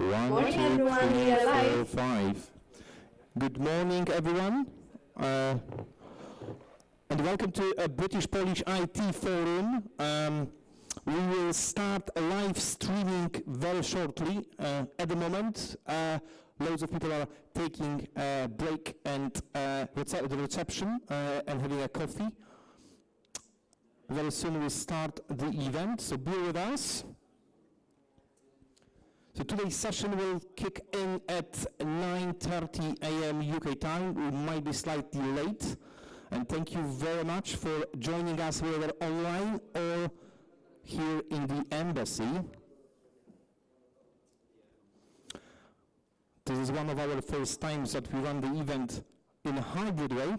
One, Morning, two, everyone. three, We are four, live. five. Good morning, everyone. And welcome to a British-Polish IT forum. We will start a live streaming very shortly. At the moment, loads of people are taking a break and the reception and having a coffee. Very soon we'll start the event, so bear with us. So today's session will kick in at 9:30 a.m. UK time. We might be slightly late. And thank you very much for joining us whether online or here in the embassy. This is one of our first times that we run the event in a hybrid way.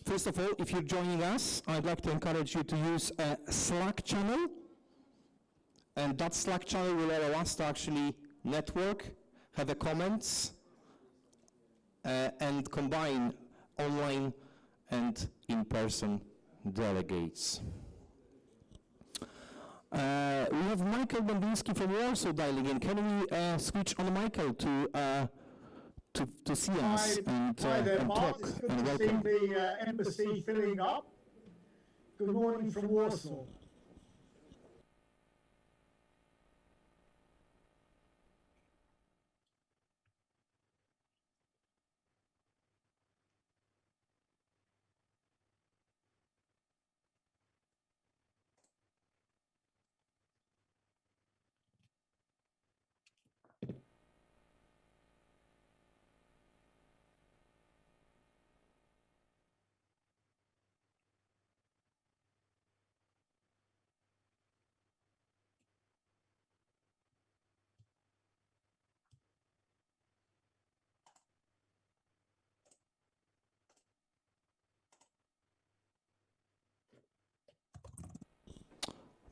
First of all, if you're joining us, I'd like to encourage you to use a Slack channel. And that Slack channel will allow us to actually network, have the comments, and combine online and in-person delegates. We have Michael Bąbinski from Warsaw dialing in. Can we switch on Michael to see us and talk It's good and to welcome? see the embassy filling up. Good morning from Warsaw.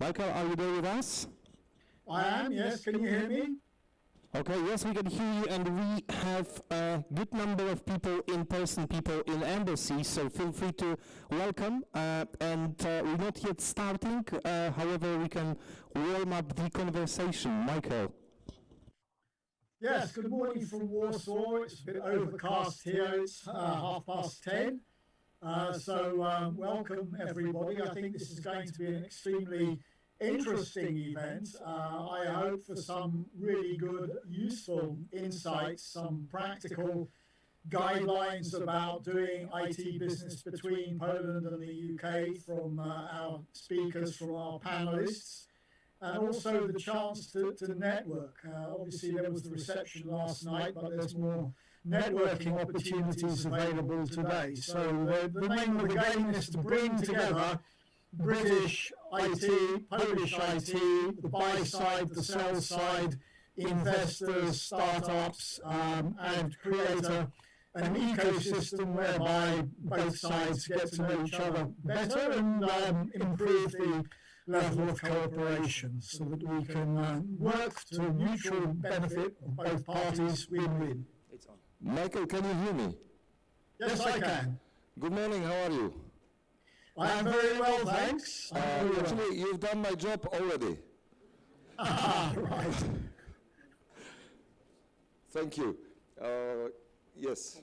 Michael, are you there with us? I am, yes. Can you hear me? Okay, yes, we can hear you, and we have a good number of people in person, people in embassy, so feel free to welcome. And we're not yet starting, however, we can warm up the conversation. Michael. Yes, good morning from Warsaw. It's a bit overcast here. It's 10:30. So welcome, everybody. I think this is going to be an extremely interesting event. I hope for some really good, useful insights, some practical guidelines about doing IT business between Poland and the UK from our speakers, from our panelists, and also the chance to network. Obviously, there was the reception last night, but there's more networking opportunities available today. So the name of the game is to bring together British IT, Polish IT, the buy side, the sell side, investors, startups, and create an ecosystem whereby both sides get to know each other better and improve the level of cooperation so that we can work to mutual benefit of both parties, win-win. Michael, can you hear me? Yes, I can. Good morning, how are you? I am very well, thanks. Actually, you've done my job already. Right. Thank you. Yes,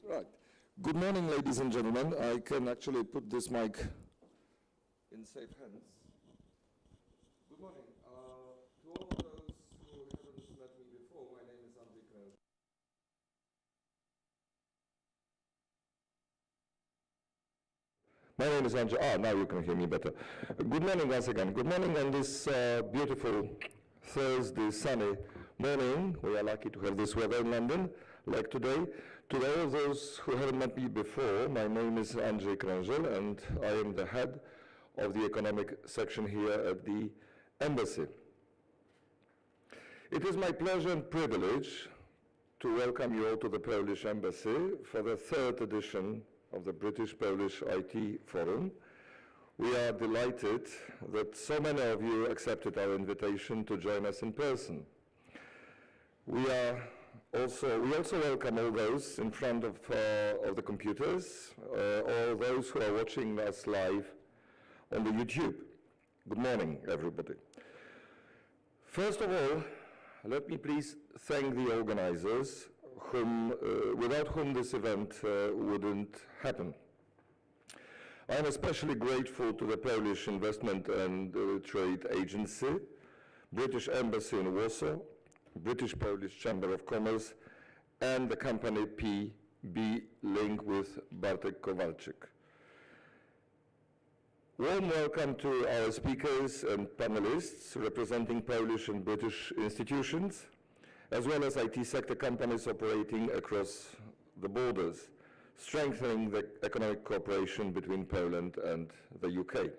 right. Good morning, ladies and gentlemen. I can actually put this mic in safe hands. Good morning. To all those who haven't met me before, my name is Inglefinch. My name is Andrzej. Now you can hear me better. Good morning once again. Good morning on this beautiful Thursday, sunny morning. We are lucky to have this weather in London, like today. To all of those who haven't met me before, my name is Andrzej Krążel, and I am the head of the economic section here at the embassy. It is my pleasure and privilege to welcome you all to the Polish Embassy for the third edition of the British-Polish IT Forum. We are delighted that so many of you accepted our invitation to join us in person. We are We also welcome all those in front of the computers, or those who are watching us live on the YouTube. Good morning, everybody. First of all, let me please thank the organizers, without whom this event wouldn't happen. I am especially grateful to the Polish Investment and Trade Agency, British Embassy in Warsaw, British-Polish Chamber of Commerce, and the company PB Link with Bartek Kowalczyk. Warm welcome to our speakers and panelists representing Polish and British institutions, as well as IT sector companies operating across the borders, strengthening the economic cooperation between Poland and the UK.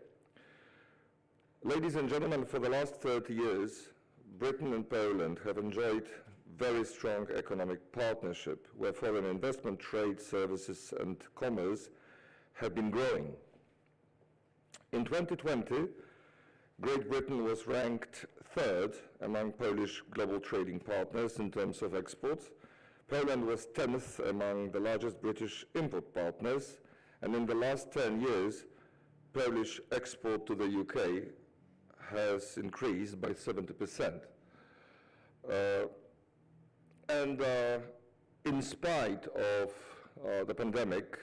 Ladies and gentlemen, for the last 30 years, Britain and Poland have enjoyed very strong economic partnership, where foreign investment, trade, services, and commerce have been growing. In 2020, Great Britain was ranked third among Polish global trading partners in terms of exports. Poland was 10th among the largest British import partners, and in the last 10 years, Polish export to the UK has increased by 70%. In spite of the pandemic,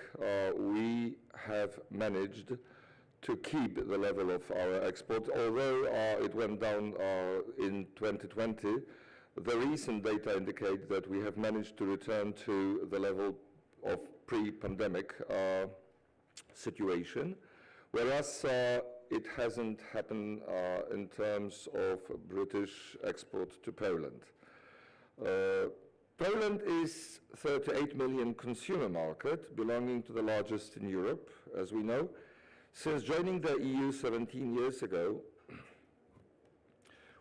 we have managed to keep the level of our export, although it went down in 2020. The recent data indicate that we have managed to return to the level of pre-pandemic situation, whereas it hasn't happened in terms of British export to Poland. Poland is 38 million consumer market, belonging to the largest in Europe, as we know. Since joining the EU 17 years ago,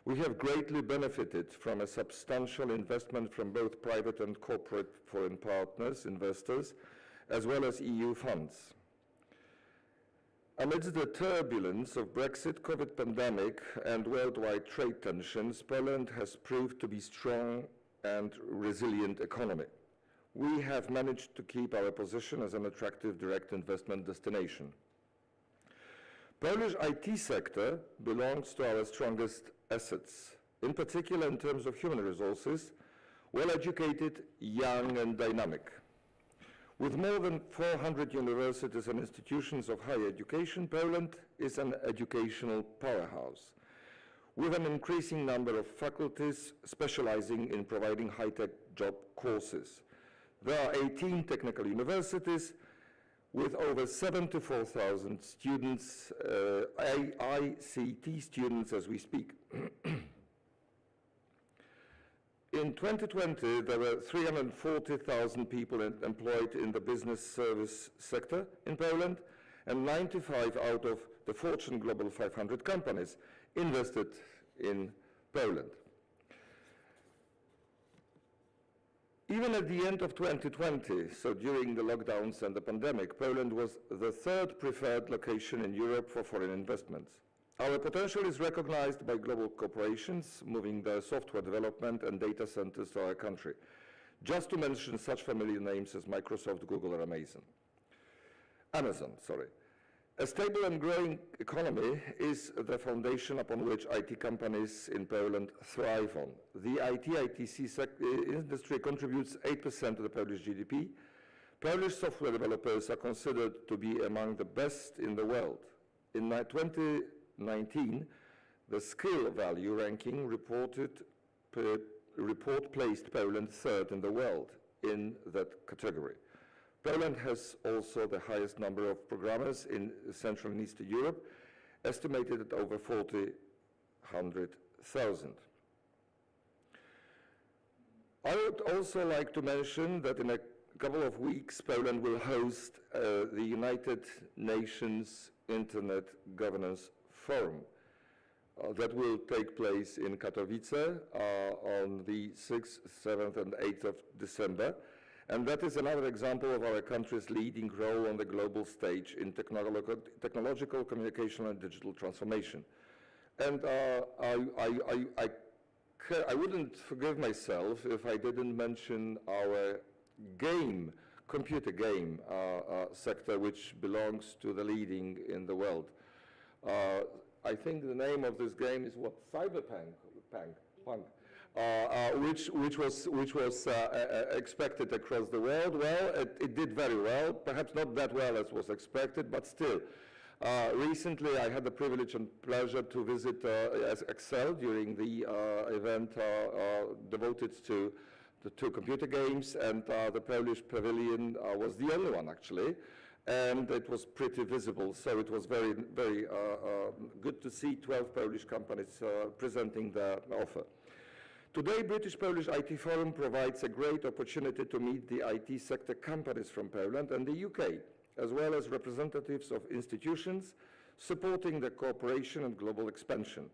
we have greatly benefited from a substantial investment from both private and corporate foreign partners, investors, as well as EU funds. Amidst the turbulence of Brexit, COVID pandemic, and worldwide trade tensions, Poland has proved to be strong and resilient economy. We have managed to keep our position as an attractive direct investment destination. Polish IT sector belongs to our strongest assets, in particular in terms of human resources, well-educated, young and dynamic. With more than 400 universities and institutions of higher education, Poland is an educational powerhouse, with an increasing number of faculties specializing in providing high-tech job courses. There are 18 technical universities with over 74,000 students, ICT students as we speak. In 2020, there were 340,000 people employed in the business service sector in Poland, and 95 out of the Fortune Global 500 companies invested in Poland. Even at the end of 2020, so during the lockdowns and the pandemic, Poland was the third preferred location in Europe for foreign investments. Our potential is recognized by global corporations moving their software development and data centers to our country, just to mention such familiar names as Microsoft, Google, or Amazon. A stable and growing economy is the foundation upon which IT companies in Poland thrive on. The IT/ITC industry contributes 8% to the Polish GDP. Polish software developers are considered to be among the best in the world. In 2019, the skill value ranking report placed Poland third in the world in that category. Poland has also the highest number of programmers in Central and Eastern Europe, estimated at over 100,000. I would also like to mention that in a couple of weeks, Poland will host the United Nations Internet Governance Forum that will take place in Katowice on the 6th, 7th, and 8th of December. And that is another example of our country's leading role on the global stage in technological communication and digital transformation. And I I wouldn't forgive myself if I didn't mention our computer game sector, which belongs to the leading in the world. I think the name of this game is what? Cyberpunk, which was expected across the world. Well, it did very well, perhaps not that well as was expected, but still. Recently, I had the privilege and pleasure to visit Excel during the event devoted to the two computer games, and the Polish pavilion was the only one, actually, and it was pretty visible, so it was very, very good to see 12 Polish companies presenting their offer. Today, British-Polish IT Forum provides a great opportunity to meet the IT sector companies from Poland and the UK, as well as representatives of institutions supporting the cooperation and global expansion.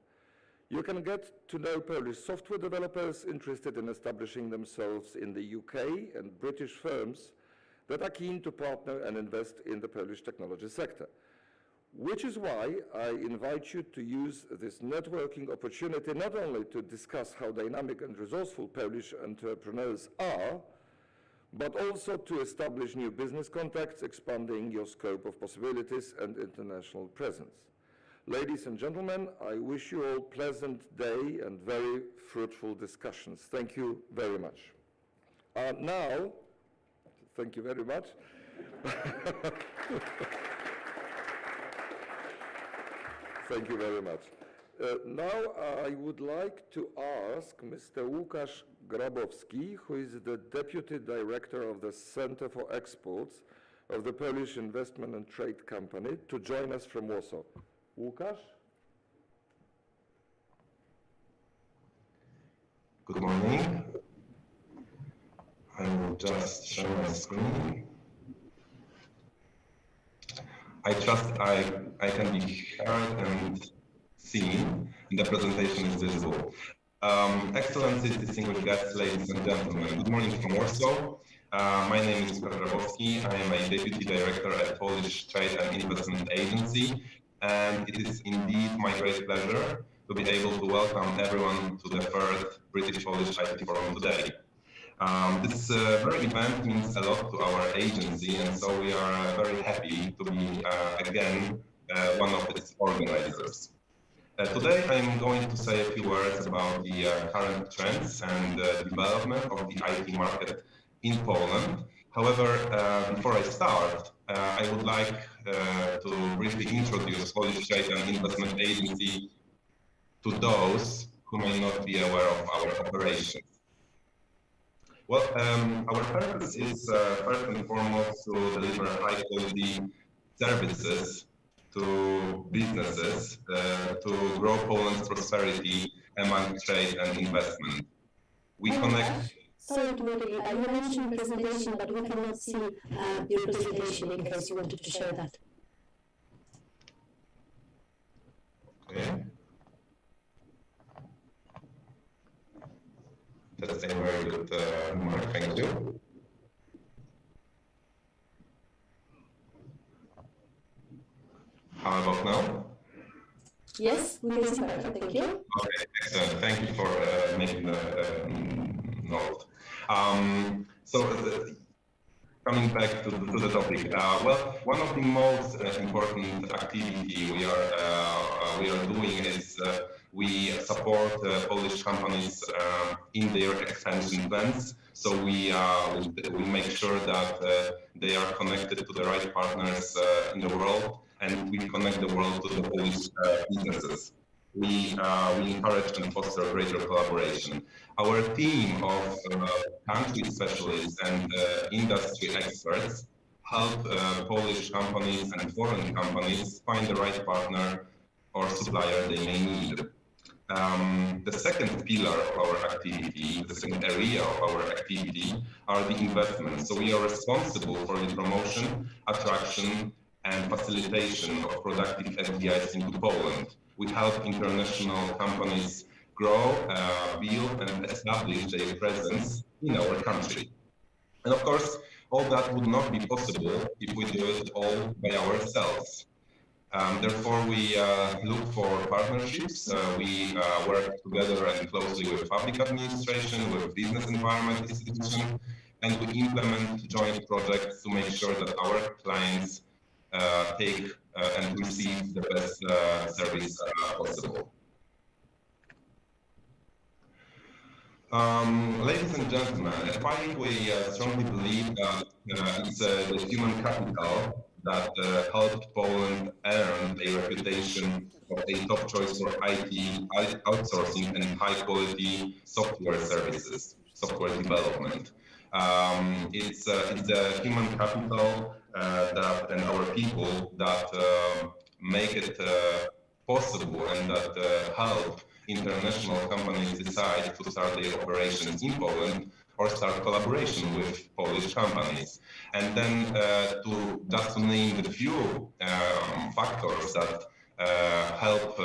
You can get to know Polish software developers interested in establishing themselves in the UK and British firms that are keen to partner and invest in the Polish technology sector. Which is why I invite you to use this networking opportunity not only to discuss how dynamic and resourceful Polish entrepreneurs are, but also to establish new business contacts, expanding your scope of possibilities and international presence. Ladies and gentlemen, I wish you all a pleasant day and very fruitful discussions. Thank you very much. Now, thank you very much. Thank you very much. Now I would like to ask Mr. Łukasz Grabowski, who is the Deputy Director of the Center for Exports of the Polish Investment and Trade Company, to join us from Warsaw. Łukasz? Good morning. I will just share my screen. I trust I can be heard and seen, and the presentation is visible. Excellencies, distinguished guests, ladies and gentlemen, good morning from Warsaw. My name is Łukasz Grabowski. I am a Deputy Director at Polish Trade and Investment Agency, and it is indeed my great pleasure to be able to welcome everyone to the third British-Polish IT Forum today. This very event means a lot to our agency, and so we are very happy to be again one of its organizers. Today I'm going to say a few words about the current trends and development of the IT market in Poland. However, before I start, I would like to briefly introduce Polish Trade and Investment Agency to those who may not be aware of our operations. Well, our purpose is first and foremost to deliver high-quality services to businesses to grow Poland's prosperity among trade and investment. We connect. Sorry to bother you. You mentioned presentation, but we cannot see your presentation in case you wanted to share that. Okay. That's a very good remark. Thank you. How about now? Yes, we can see better. Thank you. Okay, excellent. Thank you for making the note. Coming back to the topic, well, one of the most important activity we are doing is we support Polish companies in their expansion plans. So we make sure that they are connected to the right partners in the world, and we connect the world to the Polish businesses. We encourage and foster greater collaboration. Our team of country specialists and industry experts help Polish companies and foreign companies find the right partner or supplier they may need. The second pillar of our activity, the second area of our activity, are the investments. So we are responsible for the promotion, attraction, and facilitation of productive FDIs into Poland. We help international companies grow, build, and establish their presence in our country. And of course, all that would not be possible if we do it all by ourselves. Therefore, we look for partnerships. We work together and closely with public administration, with business environment institutions, and we implement joint projects to make sure that our clients take and receive the best service possible. Ladies and gentlemen, at Pike we strongly believe that it's the human capital that helped Poland earn a reputation of a top choice for IT outsourcing and high-quality software services, software development. It's the human capital and our people that make it possible and that help international companies decide to start their operations in Poland or start collaboration with Polish companies. And then just to name the few factors that help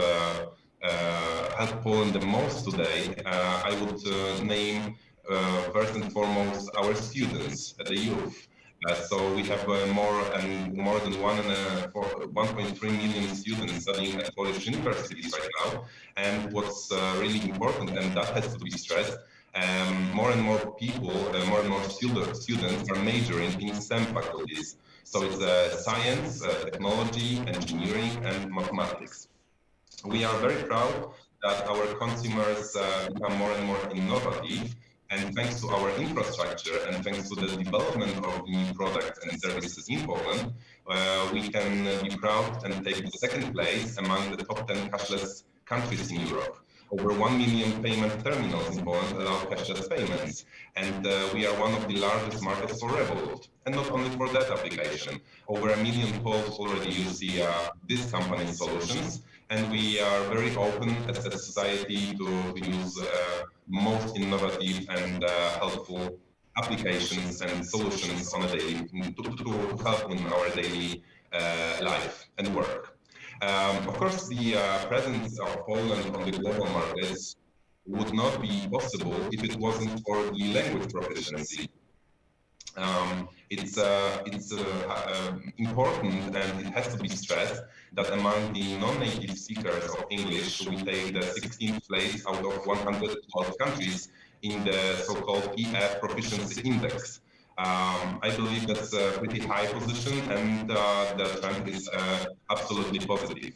Poland the most today, I would name first and foremost our students, the youth. So we have more than 1.3 million students studying at Polish universities right now. And what's really important, and that has to be stressed, more and more people, more and more students are majoring in STEM faculties. So it's science, technology, engineering, and mathematics. We are very proud that our consumers become more and more innovative. And thanks to our infrastructure and thanks to the development of new products and services in Poland, we can be proud and take the second place among the top 10 cashless countries in Europe. Over 1 million payment terminals in Poland allow cashless payments. And we are one of the largest markets for Revolut. And not only for that application. Over 1 million Poles already use this company's solutions. And we are very open as a society to use most innovative and helpful applications and solutions on a daily to help in our daily life and work. Of course, the presence of Poland on the global markets would not be possible if it wasn't for the language proficiency. It's important, and it has to be stressed that among the non-native speakers of English, we take the 16th place out of 112 countries in the so-called EF Proficiency Index. I believe that's a pretty high position, and the trend is absolutely positive.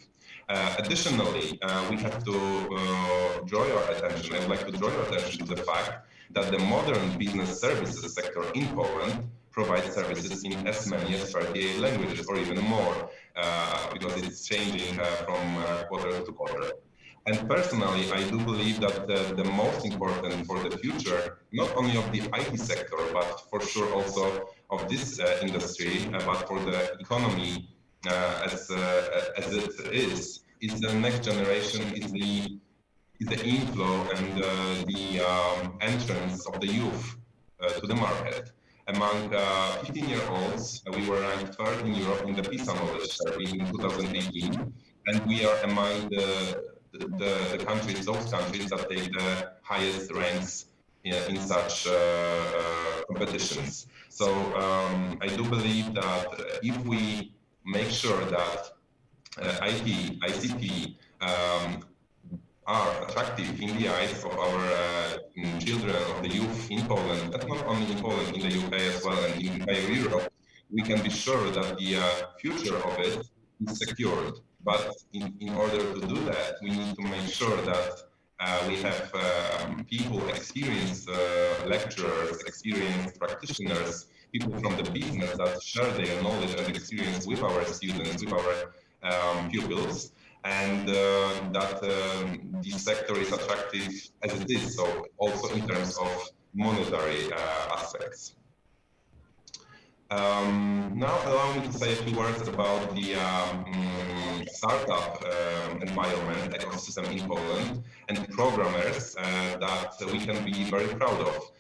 Additionally, we have to draw your attention. I would like to draw your attention to the fact that the modern business services sector in Poland provides services in as many as 38 languages or even more, because it's changing from quarter to quarter. And personally, I do believe that the most important for the future, not only of the IT sector, but for sure also of this industry, but for the economy as it is the next generation, is the inflow and the entrance of the youth to the market. Among 15-year-olds, we were ranked third in Europe in the PISA knowledge survey in 2018, and we are among those countries that take the highest ranks in such competitions. So I do believe that if we make sure that IT, ICT are attractive in the eyes of our children, of the youth in Poland, and not only in Poland, in the UK as well, and in entire Europe, we can be sure that the future of it is secured. But in order to do that, we need to make sure that we have people, experienced lecturers, experienced practitioners, people from the business that share their knowledge and experience with our students, with our pupils, and that the sector is attractive as it is, so also in terms of monetary aspects. Now allow me to say a few words about the startup environment, ecosystem in Poland, and programmers that we can be very proud of.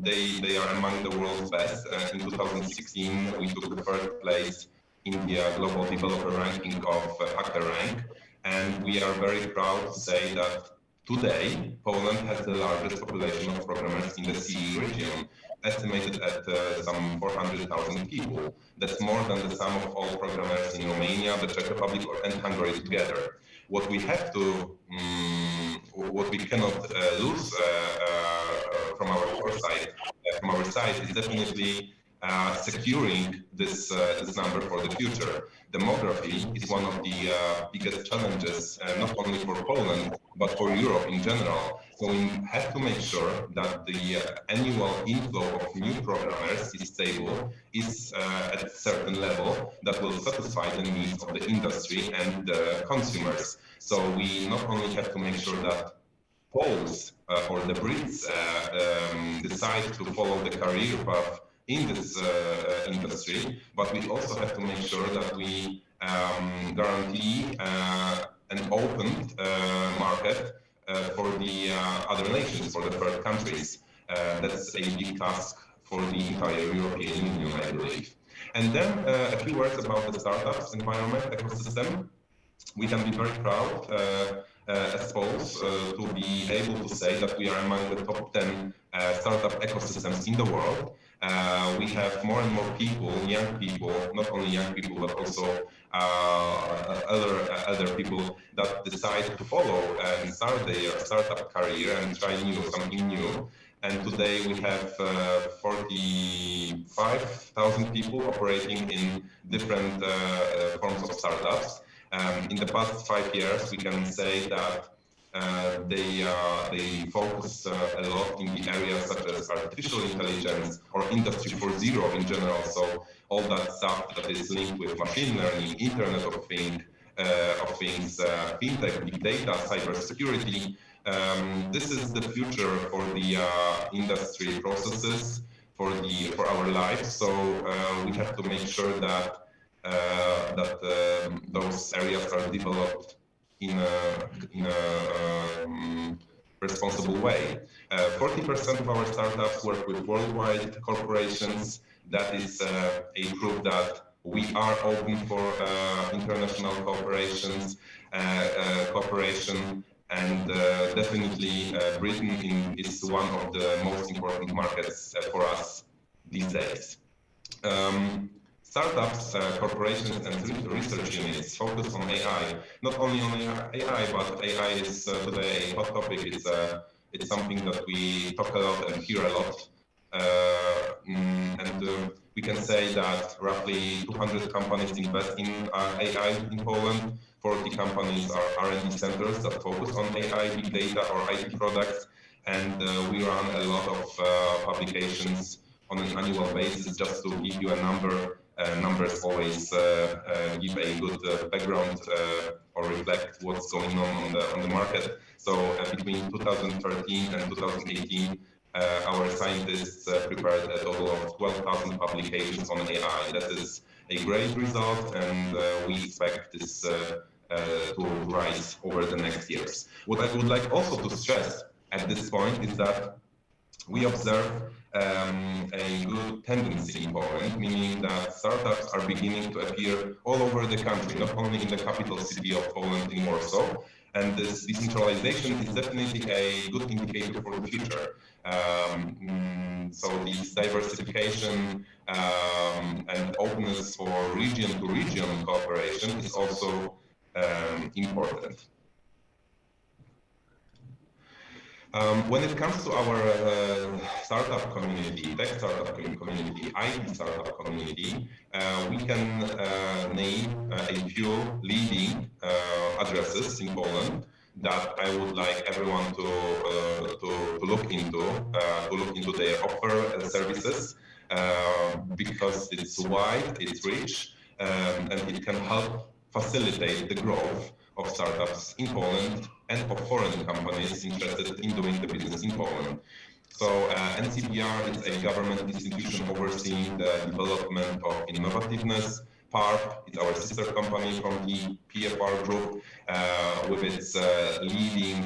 They are among the world's best. In 2016, we took the third place in the global developer ranking of HackerRank, and we are very proud to say that Today, Poland has the largest population of programmers in the CE region, estimated at some 400,000 people. That's more than the sum of all programmers in Romania, the Czech Republic, and Hungary together. What we have to, what we cannot lose from our side is definitely securing this number for the future. Demography is one of the biggest challenges, not only for Poland, but for Europe in general. So we have to make sure that the annual inflow of new programmers is stable, is at a certain level that will satisfy the needs of the industry and the consumers. So we not only have to make sure that Poles or the Brits decide to follow the career path in this industry, but we also have to make sure that we guarantee an open market for the other nations, for the third countries. That's a big task for the entire European Union, I believe. And then a few words about the startups environment ecosystem. We can be very proud as Poles to be able to say that we are among the top 10 startup ecosystems in the world. We have more and more people, young people, not only young people, but also other people that decide to follow and start their startup career and try something new. And today we have 45,000 people operating in different forms of startups. In the past 5 years, we can say that they focus a lot in the areas such as artificial intelligence or Industry 4.0 in general. So all that stuff that is linked with machine learning, Internet of Things, fintech, big data, cybersecurity. This is the future for the industry processes, for our lives. So we have to make sure that those areas are developed in a responsible way. 40% of our startups work with worldwide corporations. That is a proof that we are open for international cooperation, and definitely Britain is one of the most important markets for us these days. Startups, corporations, and research units focus on AI. Not only on AI, but AI is today a hot topic. It's something that we talk a lot and hear a lot. We can say that roughly 200 companies invest in AI in Poland. 40 companies are R&D centers that focus on AI, big data, or IT products. And we run a lot of publications on an annual basis. Just to give you a number, numbers always give a good background or reflect what's going on the market. So between 2013 and 2018, our scientists prepared a total of 12,000 publications on AI. That is a great result, and we expect this to rise over the next years. What I would like also to stress at this point is that we observe a good tendency in Poland, meaning that startups are beginning to appear all over the country, not only in the capital city of Poland, in Warsaw. And this decentralization is definitely a good indicator for the future. So this diversification and openness for region-to-region cooperation is also important. When it comes to our startup community, tech startup community, IT startup community, we can name a few leading addresses in Poland that I would like everyone to look into their offer and services, because it's wide, it's rich, and it can help facilitate the growth of startups in Poland and of foreign companies interested in doing the business in Poland. So NCBR is a government institution overseeing the development of innovativeness. PARP is our sister company from the PFR group, with its leading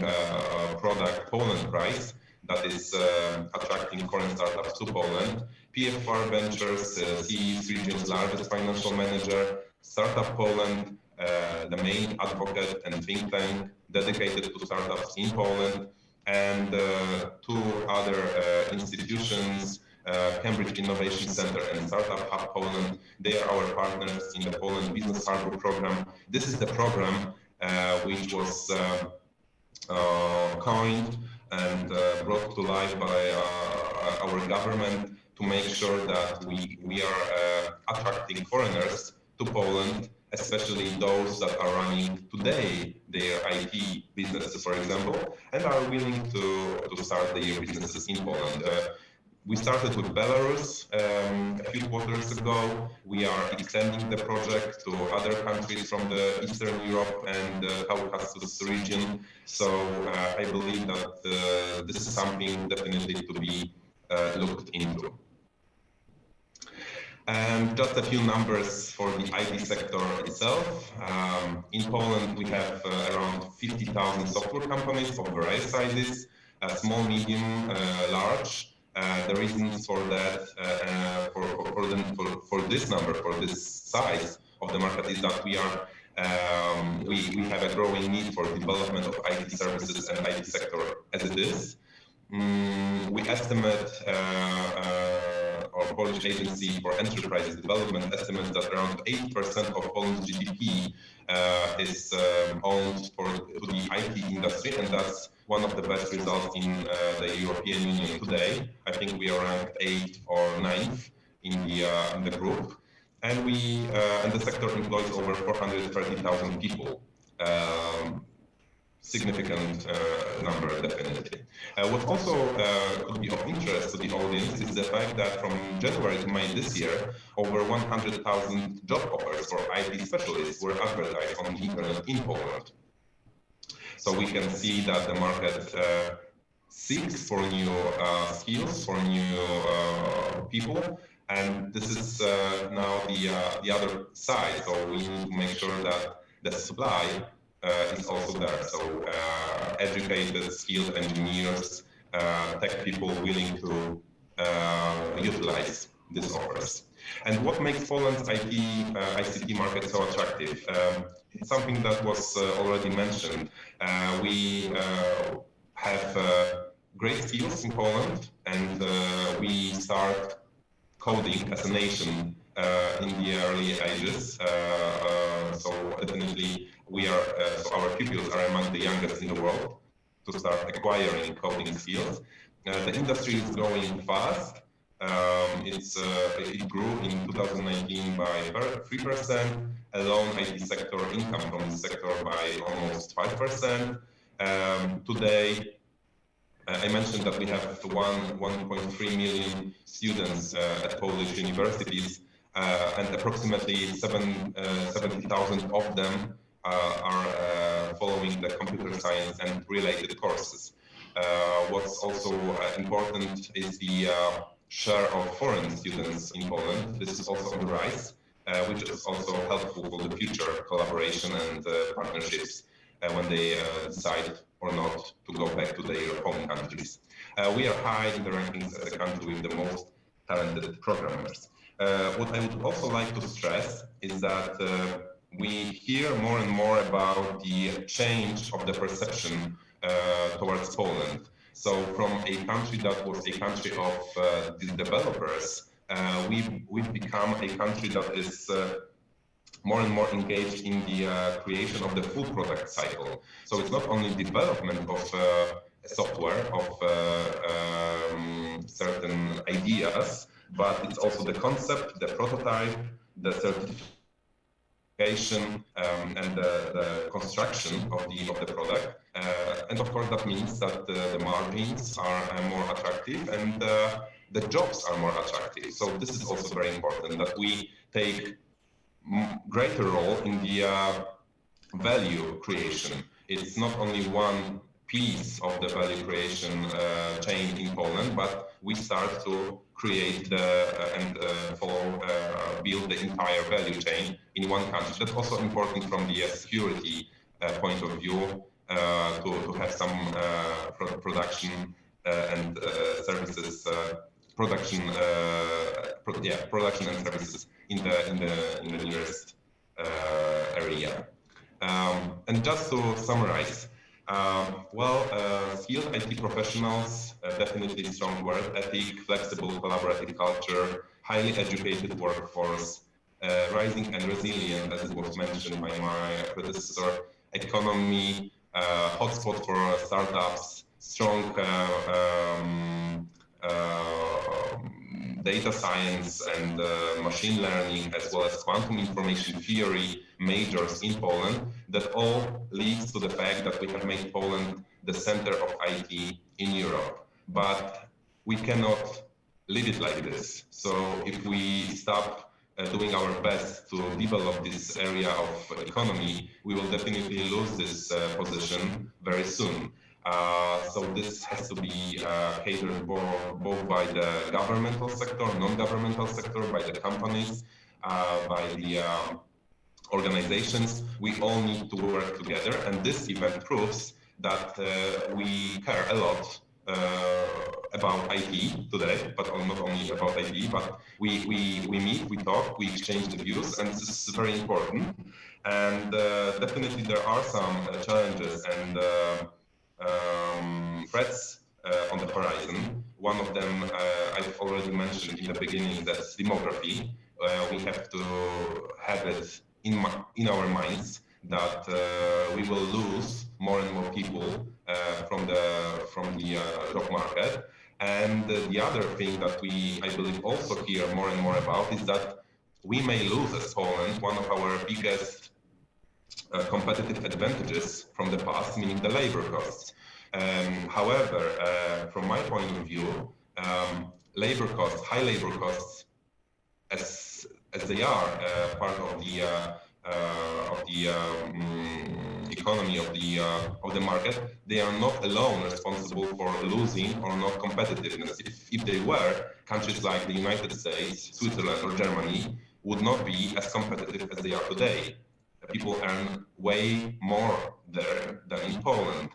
product Poland Prize that is attracting foreign startups to Poland. PFR Ventures, CE's region's largest financial manager. Startup Poland the main advocate and think tank dedicated to startups in Poland, and two other institutions, Cambridge Innovation Center and Startup Hub Poland. They are our partners in the Poland Business Handbook program. This is the program which was coined and brought to life by our government to make sure that we are attracting foreigners to Poland, especially those that are running today their IT businesses, for example, and are willing to start their businesses in Poland. We started with Belarus a few quarters ago. We are extending the project to other countries from the Eastern Europe and Caucasus region. So I believe that this is something definitely to be looked into. And just a few numbers for the IT sector itself. In Poland, we have around 50,000 software companies of various sizes, small, medium, large. The reasons for that, for this number, for this size of the market, is that we have a growing need for development of IT services and IT sector as it is. We estimate, our Polish Agency for Enterprise Development estimates that around 8% of Poland's GDP is owned to the IT industry, and that's one of the best results in the European Union today. I think we are ranked 8th or 9th in the group, and the sector employs over 430,000 people. Significant number, definitely. What also could be of interest to the audience is the fact that from January to May this year, over 100,000 job offers for IT specialists were advertised on the internet in Poland. So we can see that the market seeks for new skills, for new people, and this is now the other side. So we need to make sure that the supply is also there. So educated, skilled engineers, tech people willing to utilize these offers. And what makes Poland's ICT market so attractive? It's something that was already mentioned. We have great skills in Poland, and we start coding as a nation in the early ages. So definitely our pupils are among the youngest in the world to start acquiring coding skills. The industry is growing fast. It grew in 2019 by 3%. Alone, IT sector income from the sector by almost 5%. Today, I mentioned that we have 1.3 million students at Polish universities, and approximately 70,000 of them are following the computer science and related courses. What's also important is the share of foreign students in Poland. This is also on the rise, which is also helpful for the future collaboration and partnerships when they decide or not to go back to their home countries. We are high in the rankings as a country with the most talented programmers. What I would also like to stress is that we hear more and more about the change of the perception towards Poland. So from a country that was a country of developers, we've become a country that is more and more engaged in the creation of the full product cycle. So it's not only development of software, of certain ideas, but it's also the concept, the prototype, the certification, and the construction of the product. And of course, that means that the margins are more attractive and the jobs are more attractive. So this is also very important, that we take greater role in the value creation. It's not only one piece of the value creation chain in Poland, but we start to create and build the entire value chain in one country. That's also important from the security point of view, to have some production and services, production and services in the nearest area. And just to summarize, skilled IT professionals, definitely strong work ethic, flexible collaborative culture, highly educated workforce, rising and resilient, as it was mentioned by my predecessor, economy, hotspot for startups, strong data science and machine learning, as well as quantum information theory majors in Poland, that all leads to the fact that we have made Poland the center of IT in Europe. But we cannot leave it like this. So if we stop doing our best to develop this area of economy, we will definitely lose this position very soon. So this has to be catered both by the governmental sector, non-governmental sector, by the companies, by the organizations. We all need to work together, and this event proves that we care a lot about IT today, but not only about IT, but we meet, we talk, we exchange the views, and this is very important. And definitely there are some challenges and threats on the horizon. One of them I've already mentioned in the beginning, that's demography. We have to have it in our minds that we will lose more and more people from the job market. And the other thing that I believe also hear more and more about is that we may lose as Poland one of our biggest competitive advantages from the past, meaning the labor costs. However, from my point of view, labor costs, high labor costs, as they are part of the economy of the market, they are not alone responsible for losing or not competitiveness. If they were, countries like the United States, Switzerland, or Germany would not be as competitive as they are today. People earn way more there than in Poland.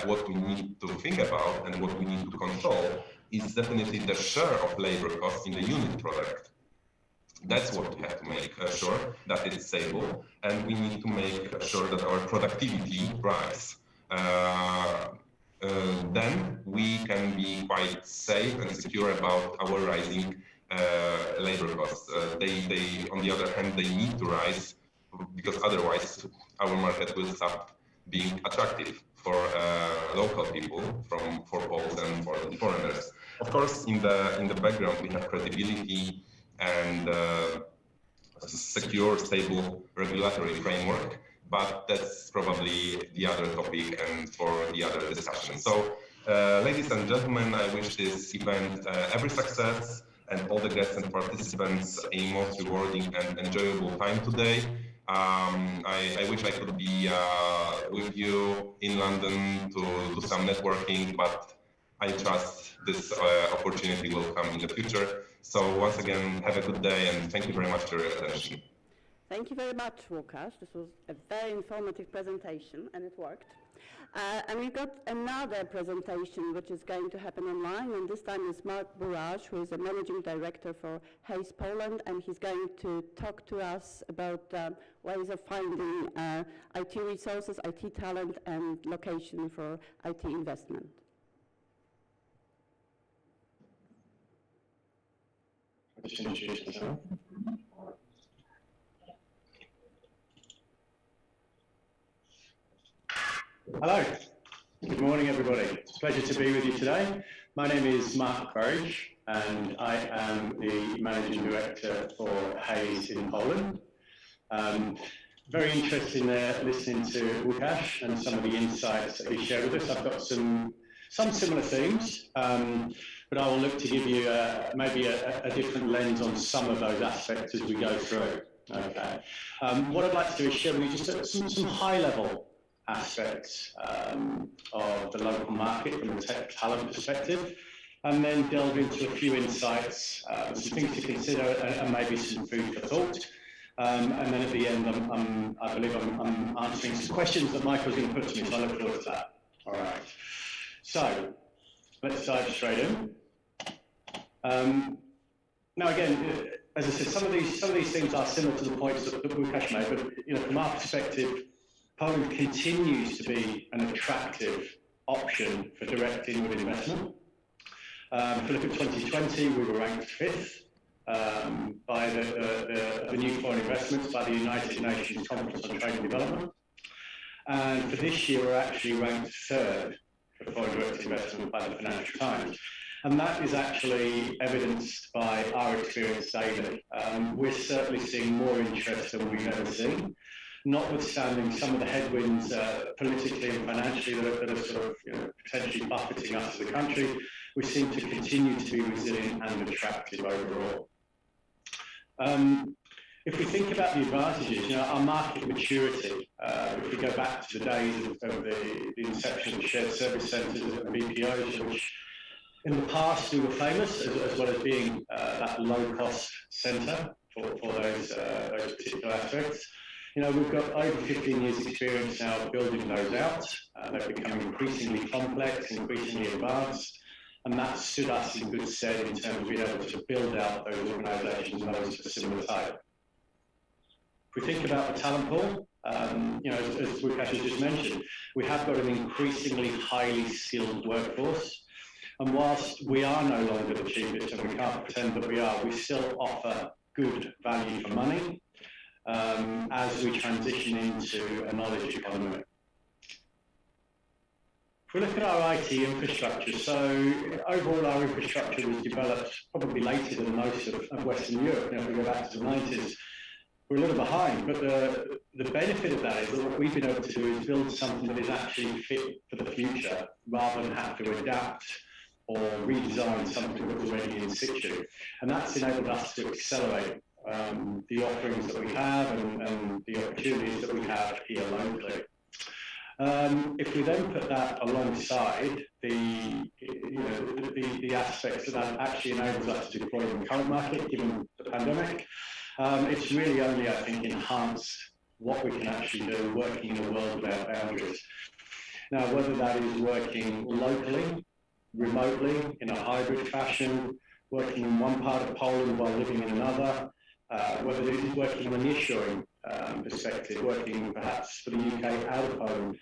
What we need to think about and what we need to control is definitely the share of labor costs in the unit product. That's what we have to make sure that it's stable, and we need to make sure that our productivity rise. Then we can be quite safe and secure about our rising labor costs. They, on the other hand, they need to rise, because otherwise our market will stop being attractive for local people, for Poles and for foreigners. Of course, in the background we have credibility and secure, stable regulatory framework, but that's probably the other topic and for the other discussion. So, ladies and gentlemen, I wish this event every success and all the guests and participants a most rewarding and enjoyable time today. I wish I could be with you in London to do some networking, but I trust this opportunity will come in the future. So once again, have a good day and thank you very much for your attention. Thank you very much, Łukasz. This was a very informative presentation and it worked. And we've got another presentation which is going to happen online, and this time is Mark Burrage, who is a managing director for Hayes Poland, and he's going to talk to us about ways of finding IT resources, IT talent, and location for IT investment. Just introduce myself. Hello, good morning everybody. It's a pleasure to be with you today. My name is Mark Burrage and I am the Managing Director for Hayes in Poland. Very interested in listening to Łukasz and some of the insights that he shared with us. I've got some similar themes, but I will look to give you maybe a different lens on some of those aspects as we go through. Okay. What I'd like to do is share with you just some high-level aspects of the local market from a tech talent perspective, and then delve into a few insights, some things to consider, and maybe some food for thought. And then at the end, I believe I'm answering some questions that Michael's going to put to me, so I look forward to that. All right. So let's dive straight in. Now again, as I said, some of these things are similar to the points that Łukasz made, but from our perspective, Poland continues to be an attractive option for direct inward investment. If we look at 2020, we were ranked 5th by the new foreign investments by the United Nations Conference on Trade and Development. And for this year, we're actually ranked 3rd for foreign direct investment by the Financial Times. And that is actually evidenced by our experience daily. We're certainly seeing more interest than we've ever seen, notwithstanding some of the headwinds politically and financially that are sort of potentially buffeting us as a country. We seem to continue to be resilient and attractive overall. If we think about the advantages, our market maturity, if we go back to the days of the inception of the shared service centres and BPOs, which in the past we were famous as well as being that low-cost centre for those particular aspects. We've got over 15 years experience now building those out. They've become increasingly complex, increasingly advanced, and that stood us in good stead in terms of being able to build out those organisations and those of a similar type. If we think about the talent pool, as Łukasz has just mentioned, we have got an increasingly highly skilled workforce. And whilst we are no longer the cheapest, and we can't pretend that we are, we still offer good value for money as we transition into a knowledge economy. If we look at our IT infrastructure, so overall our infrastructure was developed probably later than most of Western Europe. If we go back to the 90s, we're a little behind, but the benefit of that is that what we've been able to do is build something that is actually fit for the future, rather than have to adapt or redesign something that was already in situ. And that's enabled us to accelerate the offerings that we have and the opportunities that we have here locally. If we then put that alongside the aspects that actually enables us to deploy in the current market, given the pandemic, it's really only, I think, enhanced what we can actually do working in a world without boundaries. Now, whether that is working locally, remotely, in a hybrid fashion, working in one part of Poland while living in another, whether it is working on a nearshoring perspective, working perhaps for the UK out of Poland,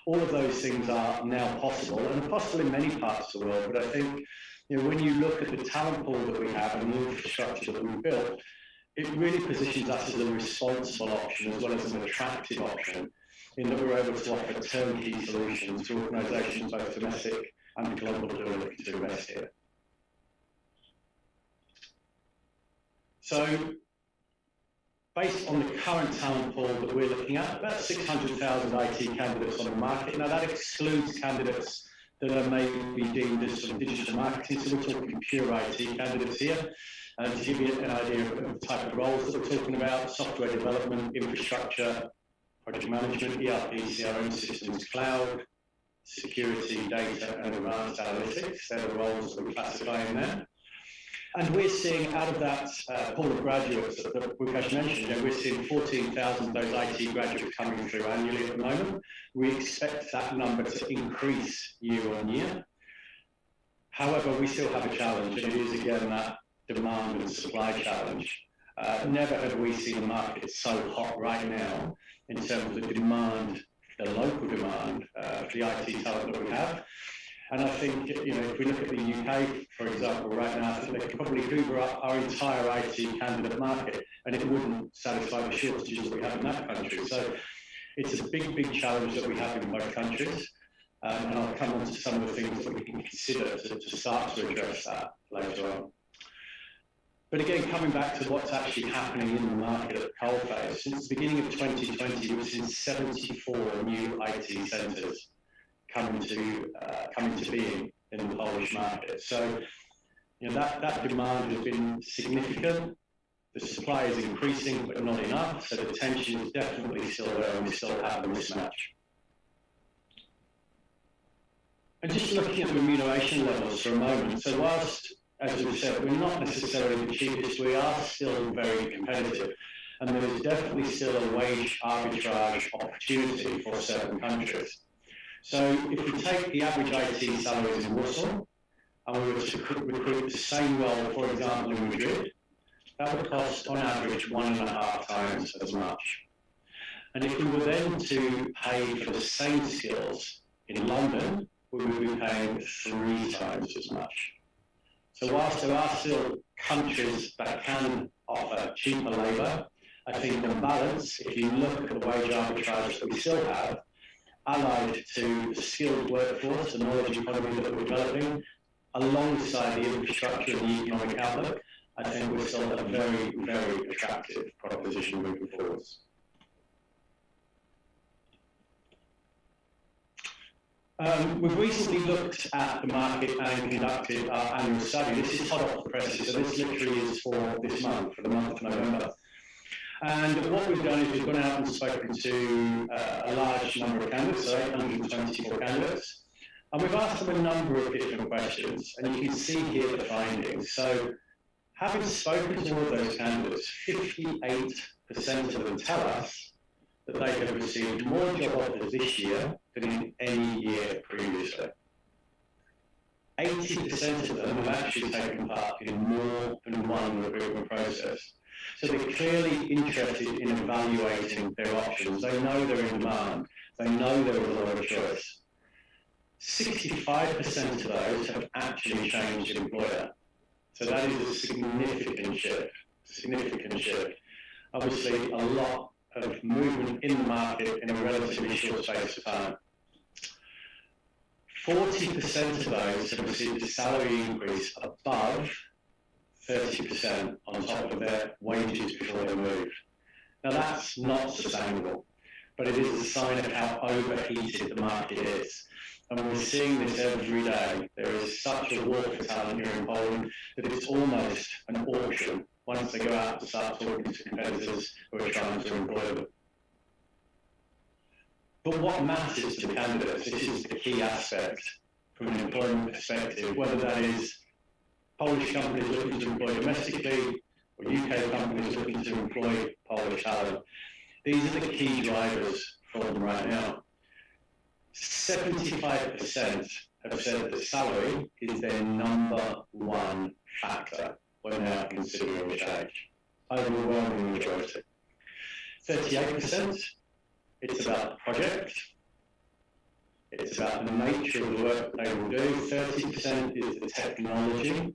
all of those things are now possible, and possible in many parts of the world. But I think when you look at the talent pool that we have and the infrastructure that we've built, it really positions us as a responsible option as well as an attractive option, in that we're able to offer turnkey solutions to organisations both domestic and global who are looking to invest here. So, based on the current talent pool that we're looking at, about 600,000 IT candidates on the market. Now that excludes candidates that are maybe deemed as sort of digital marketing, so we're talking pure IT candidates here. And to give you an idea of the type of roles that we're talking about: software development, infrastructure, project management, ERP, CRM systems, cloud, security, data, and advanced analytics. They're the roles that we classify in there. And we're seeing out of that pool of graduates that Łukasz mentioned, we're seeing 14,000 of those IT graduates coming through annually at the moment. We expect that number to increase year on year. However, we still have a challenge, and it is again that demand and supply challenge. Never have we seen the market so hot right now in terms of the demand, the local demand for the IT talent that we have. And I think, if we look at the UK, for example, right now, I think they could probably hoover up our entire IT candidate market, and it wouldn't satisfy the shortages that we have in that country. So it's a big, big challenge that we have in both countries. And I'll come on to some of the things that we can consider to start to address that later on. But again, coming back to what's actually happening in the market at the coalface, since the beginning of 2020, we've seen 74 new IT centres coming to being in the Polish market. So, that demand has been significant. The supply is increasing, but not enough. So the tension is definitely still there, and we still have a mismatch. And just looking at the remuneration levels for a moment. So whilst, as we've said, we're not necessarily the cheapest, we are still very competitive. And there is definitely still a wage arbitrage opportunity for certain countries. So if we take the average IT salaries in Warsaw, and we were to recruit the same role, for example, in Madrid, that would cost on average 1.5 times as much. And if we were then to pay for the same skills in London, we would be paying 3 times as much. So whilst there are still countries that can offer cheaper labour, I think on balance, if you look at the wage arbitrage that we still have, allied to the skilled workforce, the knowledge economy that we're developing, alongside the infrastructure and the economic outlook, I think we're still a very, very attractive proposition moving forwards. We've recently looked at the market and conducted our annual study. This is hot off the presses, so this literally is for this month, for the month of November. And what we've done is we've gone out and spoken to a large number of candidates, so 824 candidates, and we've asked them a number of different questions, and you can see here the findings. So, having spoken to all of those candidates, 58% of them tell us that they have received more job offers this year than in any year previously. 80% of them have actually taken part in more than one recruitment process. So they're clearly interested in evaluating their options. They know they're in demand. They know there is a lot of choice. 65% of those have actually changed employer. So that is a significant shift, Obviously, a lot of movement in the market in a relatively short space of time. 40% of those have received a salary increase above 30% on top of their wages before they moved. Now that's not sustainable, but it is a sign of how overheated the market is. And we're seeing this every day. There is such a war for talent here in Poland that it's almost an auction once they go out to start talking to competitors who are trying to employ them. But what matters to the candidates, this is the key aspect from an employment perspective, whether that is Polish companies looking to employ domestically or UK companies looking to employ Polish talent. These are the key drivers for them right now. 75% have said that salary is their number one factor when they are considering a change. Overwhelming majority. 38%, it's about the project. It's about the nature of the work they will do. 30% is the technology.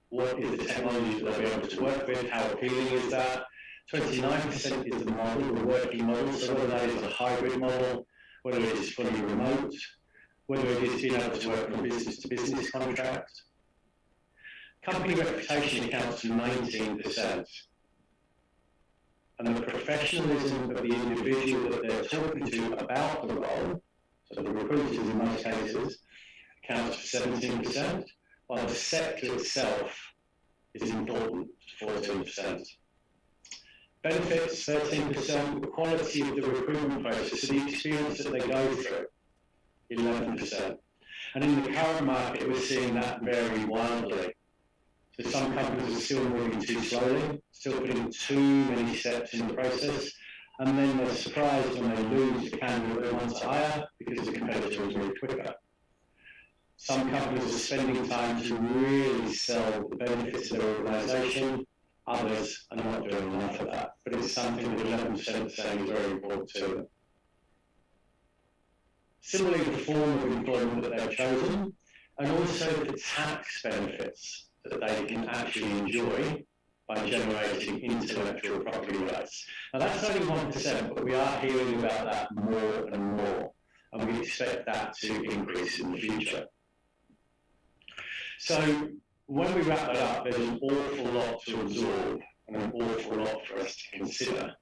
What is the technology that they'll be able to work with? How appealing is that? 29% is the model, the working model. So whether that is a hybrid model, whether it is fully remote, whether it is being able to work on a business-to-business contract. Company reputation accounts for 19%. And the professionalism of the individual that they're talking to about the role, so the recruiters in most cases, accounts for 17%, while the sector itself is important to 14%. Benefits, 13%, the quality of the recruitment process, so the experience that they go through, 11%. And in the current market, we're seeing that vary wildly. So some companies are still moving too slowly, still putting too many steps in the process, and then they're surprised when they lose the candidate they want to hire because the competitor has moved quicker. Some companies are spending time to really sell the benefits of their organisation. Others are not doing enough of that, but it's something that 11% are saying is very important to them. Similarly, the form of employment that they've chosen, and also the tax benefits that they can actually enjoy by generating intellectual property rights. Now that's only 1%, but we are hearing about that more and more, and we expect that to increase in the future. So when we wrap that up, there's an awful lot to absorb and an awful lot for us to consider.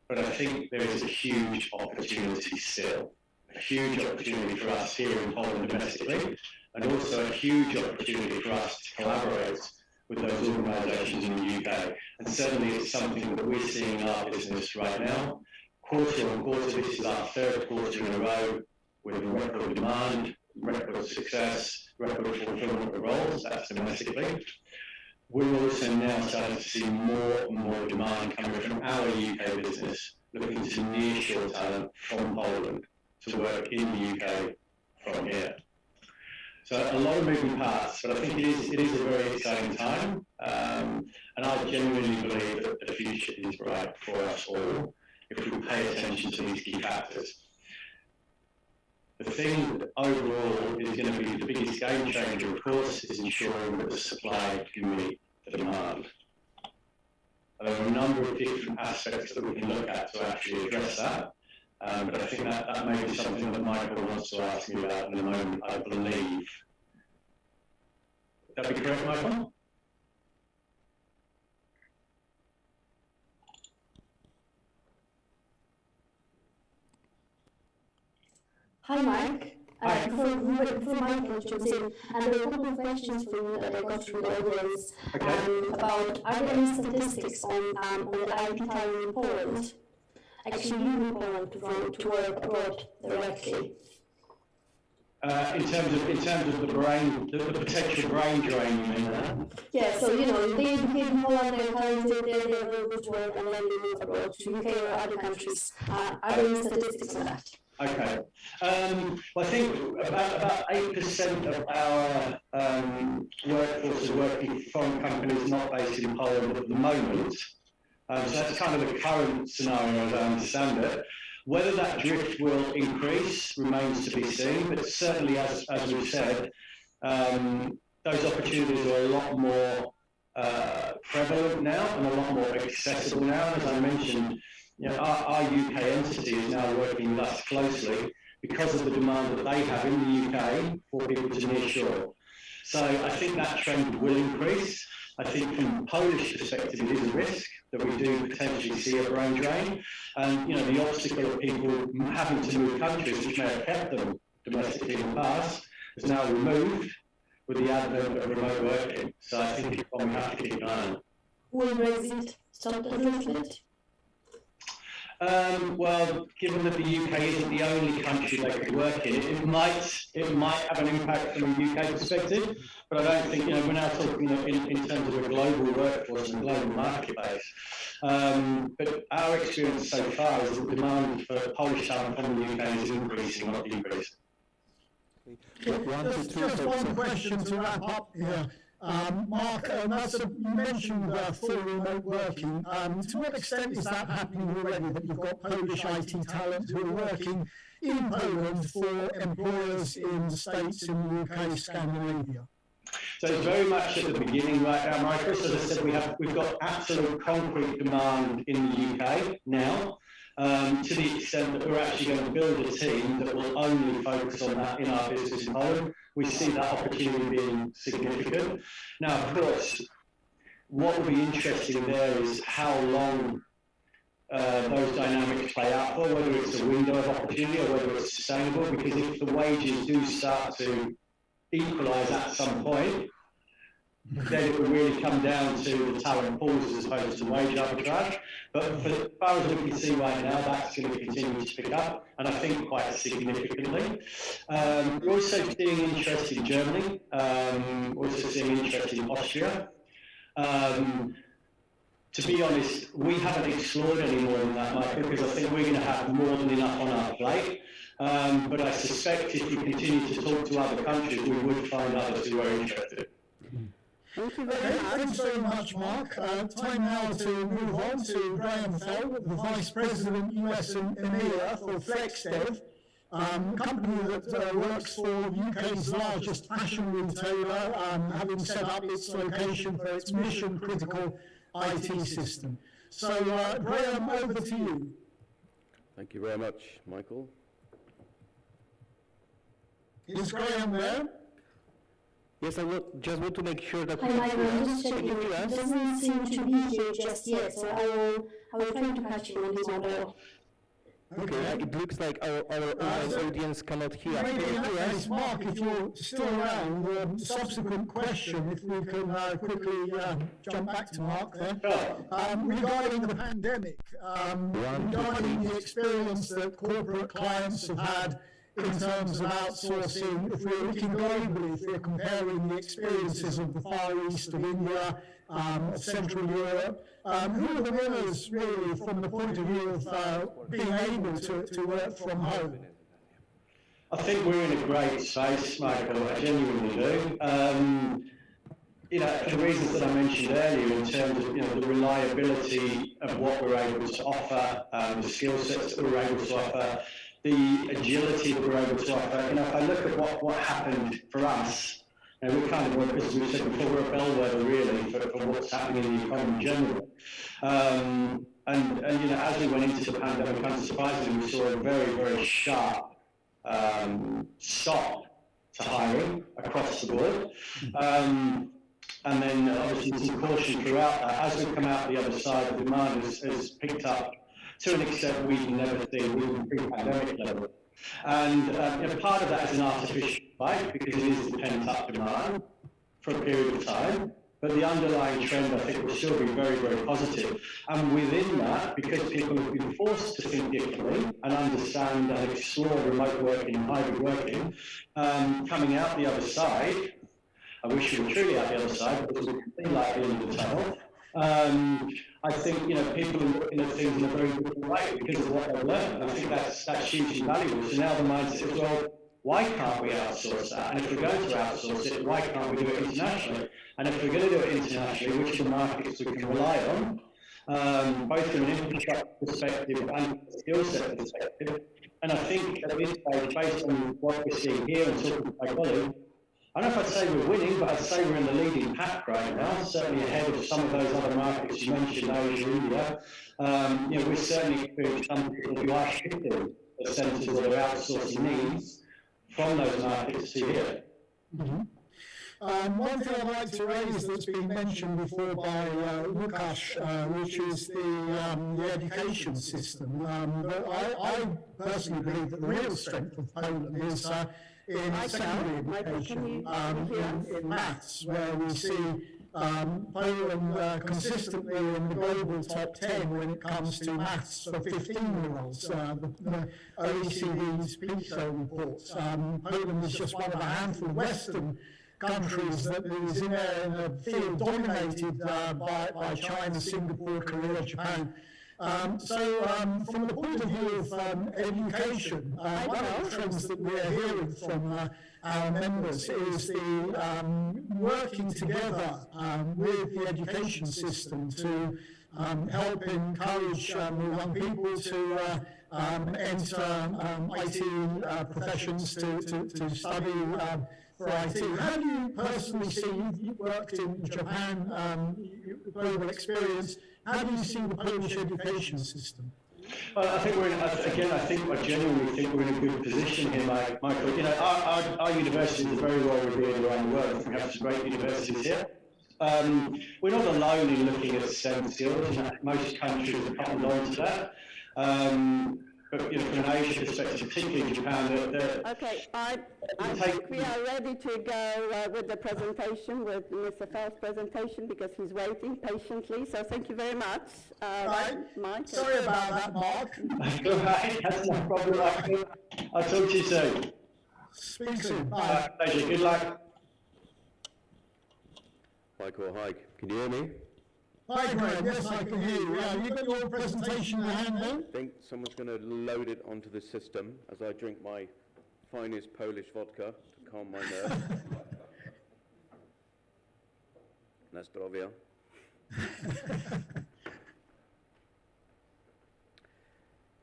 But I think there is a huge opportunity still, a huge opportunity for us here in Poland domestically, and also a huge opportunity for us to collaborate with those organisations in the UK. And certainly it's something that we're seeing in our business right now. Quarter on quarter, this is our third quarter in a row with record demand, record success, record fulfilment of roles, that's domestically. We're also now starting to see more and more demand coming from our UK business, looking to nearshore talent from Poland to work in the UK from here. So So a lot of moving parts, but I think it is a very exciting time, and I genuinely believe that the future is bright for us all if we pay attention to these key factors. The thing that overall is going to be the biggest game changer, of course, is ensuring that the supply can meet the demand. And there are a number of different aspects that we can look at to actually address that. But I think that may be something that Michael wants to ask me about in a moment, I believe. Would that be correct, Michael? Hi, Mark. Hi. Before Michael jumps in, there are a couple of questions for you that I got from the audience about, are there any statistics on the IT talent in Poland? Actually, you in Poland to work abroad directly. In terms of the potential brain drain, you mean that? Yeah, so they educate in Poland, they're talented, they're able to work, and then they move abroad to UK or other countries. Are there any statistics on that? Okay. Well, I think about 8% of our workforce is working from companies not based in Poland at the moment. So that's kind of the current scenario as I understand it. Whether that drift will increase remains to be seen, but certainly, as we've said, those opportunities are a lot more prevalent now and a lot more accessible now. And as I mentioned, our UK entity is now working with us closely because of the demand that they have in the UK for people to nearshore. So I think that trend will increase. I think from a Polish perspective, it is a risk that we do potentially see a brain drain. And, the obstacle of people having to move countries, which may have kept them domestically in the past, is now removed with the advent of remote working. So I think it's one we have to keep an eye on. Will Brexit stop the drift? Well, given that the UK isn't the only country they could work in, it might have an impact from a UK perspective, but I don't think, we're now talking in terms of a global workforce and a global marketplace. But our experience so far is that the demand for Polish talent from the UK is increasing, not decreasing. Just one question to wrap up here. Mark, you mentioned full remote working. To what extent is that happening already, that you've got Polish IT talent who are working in Poland for employers in the States, in the UK, Scandinavia? So it's very much at the beginning right now, Michael. So as I said, we've got absolute concrete demand in the UK now, to the extent that we're actually going to build a team that will only focus on that in our business in Poland. We see that opportunity being significant. Now, of course, what will be interesting there is how long those dynamics play out for, whether it's a window of opportunity or whether it's sustainable, because if the wages do start to equalise at some point, then it will really come down to the talent pools as opposed to wage arbitrage. But as far as we can see right now, that's going to continue to pick up, and I think quite significantly. We're also seeing interest in Germany, we're also seeing interest in Austria. To be honest, we haven't explored any more than that, Michael, because I think we're going to have more than enough on our plate. But I suspect if we continue to talk to other countries, we would find others who are interested. Thank you very much. Thanks very much, Mark. Time now to move on to Graham Fell, the Vice President US and EMEA for FlexDev, a company that works for UK's largest fashion retailer, having set up its location for its mission-critical IT system. So, Graham, over to you. Thank you very much, Michael. Is Graham there? Yes, I just want to make sure that... Hi, Michael, I'm just checking. He doesn't seem to be here just yet, so I will try to catch him on his mobile. Okay, it looks like our audience cannot hear. Maybe in that case, Mark, if you're still around, subsequent question, if we can quickly jump back to Mark there. Regarding the pandemic, regarding the experience that corporate clients have had in terms of outsourcing, if we're looking globally, if we're comparing the experiences of the Far East, of India, of Central Europe, who are the winners really from the point of view of being able to work from home? I think we're in a great space, Michael, I genuinely do. You know, for the reasons that I mentioned earlier in terms of, you know, the reliability of what we're able to offer, the skill sets that we're able to offer, the agility that we're able to offer. You know, if I look at what happened for us, you know, we kind of, as we said before, we're a bellwether really for what's happening in the economy in general. And you know, as we went into the pandemic, unsurprisingly, we saw a very, very sharp stop to hiring across the board. And then obviously some caution throughout that. As we come out the other side, the demand has picked up to an extent we've never seen, even pre-pandemic level. And you know, part of that is an artificial spike because it is a pent-up demand for a period of time. But the underlying trend, I think, will still be very, very positive. And within that, because people have been forced to think differently and understand and explore remote working and hybrid working, coming out the other side, I wish we were truly out the other side because we can see light at the end of the tunnel. I think, you know, people are looking at things in a very different way because of what they've learned. And I think that's hugely valuable. So now the mindset is, well, why can't we outsource that? And if we're going to outsource it, why can't we do it internationally? And if we're going to do it internationally, which are the markets we can rely on, both from an infrastructure perspective and a skill set perspective? And I think at this stage, based on what we're seeing here and talking to my colleagues, I don't know if I'd say we're winning, but I'd say we're in the leading pack right now, certainly ahead of some of those other markets you mentioned, Asia, India. You know, we're certainly experiencing some people who are shifting the centres or their outsourcing needs from those markets to here. One thing I'd like to raise that's been mentioned before by Łukasz, which is the education system. But I personally believe that the real strength of Poland is in secondary education, in maths, where we see Poland consistently in the global top 10 when it comes to maths for 15-year-olds. The OECD's PISA reports. Poland is just one of a handful of Western countries that is in a field dominated by China, Singapore, Korea, Japan. So from the point of view of education, one of the trends that we're hearing from our members is the working together with the education system to help encourage young people to enter IT professions, to study for IT. How do you personally see, you've worked in Japan, global experience, how do you see the Polish education system? Well, I think we're in, again, I genuinely think we're in a good position here, Michael. You know, our universities are very well revered around the world. We have some great universities here. We're not alone in looking at STEM skills. Most countries have come on to that. But you know, from an Asia perspective, particularly Japan, okay, I think we are ready to go with the presentation, with Mr. Fell's presentation, because he's waiting patiently. So thank you very much. Right. Mike. Sorry about that, Mark. Right, that's no problem. I'll talk to you soon. Speak soon. Bye. Pleasure. Good luck. Michael, hi. Can you hear me? Hi, Greg. Yes, I can hear you. You got your presentation in hand then? I think someone's going to load it onto the system as I drink my finest Polish vodka to calm my nerves. Na zdrowie.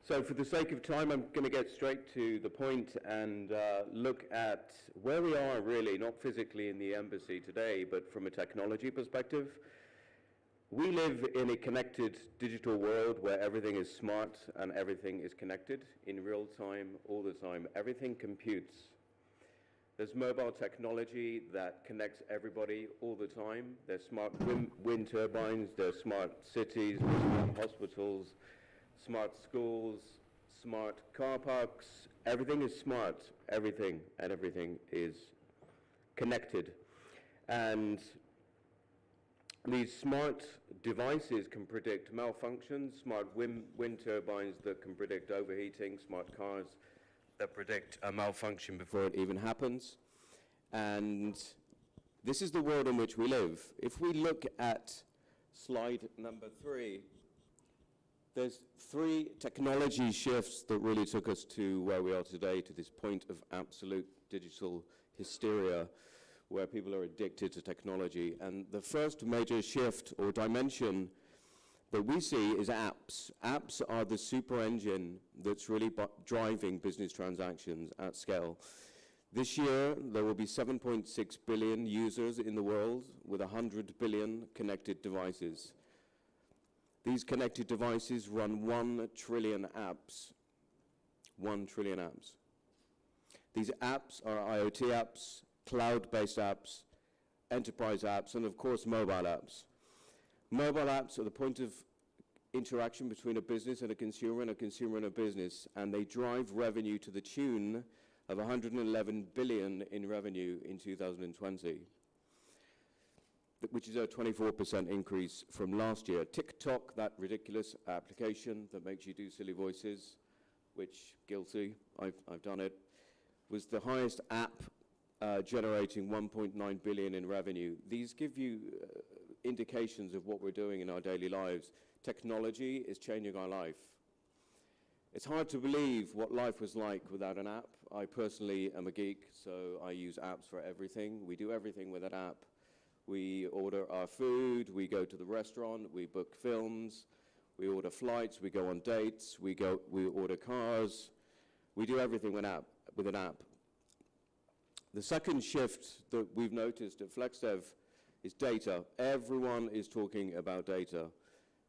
So for the sake of time, I'm going to get straight to the point and look at where we are really, not physically in the embassy today, but from a technology perspective. We live in a connected digital world where everything is smart and everything is connected in real time, all the time. Everything computes. There's mobile technology that connects everybody all the time. There's smart wind turbines, there's smart cities, there's smart hospitals, smart schools, smart car parks. Everything is smart, everything, and everything is connected. And these smart devices can predict malfunctions, smart wind turbines that can predict overheating, smart cars that predict a malfunction before it even happens. And this is the world in which we live. If we look at slide number 3, There's three technology shifts that really took us to where we are today, to this point of absolute digital hysteria, where people are addicted to technology. And the first major shift or dimension that we see is apps. Apps are the super engine that's really driving business transactions at scale. This year, there will be 7.6 billion users in the world with 100 billion connected devices. These connected devices run 1 trillion apps. 1 trillion apps. These apps are IoT apps, cloud-based apps, enterprise apps, and of course mobile apps. Mobile apps are the point of interaction between a business and a consumer and a business, and they drive revenue to the tune of 111 billion in revenue in 2020. Which is a 24% increase from last year. TikTok, that ridiculous application that makes you do silly voices, which, guilty, I've done it, was the highest app generating 1.9 billion in revenue. These give you indications of what we're doing in our daily lives. Technology is changing our life. It's hard to believe what life was like without an app. I personally am a geek, so I use apps for everything. We do everything with an app. We order our food, we go to the restaurant, we book films, we order flights, we go on dates, we order cars. We do everything with an app. The second shift that we've noticed at FlexDev is data. Everyone is talking about data,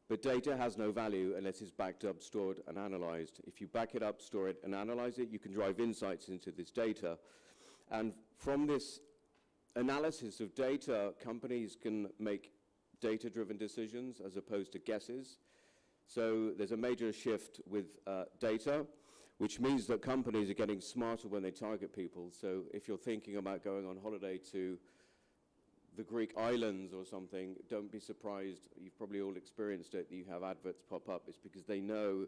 but data has no value unless it's backed up, stored, and analyzed. If you back it up, store it, and analyze it, you can drive insights into this data. And from this analysis of data, companies can make data-driven decisions as opposed to guesses. So there's a major shift with data, which means that companies are getting smarter when they target people. So if you're thinking about going on holiday to the Greek islands or something, don't be surprised, you've probably all experienced it, you have adverts pop up. It's because they know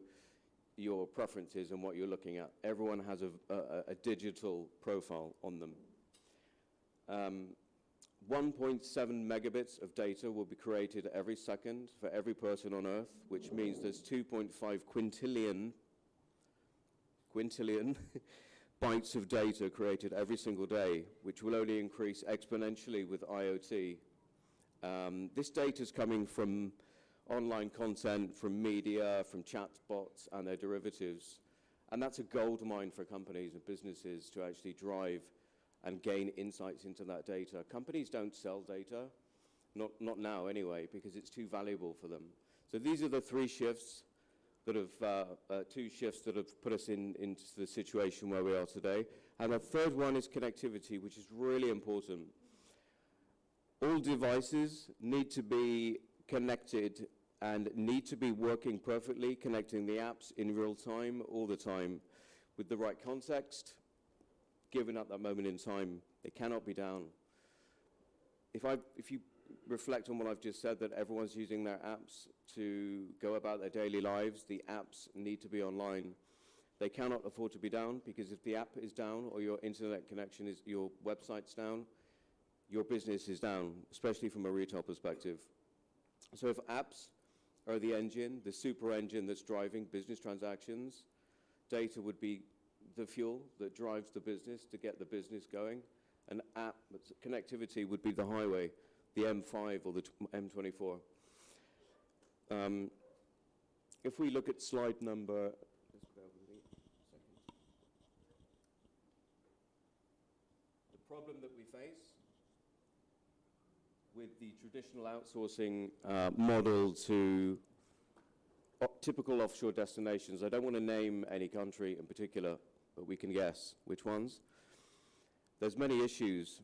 your preferences and what you're looking at. Everyone has a digital profile on them. 1.7 megabits of data will be created every second for every person on Earth, which means there's 2.5 quintillion bytes of data created every single day, which will only increase exponentially with IoT. This data is coming from online content, from media, from chatbots and their derivatives. And that's a gold mine for companies and businesses to actually drive and gain insights into that data. Companies don't sell data, not now anyway, because it's too valuable for them. So these are the three shifts that have, two shifts that have put us into the situation where we are today. And the third one is connectivity, which is really important. All devices need to be connected and need to be working perfectly, connecting the apps in real time, all the time, with the right context, given at that moment in time. They cannot be down. If you reflect on what I've just said, that everyone's using their apps to go about their daily lives, the apps need to be online. They cannot afford to be down, because if the app is down or your internet connection is, your website's down, your business is down, especially from a retail perspective. So if apps are the engine, the super engine that's driving business transactions, data would be the fuel that drives the business to get the business going. An app, connectivity would be the highway, the M5 or the M24. If we look at slide number, just bear with me a second. The problem that we face with the traditional outsourcing model to typical offshore destinations, I don't want to name any country in particular, but we can guess which ones. There's many issues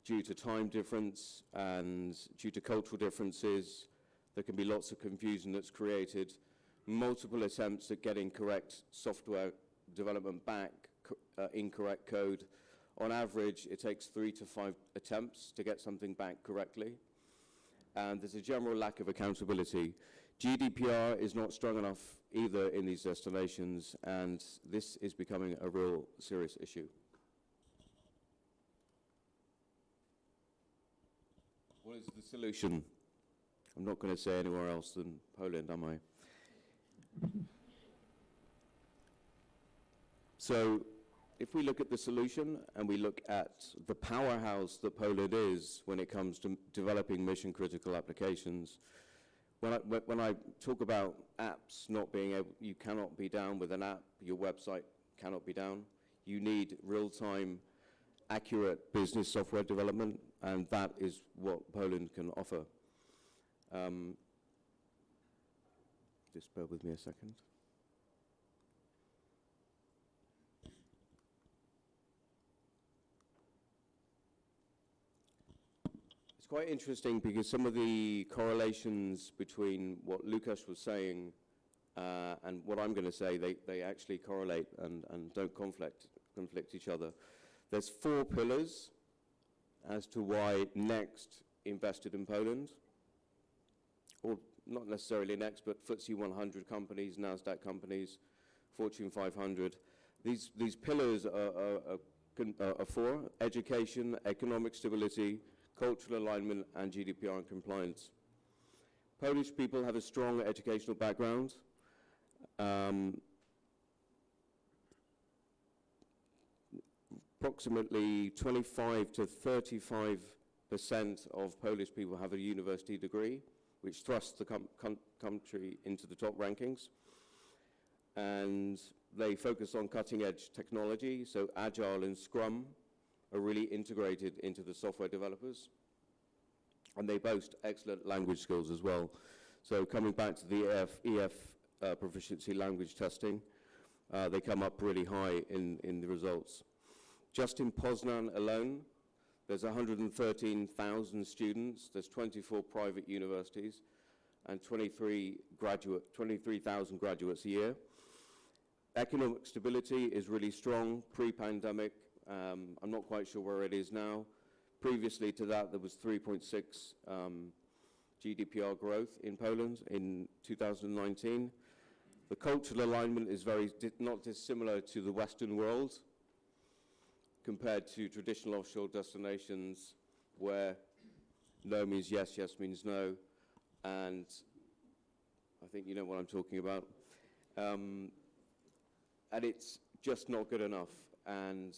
due to time difference and due to cultural differences. There can be lots of confusion that's created, multiple attempts at getting correct software development back, incorrect code. On average, it takes 3 to 5 attempts to get something back correctly. And there's a general lack of accountability. GDPR is not strong enough either in these destinations, and this is becoming a real serious issue. What is the solution? I'm not going to say anywhere else than Poland, am I? So if we look at the solution and we look at the powerhouse that Poland is when it comes to developing mission-critical applications, when I talk about apps not being able, you cannot be down with an app, your website cannot be down. You need real-time, accurate business software development, and that is what Poland can offer. Just bear with me a second. It's quite interesting because some of the correlations between what Lukasz was saying and what I'm going to say, they actually correlate and don't conflict each other. There's 4 pillars as to why Next invested in Poland, or not necessarily Next, but FTSE 100 companies, NASDAQ companies, Fortune 500. These pillars are 4: education, economic stability, cultural alignment, and GDPR and compliance. Polish people have a strong educational background. Approximately 25 to 35% of Polish people have a university degree, which thrusts the country into the top rankings. And they focus on cutting-edge technology, so Agile and Scrum are really integrated into the software developers. And they boast excellent language skills as well. So coming back to the EF proficiency language testing, they come up really high in the results. Just in Poznan alone, there's 113,000 students, there's 24 private universities, and 23,000 graduates a year. Economic stability is really strong pre-pandemic. I'm not quite sure where it is now. Previously to that, there was 3.6 GDPR growth in Poland in 2019. The cultural alignment is not dissimilar to the Western world compared to traditional offshore destinations where no means yes, yes means no, and I think you know what I'm talking about. And it's just not good enough. And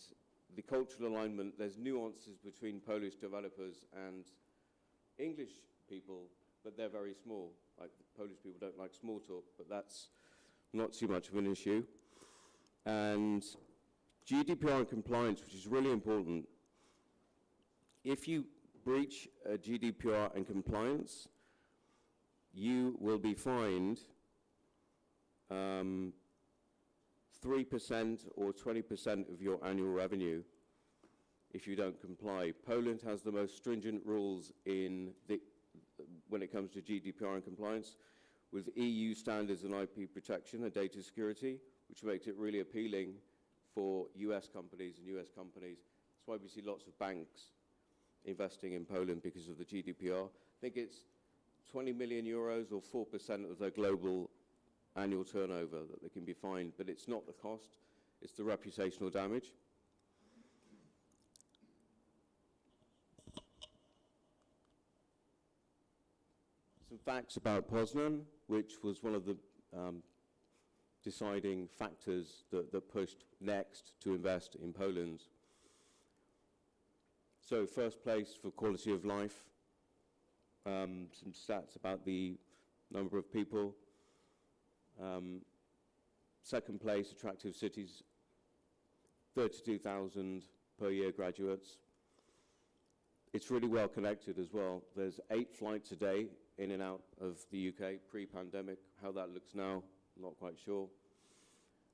the cultural alignment, there's nuances between Polish developers and English people, but they're very small. Like, Polish people don't like small talk, but that's not too much of an issue. And GDPR and compliance, which is really important. If you breach GDPR and compliance, you will be fined 3% or 20% of your annual revenue if you don't comply. Poland has the most stringent rules when it comes to GDPR and compliance, with EU standards in IP protection and data security, which makes it really appealing for US companies and US companies. That's why we see lots of banks investing in Poland because of the GDPR. I think it's 20 million euros or 4% of their global annual turnover that they can be fined, but it's not the cost, it's the reputational damage. Some facts about Poznan, which was one of the deciding factors that pushed Next to invest in Poland. So first place for quality of life, some stats about the number of people. Second place, attractive cities, 32,000 per year graduates. It's really well connected as well. There's 8 flights a day in and out of the UK pre-pandemic. How that looks now, not quite sure.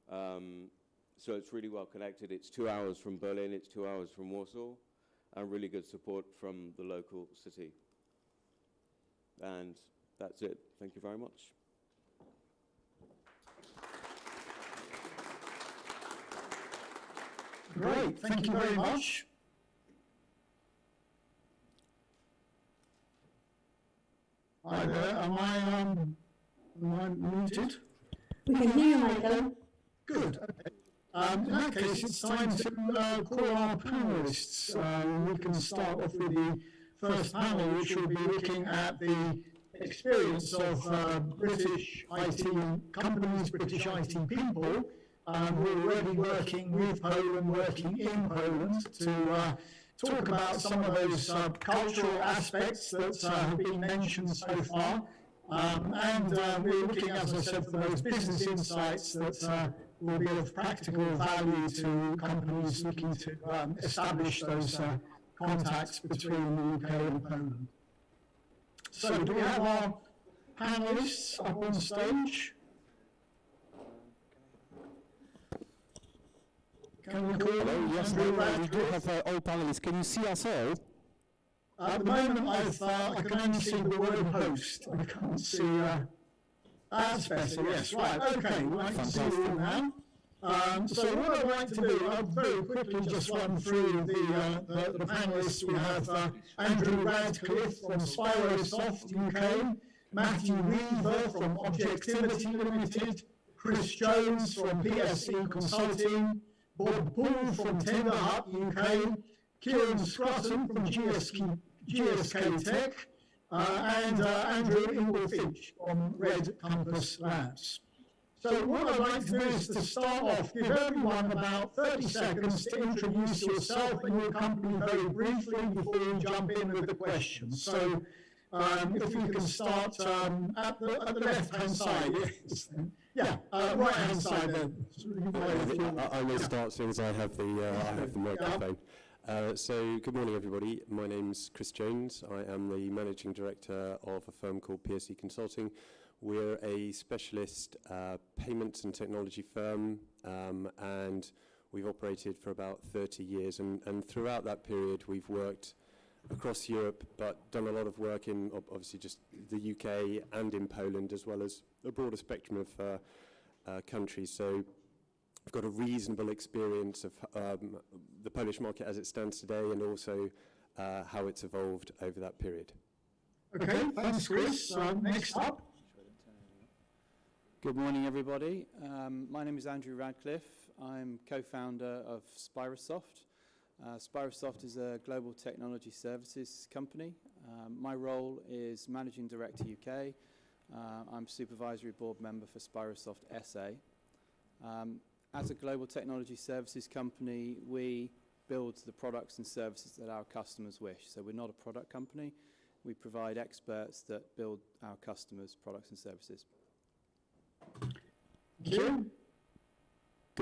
So it's really well connected. It's 2 hours from Berlin, it's 2 hours from Warsaw, and really good support from the local city. And that's it. Thank you very much. Great, thank you very much. Hi there, am I muted? We can hear you, Michael. Good, okay. In that case, it's time to call our panelists. We can start off with the first panel, which will be looking at the experience of British IT companies, British IT people who are already working with Poland, working in Poland, to talk about some of those cultural aspects that have been mentioned so far. And we're looking, as I said, for those business insights that will be of practical value to companies looking to establish those contacts between the UK and Poland. So do we have our panelists up on stage? Can we call Hello, yes, Andrew we do Radcliffe? have all panelists. Can you see us all? At the moment, I can only see the word host. I can't see. That's better. Yes, right. Okay, we can see you all now. So what I'd like to do, I'll very quickly just run through the panelists. We have Andrew Radcliffe from Spirosoft UK, Matthew Weaver from Objectivity Limited, Chris Jones from PSE Consulting, Bob Poole from Tender Hut UK, Kieran Scrutton from GSK Tech, and Andrew Inglefinch from Red Compass Labs. So what I'd like to do is to start off, give everyone about 30 seconds to introduce yourself and your company very briefly before we jump in with the questions. So if we can start at the left-hand side. Yes. Right-hand side then. I will start as soon as I have the microphone. So good morning everybody, my name's Chris Jones. I am the Managing Director of a firm called PSE Consulting. We're a specialist payments and technology firm, and we've operated for about 30 years, and throughout that period we've worked across Europe, but done a lot of work in obviously just the UK and in Poland, as well as a broader spectrum of countries. So I've got a reasonable experience of the Polish market as it stands today, and also how it's evolved over that period. Okay, thanks Chris. Next up. Good morning everybody. My name is Andrew Radcliffe. I'm co-founder of Spirosoft. Spirosoft is a global technology services company. My role is Managing Director UK. I'm Supervisory Board Member for Spirosoft SA. As a global technology services company, we build the products and services that our customers wish. So we're not a product company. We provide experts that build our customers' products and services. Good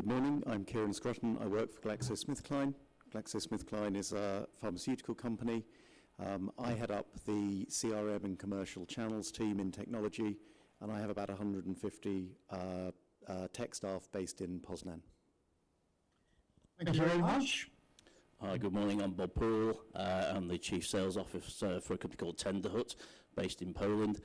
morning, I'm Kieran Scrutton. I work for Glaxosmithkline. Glaxosmithkline is a pharmaceutical company. I head up the CRM and commercial channels team in technology, and I have about 150 tech staff based in Poznan. Thank you very much. Hi, good morning. I'm Bob Poole. I'm the Chief Sales Officer for a company called Tender Hut, based in Poland.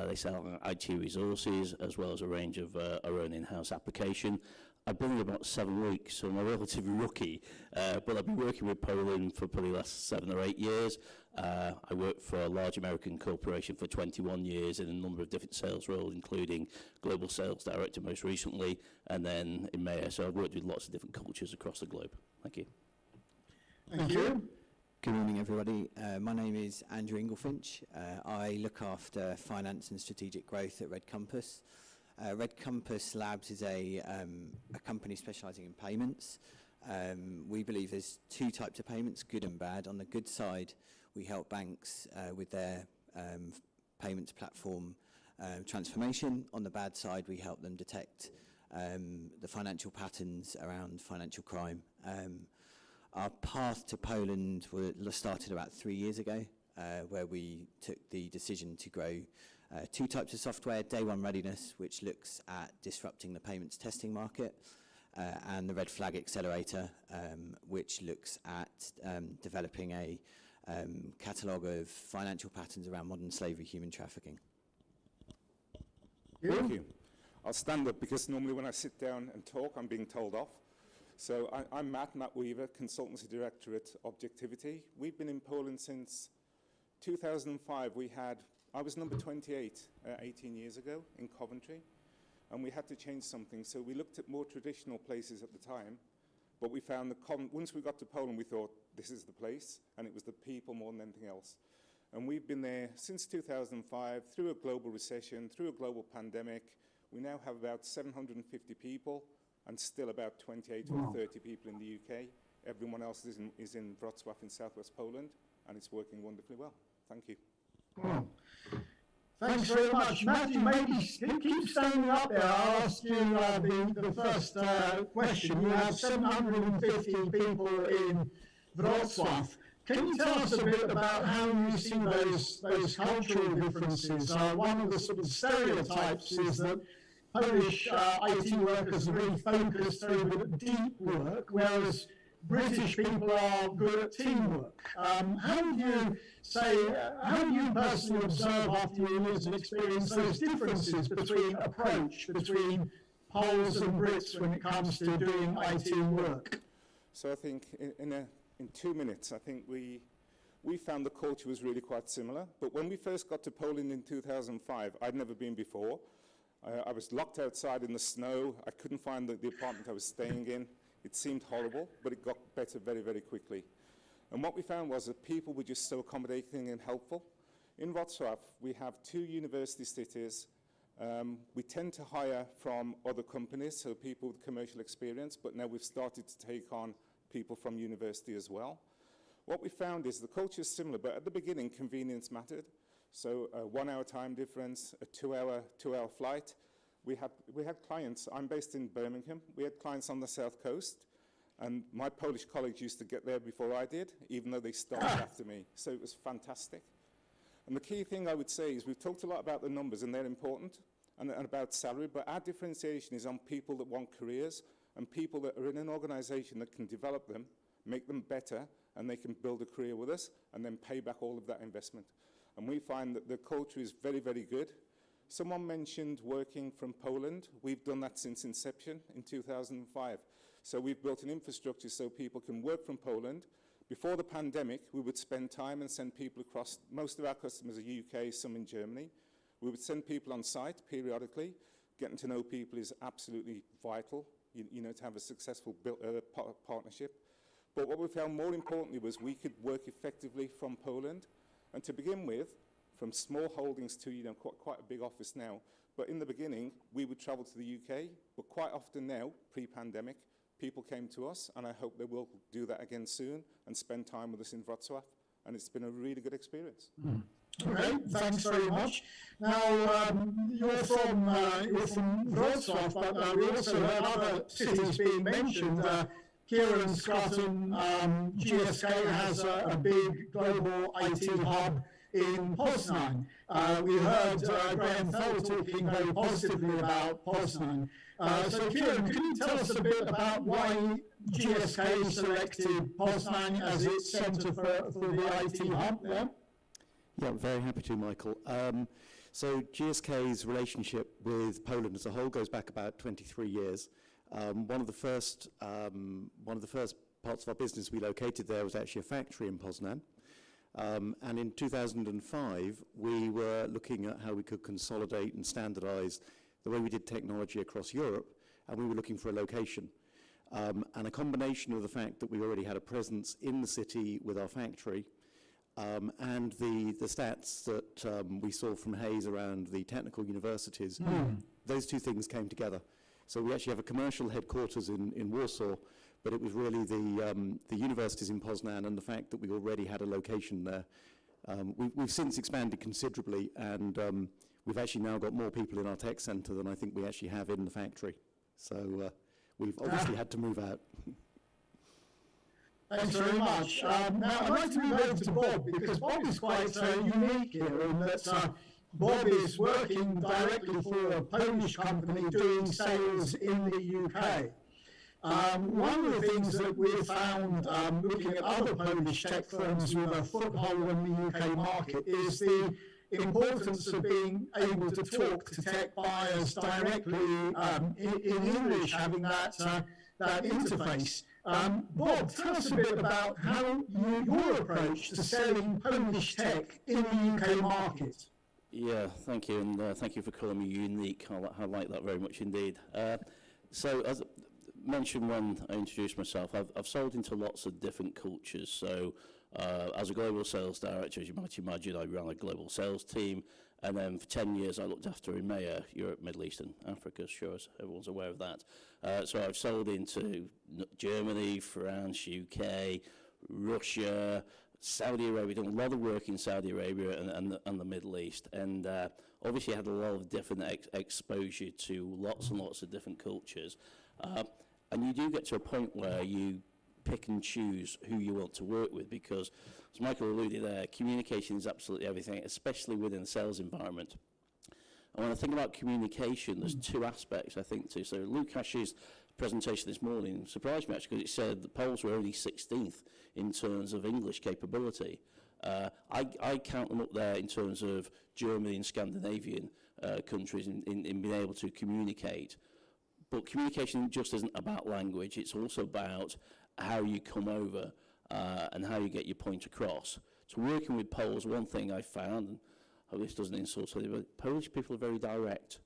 They sell IT resources as well as a range of our own in-house application. I've been here about 7 weeks, so I'm a relatively rookie, but I've been working with Poland for probably the last 7 or 8 years. I worked for a large American corporation for 21 years in a number of different sales roles, including Global Sales Director most recently, and then in May. So I've worked with lots of different cultures across the globe. Thank you. Thank you. Good morning, everybody. My name is Andrew Inglefinch. I look after finance and strategic growth at Red Compass. Red Compass Labs is a company specialising in payments. We believe there's 2 types of payments, good and bad. On the good side, we help banks with their payments platform transformation. On the bad side, we help them detect the financial patterns around financial crime. Our path to Poland started about 3 years ago, where we took the decision to grow 2 types of software, Day One Readiness, which looks at disrupting the payments testing market, and the Red Flag Accelerator, which looks at developing a catalogue of financial patterns around modern slavery, human trafficking. Thank you. I'll stand up because normally when I sit down and talk, I'm being told off. So I'm Matt Weaver, Consultancy Director at Objectivity. We've been in Poland since 2005. I was number 28 18 years ago in Coventry, and we had to change something. So we looked at more traditional places at the time, but we found once we got to Poland, we thought this is the place, and it was the people more than anything else. And we've been there since 2005, through a global recession, through a global pandemic. We now have about 750 people and still about 28 or 30 people in the UK. Everyone else is in Wrocław in southwest Poland, and it's working wonderfully well. Thank you. Well, thanks very much. Matthew, maybe keep standing up there. I'll ask you the first question. You have 750 people in Wrocław. Can you tell us a bit about how you see those cultural differences? One of the sort of stereotypes is that Polish IT workers are really focused, very good at deep work, whereas British people are good at teamwork. How do you personally observe after your years of experience those differences between approach between Poles and Brits when it comes to doing IT work? So I think in 2 minutes, I think we found the culture was really quite similar. But when we first got to Poland in 2005, I'd never been before. I was locked outside in the snow. I couldn't find the apartment I was staying in. It seemed horrible, but it got better very, very quickly. And what we found was that people were just so accommodating and helpful. In Wrocław, we have 2 university cities. We tend to hire from other companies, so people with commercial experience, but now we've started to take on people from university as well. What we found is the culture is similar, but at the beginning, convenience mattered. So a 1 hour time difference, a 2 hour flight. We had clients, I'm based in Birmingham, we had clients on the south coast, and my Polish colleagues used to get there before I did, even though they started after me. So it was fantastic. And the key thing I would say is we've talked a lot about the numbers, and they're important, and about salary, but our differentiation is on people that want careers and people that are in an organization that can develop them, make them better, and they can build a career with us and then pay back all of that investment. And we find that the culture is very, very good. Someone mentioned working from Poland. We've done that since inception in 2005. So we've built an infrastructure so people can work from Poland. Before the pandemic, we would spend time and send people across. Most of our customers are UK, some in Germany. We would send people on site periodically. Getting to know people is absolutely vital, you know, to have a successful partnership. But what we found more importantly was we could work effectively from Poland. And to begin with, from small holdings to, you know, quite a big office now. But in the beginning, we would travel to the UK, but quite often now, pre-pandemic, people came to us, and I hope they will do that again soon and spend time with us in Wrocław. And it's been a really good experience. Okay, thanks very much. Now, you're from Wrocław, but we also heard other cities being mentioned. Kieran Scrutton, GSK has a big global IT hub in Poznan. We heard Graham Fell talking very positively about Poznan. So Kieran, can you tell us a bit about why GSK selected Poznan as its centre for the IT hub there? Yeah, very happy to, Michael. So GSK's relationship with Poland as a whole goes back about 23 years. One of the first parts of our business we located there was actually a factory in Poznan. And in 2005, we were looking at how we could consolidate and standardize the way we did technology across Europe, and we were looking for a location. And a combination of the fact that we already had a presence in the city with our factory, and the stats that we saw from Hayes around the technical universities, those two things came together. So we actually have a commercial headquarters in Warsaw, but it was really the universities in Poznan and the fact that we already had a location there. We've since expanded considerably, and we've actually now got more people in our tech center than I think we actually have in the factory. So we've obviously had to move out. Thanks very much. Now I'd like to move over to Bob, because Bob is quite unique here in that Bob is working directly for a Polish company doing sales in the UK. One of the things that we've found looking at other Polish tech firms with a foothold in the UK market is the importance of being able to talk to tech buyers directly in English, having that interface. Bob, tell us a bit about how your approach to selling Polish tech in the UK market. Yeah, thank you, and thank you for calling me unique. I like that very much indeed. So, as mentioned when I introduced myself, I've sold into lots of different cultures. So as a global sales director, as you might imagine, I ran a global sales team. And then for 10 years, I looked after EMEA, Europe, Middle East, and Africa, sure as everyone's aware of that. So I've sold into Germany, France, UK, Russia, Saudi Arabia, done a lot of work in Saudi Arabia and the Middle East. And obviously had a lot of different exposure to lots and lots of different cultures. And you do get to a point where you pick and choose who you want to work with, because, as Michael alluded there, communication is absolutely everything, especially within the sales environment. And when I think about communication, there's two aspects I think to. So Lukash's presentation this morning surprised me actually, because it said the Poles were only 16th in terms of English capability. I count them up there in terms of Germany and Scandinavian countries in being able to communicate. But communication just isn't about language, it's also about how you come over and how you get your point across. So working with Poles, one thing I found, and I hope this doesn't insult anybody, but Polish people are very direct,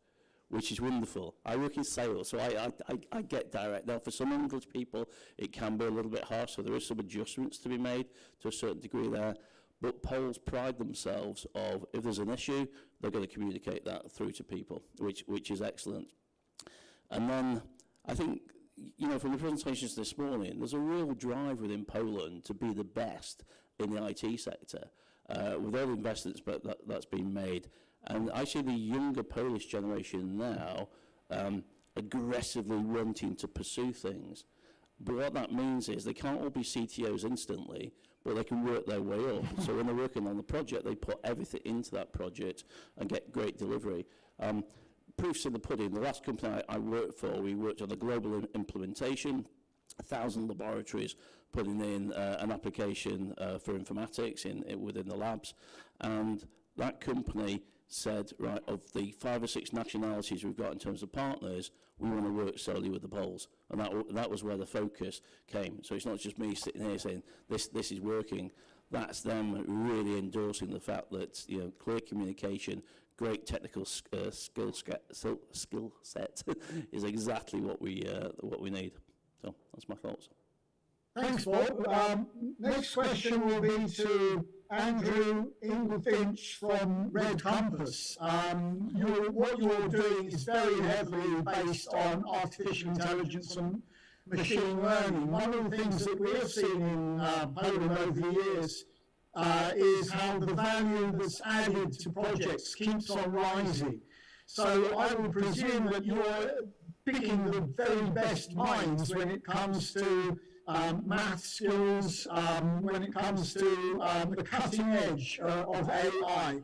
which is wonderful. I work in sales, so I get direct. Now, for some English people, it can be a little bit harsh, so there is some adjustments to be made to a certain degree there. But Poles pride themselves of, if there's an issue, they're going to communicate that through to people, which is excellent. And then I think, you know, from the presentations this morning, there's a real drive within Poland to be the best in the IT sector, with all the investments that's been made. And I see the younger Polish generation now aggressively wanting to pursue things. But what that means is they can't all be CTOs instantly, but they can work their way up. So when they're working on the project, they put everything into that project and get great delivery. Proofs in the pudding. The last company I worked for, we worked on a global implementation, 1,000 laboratories putting in an application for informatics within the labs. And that company said, right, of the 5 or 6 nationalities we've got in terms of partners, we want to work solely with the Poles. And that was where the focus came. So it's not just me sitting here saying, this is working. That's them really endorsing the fact that, you know, clear communication, great technical skill set is exactly what we need. So that's my thoughts. Thanks, Bob. Next question will be to Andrew Inglefinch from Red Compass. What you're doing is very heavily based on artificial intelligence and machine learning. One of the things that we have seen in Poland over the years is how the value that's added to projects keeps on rising. So I would presume that you're picking the very best minds when it comes to math skills, when it comes to the cutting edge of AI.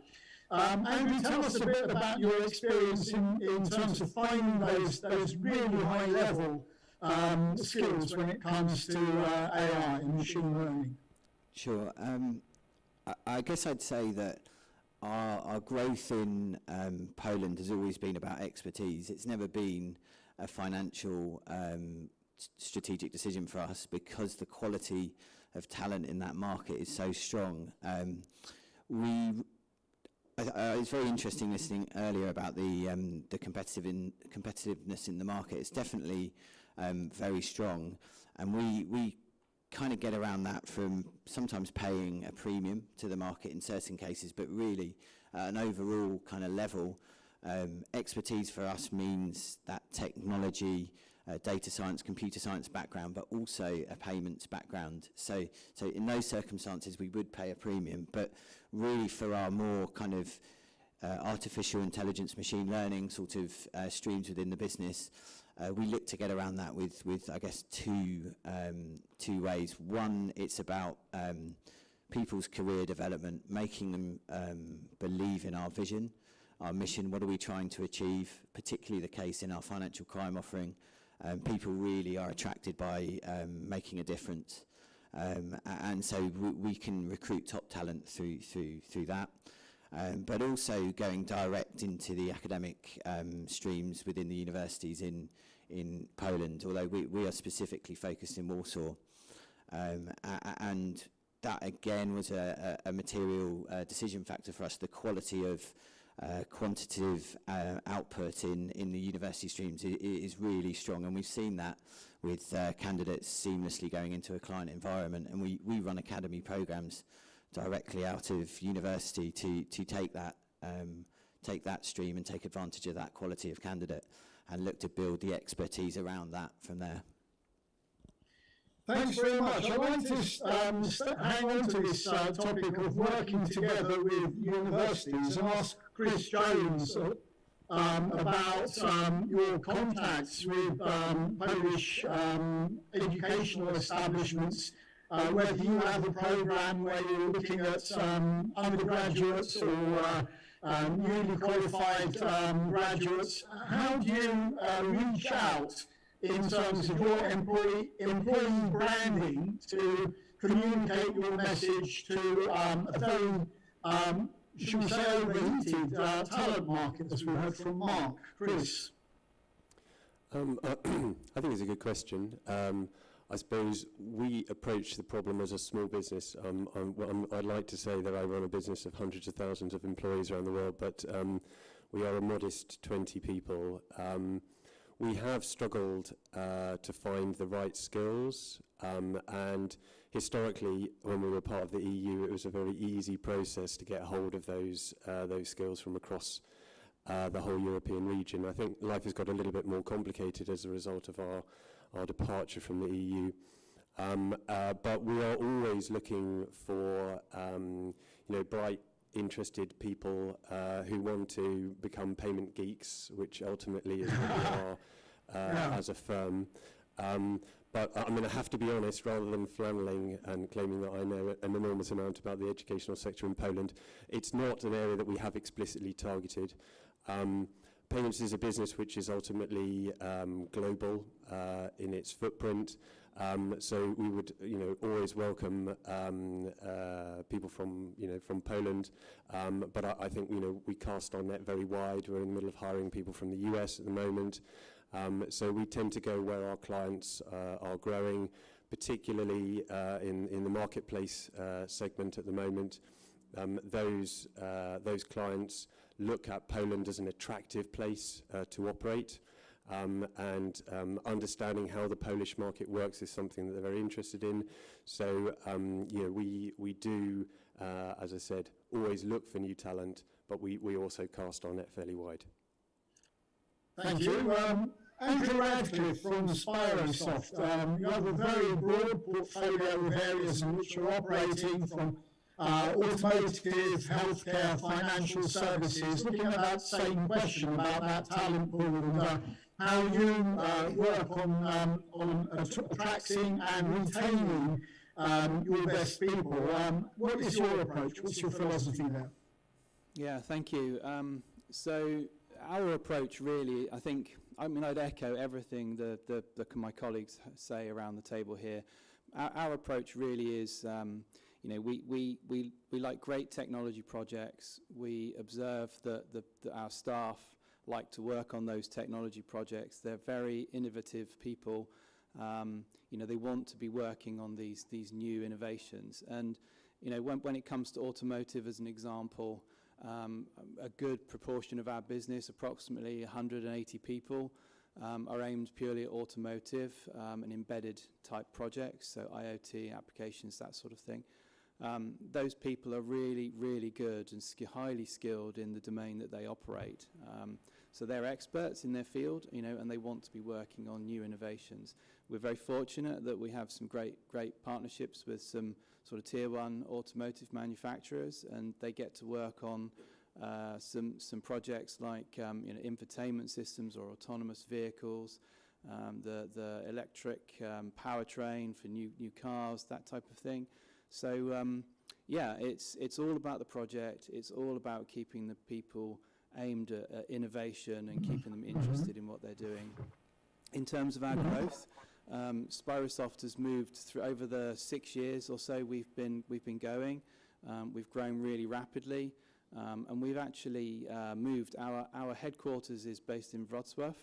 Andrew, tell us a bit about your experience in terms of finding those really high level skills when it comes to AI and machine learning. Sure. I guess I'd say that our growth in Poland has always been about expertise. It's never been a financial strategic decision for us, because the quality of talent in that market is so strong. It's very interesting listening earlier about the competitiveness in the market. It's definitely very strong, and we kind of get around that from sometimes paying a premium to the market in certain cases, but really an overall kind of level. Expertise for us means that technology, data science, computer science background, but also a payments background. So in those circumstances, we would pay a premium, but really for our more kind of artificial intelligence, machine learning sort of streams within the business, we look to get around that with I guess two ways. One, it's about people's career development, making them believe in our vision, our mission. What are we trying to achieve? Particularly the case in our financial crime offering. People really are attracted by making a difference, and so we can recruit top talent through that. But also going direct into the academic streams within the universities in Poland, although we are specifically focused in Warsaw. And that again was a material decision factor for us, the quality of quantitative output in the university streams is really strong, and we've seen that with candidates seamlessly going into a client environment. And we run academy programs directly out of university to take that stream and take advantage of that quality of candidate and look to build the expertise around that from there. Thanks very much. I'd like to hang on to this topic of working together with universities and ask Chris Jones about your contacts with Polish educational establishments, whether you have a program where you're looking at undergraduates or newly qualified graduates. How do you reach out in terms of your employee branding to communicate your message to a very, should we say, overheated talent market, as we heard from Mark? Chris? I think it's a good question. I suppose we approach the problem as a small business. I'd like to say that I run a business of hundreds of thousands of employees around the world, but we are a modest 20 people. We have struggled to find the right skills, and historically, when we were part of the EU, it was a very easy process to get hold of those skills from across the whole European region. I think life has got a little bit more complicated as a result of our departure from the EU. But we are always looking for bright, interested people who want to become payment geeks, which ultimately is what we are as a firm. But I mean, I have to be honest, rather than flanneling and claiming that I know an enormous amount about the educational sector in Poland, it's not an area that we have explicitly targeted. Payments is a business which is ultimately global in its footprint, so we would, always welcome people from Poland. But I think, we cast our net very wide. We're in the middle of hiring people from the US at the moment, so we tend to go where our clients are growing, particularly in the marketplace segment at the moment. Those clients look at Poland as an attractive place to operate, and understanding how the Polish market works is something that they're very interested in. So, we do, as I said, always look for new talent, but we also cast our net fairly wide. Thank you. Andrew Radcliffe from Spirosoft. You have a very broad portfolio of areas in which you're operating, from automotive, healthcare, financial services. Looking at that same question about that talent pool and how you work on attracting and retaining your best people. What is your approach? What's your philosophy there? Yeah, thank you. So our approach really, I'd echo everything my colleagues say around the table here. Our approach really is, we like great technology projects. We observe that our staff like to work on those technology projects. They're very innovative people. They want to be working on these new innovations. And when it comes to automotive, as an example, a good proportion of our business, approximately 180 people, are aimed purely at automotive and embedded type projects, so IoT applications, that sort of thing. Those people are really, really good and highly skilled in the domain that they operate. So they're experts in their field, and they want to be working on new innovations. We're very fortunate that we have some great partnerships with some sort of tier one automotive manufacturers, and they get to work on some projects like infotainment systems or autonomous vehicles, the electric powertrain for new cars, that type of thing. So it's all about the project. It's all about keeping the people aimed at innovation and keeping them interested in what they're doing. In terms of our growth, Spirosoft has moved through over the 6 years or so we've been going. We've grown really rapidly, and we've actually moved. Our headquarters is based in Wrocław,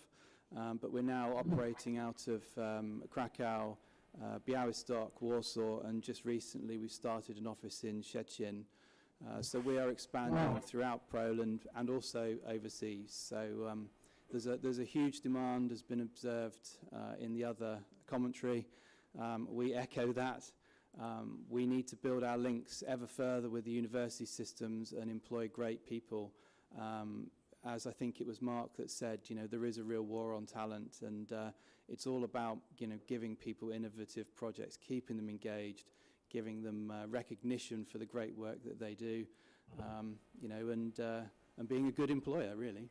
but we're now operating out of Krakow, Białystok, Warsaw, and just recently we started an office in Szczecin. So we are expanding throughout Poland and also overseas. So there's a huge demand has been observed in the other commentary. We echo that. We need to build our links ever further with the university systems and employ great people. As I think it was Mark that said, there is a real war on talent, and it's all about, giving people innovative projects, keeping them engaged, giving them recognition for the great work that they do, and being a good employer, really.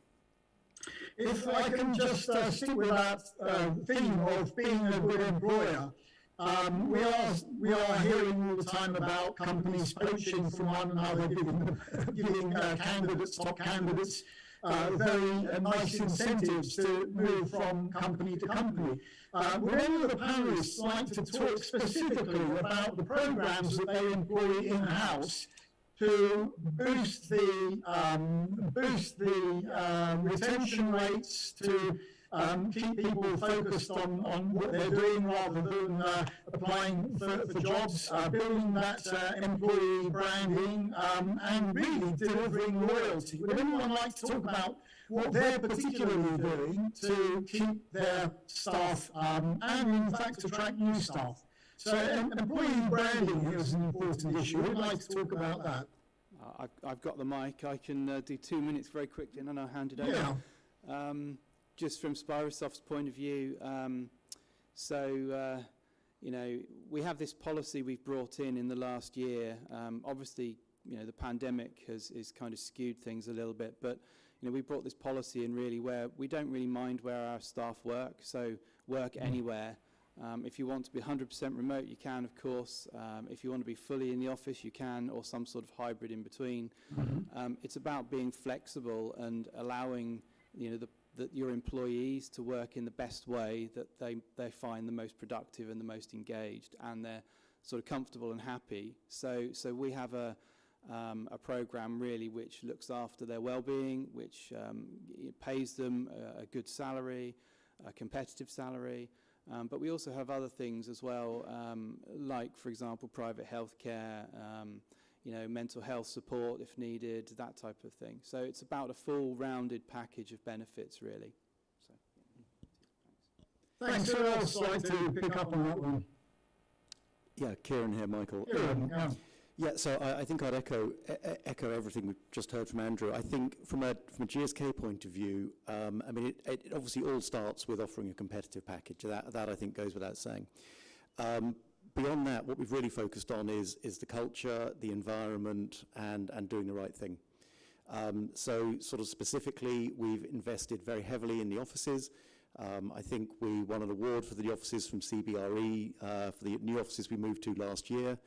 If I can just stick with that theme of being a good employer, we are hearing all the time about companies poaching from one another, giving candidates, top candidates, very nice incentives to move from company to company. Would any of the panelists like to talk specifically about the programs that they employ in-house to boost the retention rates, to keep people focused on what they're doing rather than applying for jobs, building that employee branding, and really delivering loyalty? Would anyone like to talk about what they're particularly doing to keep their staff and in fact attract new staff? So employee branding here is an important issue. Who'd like to talk about that? I've got the mic. I can do 2 minutes very quickly and then I'll hand it over. Yeah. Just from Spirosoft's point of view, we have this policy we've brought in the last year. Obviously, the pandemic has kind of skewed things a little bit, but we brought this policy in really where we don't really mind where our staff work, so work anywhere. If you want to be 100% remote, you can, of course. If you want to be fully in the office, you can, or some sort of hybrid in between. It's about being flexible and allowing your employees to work in the best way that they find the most productive and the most engaged, and they're sort of comfortable and happy. So we have a program really which looks after their well-being, which pays them a good salary, a competitive salary. But we also have other things as well, like, for example, private healthcare, mental health support if needed, that type of thing. So it's about a full rounded package of benefits, really. So, yeah. Thanks. Who else like to pick up on that one? Yeah, Kieran here, Michael. Yeah, so I think I'd echo everything we've just heard from Andrew. I think from a GSK point of view, it obviously all starts with offering a competitive package. That I think goes without saying. Beyond that, what we've really focused on is the culture, the environment, and doing the right thing. So sort of specifically, we've invested very heavily in the offices. I think we won an award for the offices from CBRE for the new offices we moved to last year.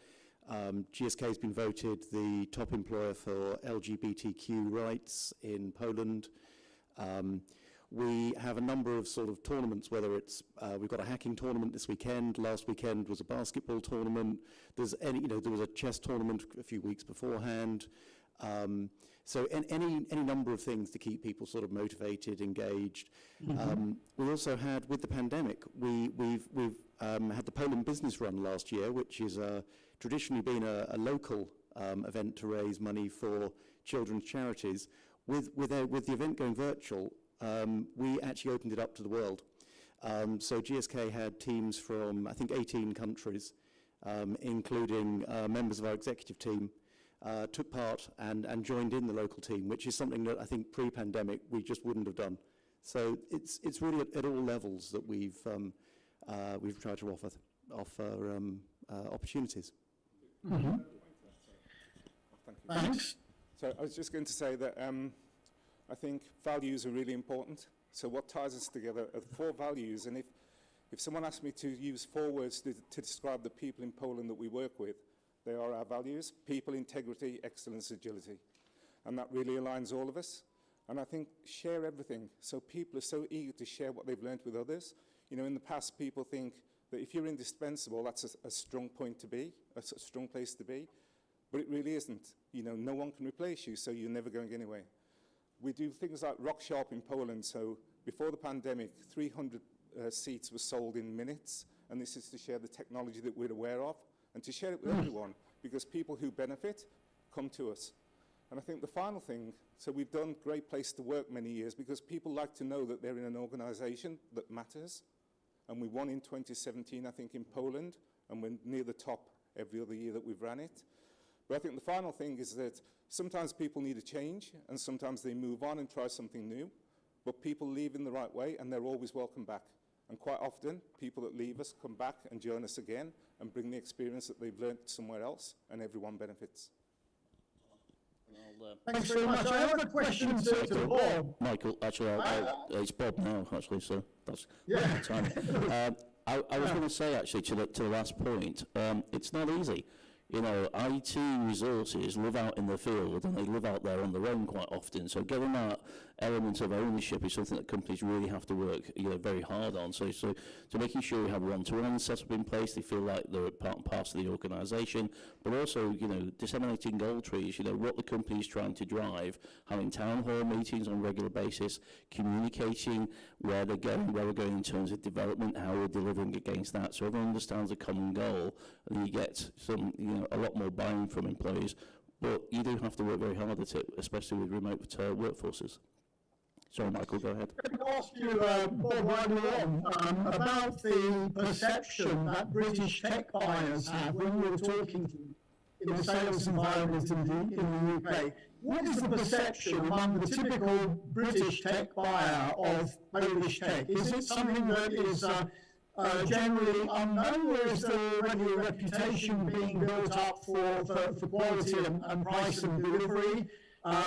GSK has been voted the top employer for LGBTQ rights in Poland. We have a number of sort of tournaments, whether it's, we've got a hacking tournament this weekend, last weekend was a basketball tournament, there was a chess tournament a few weeks beforehand. So any number of things to keep people sort of motivated, engaged. We also had, with the pandemic, we've had the Poland Business Run last year, which is traditionally been a local event to raise money for children's charities. With the event going virtual, we actually opened it up to the world. So GSK had teams from, I think, 18 countries, including members of our executive team, took part and joined in the local team, which is something that I think pre-pandemic we just wouldn't have done. So it's really at all levels that we've tried to offer opportunities. Thanks. So I was just going to say that I think values are really important. So what ties us together are 4 values, and if someone asked me to use 4 words to describe the people in Poland that we work with, they are our values: people, integrity, excellence, agility. And that really aligns all of us. And I think share everything. So people are so eager to share what they've learned with others. In the past, people think that if you're indispensable, that's a strong point to be, a strong place to be. But it really isn't. No one can replace you, so you're never going anywhere. We do things like Rock Sharp in Poland. So before the pandemic, 300 seats were sold in minutes. And this is to share the technology that we're aware of and to share it with everyone. because people who benefit come to us. And I think the final thing, so we've done Great Place to Work many years because people like to know that they're in an organisation that matters. And we won in 2017, I think, in Poland, and we're near the top every other year that we've ran it. But I think the final thing is that sometimes people need a change, and sometimes they move on and try something new. But people leave in the right way, and they're always welcome back. And quite often, people that leave us come back and join us again and bring the experience that they've learnt somewhere else, and everyone benefits. Thanks very much. I have a question to Bob. Michael, actually, it's Bob now, actually, so that's Yeah. the time. I was going to say, actually, to the last point, it's not easy. You know, IT resources live out in the field and they live out there on their own quite often. So getting that element of ownership is something that companies really have to work, you know, very hard on. So making sure we have one-to-one setup in place, they feel like they're part and parcel of the organisation, but also, you know, disseminating goal trees, you know, what the company is trying to drive, having town hall meetings on a regular basis, communicating where they're going, where we're going in terms of development, how we're delivering against that, so everyone understands a common goal, and you get some, you know, a lot more buy-in from employees. But you do have to work very hard at it, especially with remote workforces. Sorry, Michael, go ahead. Let me ask you, Bob, right along, about the perception that British tech buyers have when you're talking to them in the sales environment in the UK. What is the perception among the typical British tech buyer of Polish tech? Is it something that is generally unknown, or is there already a reputation being built up for quality and price and delivery?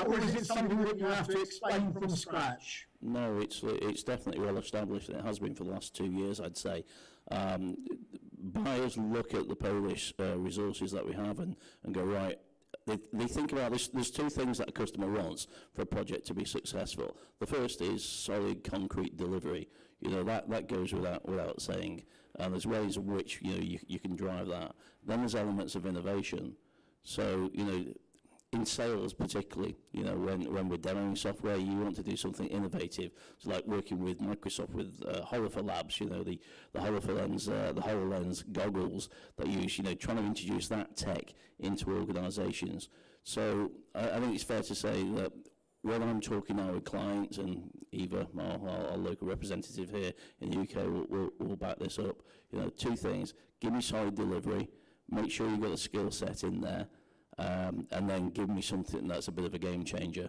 Or is it something that you have to explain from scratch? No, it's definitely well established, and it has been for the last 2 years, I'd say. Buyers look at the Polish resources that we have and go, right, they think about this. There's two things that a customer wants for a project to be successful. The first is solid, concrete delivery. You know, that goes without saying. There's ways in which, you know, you can drive that. Then there's elements of innovation. So, you know, in sales particularly, you know, when we're demoing software, you want to do something innovative. It's like working with Microsoft with HoloLens Labs, you know, the HoloLens goggles that you use, you know, trying to introduce that tech into organisations. So I think it's fair to say that when I'm talking now with clients, and Eva, our local representative here in the UK, will back this up, you know, two things: give me solid delivery, make sure you've got a skill set in there, and then give me something that's a bit of a game changer.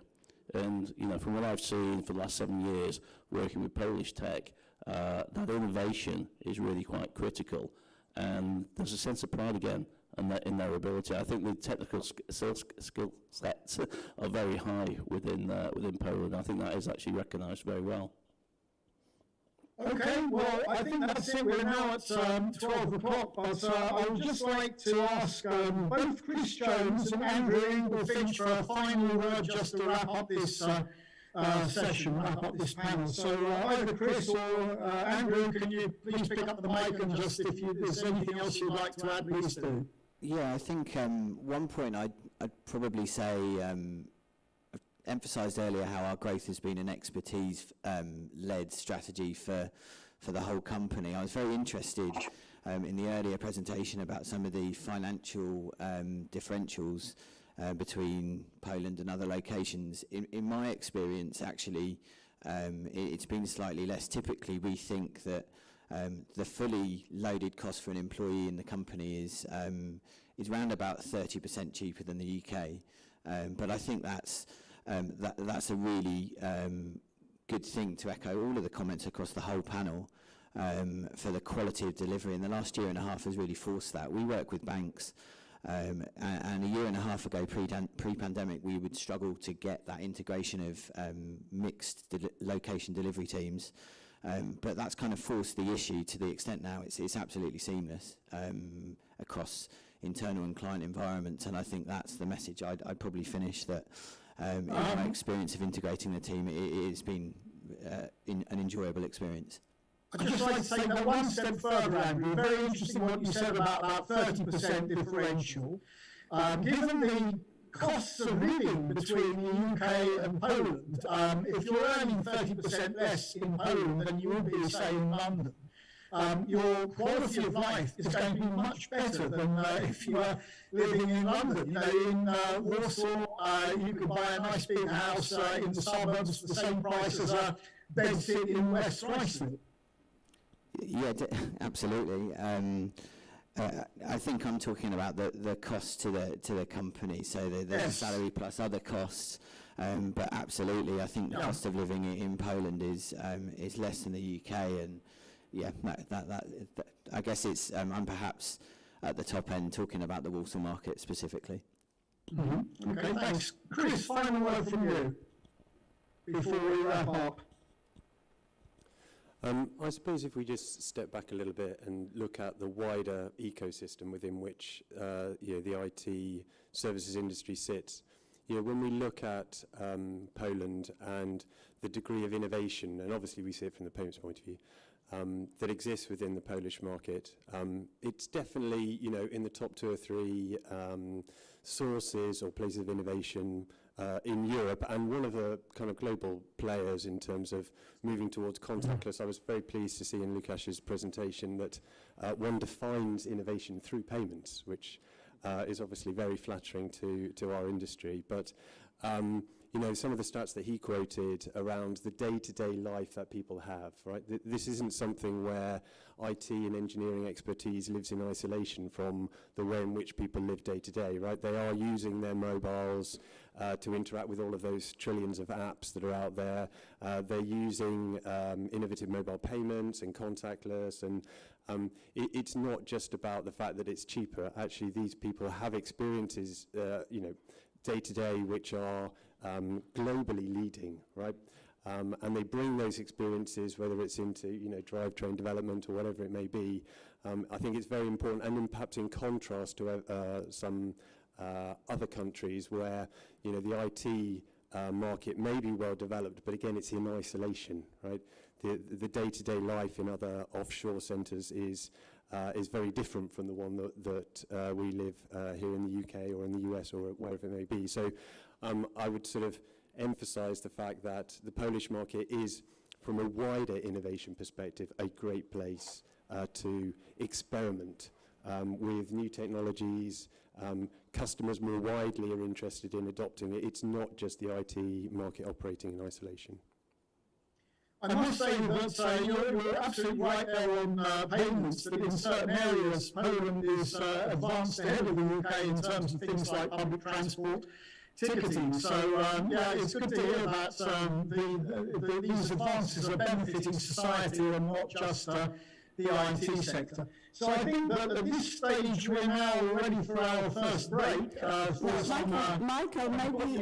And, you know, from what I've seen for the last 7 years working with Polish tech, that innovation is really quite critical. And there's a sense of pride again in their ability. I think the technical skill sets are very high within Poland. I think that is actually recognised very well. Okay, well, I think that's it. We're now at 12 o'clock, but I would just like to ask both Chris Jones and Andrew Inglefinch for a final word just to wrap up this session, wrap up this panel. So either Chris or Andrew, can you please pick up the mic, and just if there's anything else you'd like to add, please do. Yeah, I think one point I'd probably say, emphasised earlier how our growth has been an expertise-led strategy for the whole company. I was very interested in the earlier presentation about some of the financial differentials between Poland and other locations. In my experience, actually, it's been slightly less. Typically, we think that the fully loaded cost for an employee in the company is around about 30% cheaper than the UK. But I think that's a really good thing to echo all of the comments across the whole panel for the quality of delivery. And the last year and a half has really forced that. We work with banks, and a year and a half ago, pre-pandemic, we would struggle to get that integration of mixed location delivery teams. But that's kind of forced the issue to the extent now it's absolutely seamless across internal and client environments. And I think that's the message I'd probably finish, that in my experience of integrating the team, it's been an enjoyable experience. I'd just like to take that one step further, Andrew. Very interesting what you said about that 30% differential. Given the costs of living between the UK and Poland, if you're earning 30% less in Poland than you would be, say, in London, your quality of life is going to be much better than if you were living in London. You know, in Warsaw, you could buy a nice big house in the suburbs for the same price as a bedsit in West Ruislip. Yeah, absolutely. I think I'm talking about the cost to the company, so the salary plus other costs. But absolutely, I think the cost of living in Poland is less than the UK, and yeah, that I guess it's I'm perhaps at the top end talking about the Warsaw market specifically. Mm-hmm. Okay, thanks, Chris. Final word from you before we wrap up. I suppose if we just step back a little bit and look at the wider ecosystem within which the IT services industry sits, when we look at Poland and the degree of innovation, and obviously we see it from the payments point of view, that exists within the Polish market, it's definitely in the top 2 or 3 sources or places of innovation in Europe, and one of the kind of global players in terms of moving towards contactless. I was very pleased to see in Lukasz's presentation that one defines innovation through payments, which is obviously very flattering to our industry. But some of the stats that he quoted around the day-to-day life that people have, right? This isn't something where IT and engineering expertise lives in isolation from the way in which people live day-to-day, right? They are using their mobiles to interact with all of those trillions of apps that are out there. They're using innovative mobile payments and contactless, and it's not just about the fact that it's cheaper. Actually, these people have experiences, day-to-day which are globally leading, right? And they bring those experiences, whether it's into drivetrain development or whatever it may be. I think it's very important, and perhaps in contrast to some other countries where the IT market may be well developed, but again it's in isolation, right? The day-to-day life in other offshore centres is very different from the one that we live here in the UK or in the US or wherever it may be. So I would sort of emphasise the fact that the Polish market is, from a wider innovation perspective, a great place to experiment with new technologies. Customers more widely are interested in adopting it. It's not just the IT market operating in isolation. I must say that you're absolutely right there on payments, that in certain areas Poland is advanced ahead of the UK in terms of things like public transport, ticketing. So it's good to hear that these advances are benefiting society and not just the IT sector. So I think that at this stage we're now ready for our first break. Michael, maybe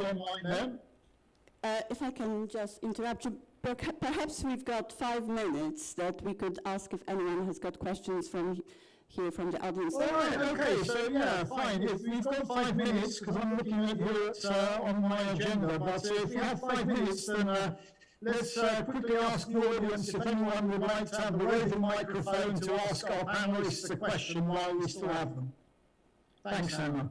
if I can just interrupt you. Perhaps we've got 5 minutes that we could ask if anyone has got questions from the audience. All right, okay, so fine. If we've got 5 minutes, because I'm looking at here on my agenda, but if we have 5 minutes, then let's quickly ask the audience if anyone would like to have a roving microphone to ask our panelists a question while we still have them. Thanks, Emma.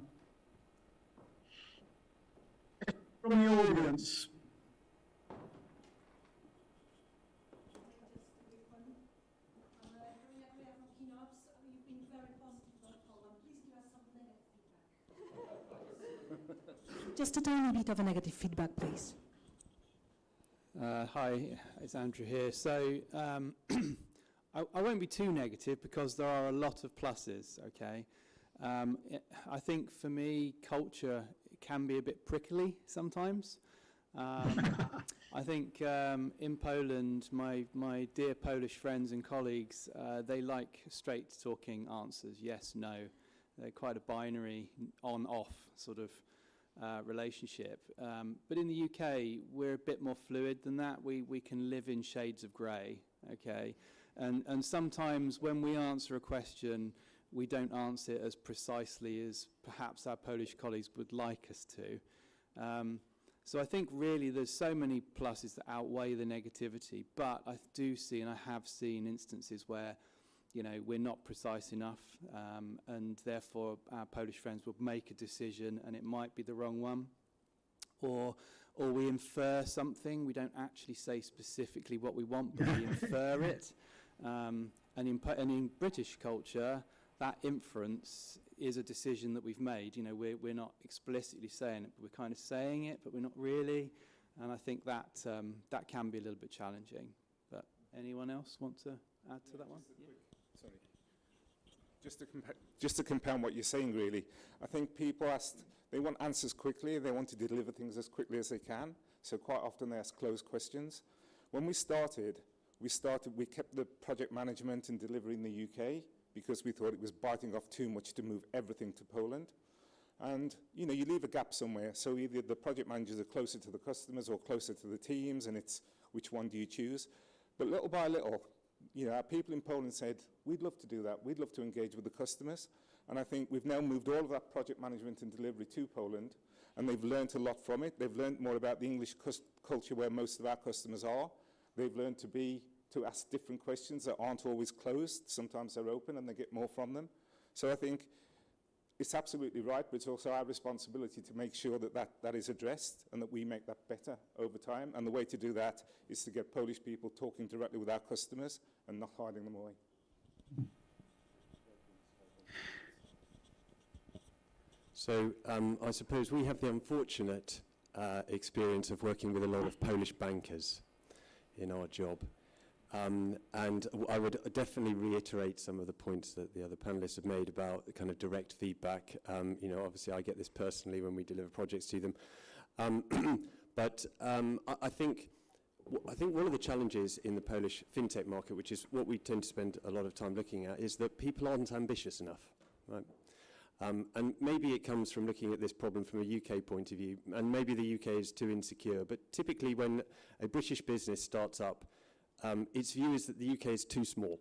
From the audience. Just a tiny bit of a negative feedback, please. Hi, it's Andrew here. So I won't be too negative because there are a lot of pluses, okay? I think for me, culture can be a bit prickly sometimes. I think in Poland, my dear Polish friends and colleagues, they like straight talking answers, yes, no. They're quite a binary on-off sort of relationship. But in the UK, we're a bit more fluid than that. We can live in shades of grey, okay? And sometimes when we answer a question, we don't answer it as precisely as perhaps our Polish colleagues would like us to. So I think really there's so many pluses that outweigh the negativity, but I do see, and I have seen instances where we're not precise enough, and therefore our Polish friends will make a decision and it might be the wrong one. Or we infer something, we don't actually say specifically what we want, but we infer it. And in British culture, that inference is a decision that we've made. You know, we're not explicitly saying it, but we're kind of saying it, but we're not really. And I think that that can be a little bit challenging. But anyone else want to add to that one? Sorry. Just to compound what you're saying, really, I think people they want answers quickly. They want to deliver things as quickly as they can. So quite often they ask closed questions. When we kept the project management and delivery in the UK because we thought it was biting off too much to move everything to Poland. And, you know, you leave a gap somewhere. So either the project managers are closer to the customers or closer to the teams, and it's which one do you choose? But little by little, you know, our people in Poland said, we'd love to do that. We'd love to engage with the customers. And I think we've now moved all of that project management and delivery to Poland, and they've learned a lot from it. They've learned more about the English culture where most of our customers are. They've learned to ask different questions that aren't always closed. Sometimes they're open and they get more from them. So I think it's absolutely right, but it's also our responsibility to make sure that is addressed and that we make that better over time. And the way to do that is to get Polish people talking directly with our customers and not hiding them away. So I suppose we have the unfortunate experience of working with a lot of Polish bankers in our job. And I would definitely reiterate some of the points that the other panelists have made about the kind of direct feedback. You know, obviously I get this personally when we deliver projects to them. But I think one of the challenges in the Polish fintech market, which is what we tend to spend a lot of time looking at, is that people aren't ambitious enough, right? And maybe it comes from looking at this problem from a UK point of view, and maybe the UK is too insecure, but typically when a British business starts up, its view is that the UK is too small,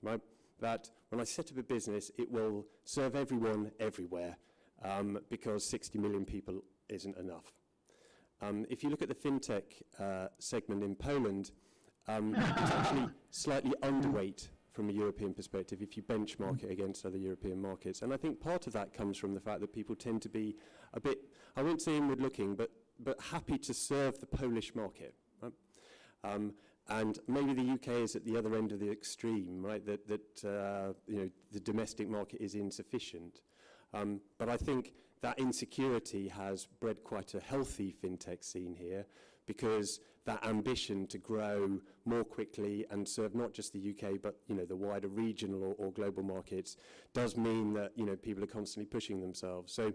right? That when I set up a business, it will serve everyone everywhere, because 60 million people isn't enough. If you look at the fintech segment in Poland, it's actually slightly underweight from a European perspective if you benchmark it against other European markets. And I think part of that comes from the fact that people tend to be a bit, I won't say inward looking, but happy to serve the Polish market, right? And maybe the UK is at the other end of the extreme, right? That you know, the domestic market is insufficient. But I think that insecurity has bred quite a healthy fintech scene here, because that ambition to grow more quickly and serve not just the UK, but you know, the wider regional or global markets does mean that, you know, people are constantly pushing themselves. So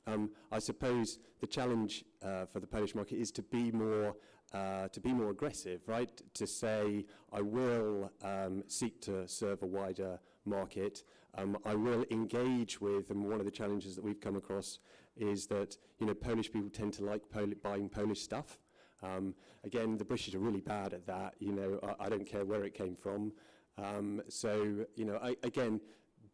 I suppose the challenge for the Polish market is to be more aggressive, right? To say, I will seek to serve a wider market. I will engage with, and one of the challenges that we've come across is that, you know, Polish people tend to like buying Polish stuff. Again, the British are really bad at that. You know, I don't care where it came from. So, you know, again,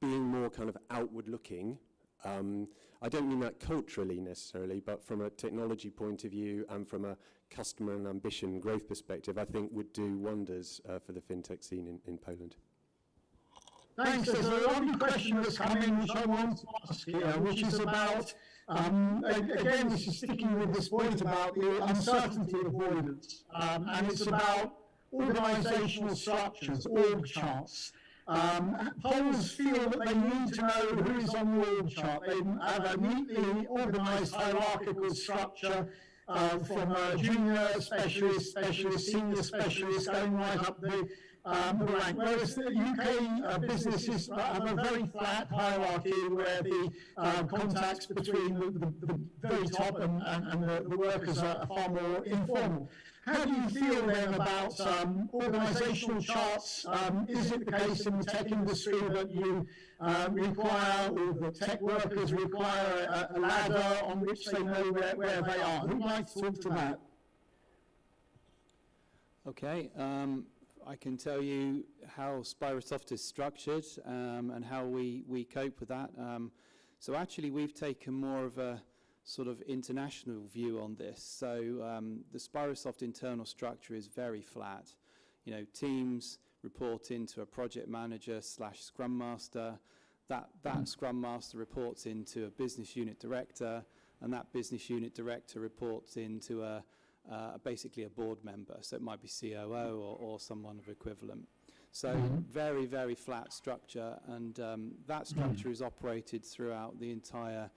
being more kind of outward looking, I don't mean that culturally necessarily, but from a technology point of view and from a customer and ambition growth perspective, I think would do wonders for the fintech scene in Poland. Thanks. There's a lovely question that's come in which I want to ask here, which is about, again, this is sticking with this point about the uncertainty avoidance, and it's about organisational structures, org charts. Poles feel that they need to know who is on the org chart. They have a neatly organised hierarchical structure from a junior specialist, senior specialist, going right up the rank. Whereas the UK businesses have a very flat hierarchy where the contacts between the very top and the workers are far more informal. How do you feel then about organisational charts? Is it the case in the tech industry that you require, or the tech workers require a ladder on which they know where they are? Who'd like to talk to that? Okay, I can tell you how Spirosoft is structured and how we cope with that. So actually we've taken more of a sort of international view on this. So the Spirosoft internal structure is very flat. You know, teams report into a project manager / Scrum Master. That Scrum Master reports into a business unit director, and that business unit director reports into basically a board member. So it might be COO or someone of equivalent. So very, very flat structure, and that structure is operated throughout the entire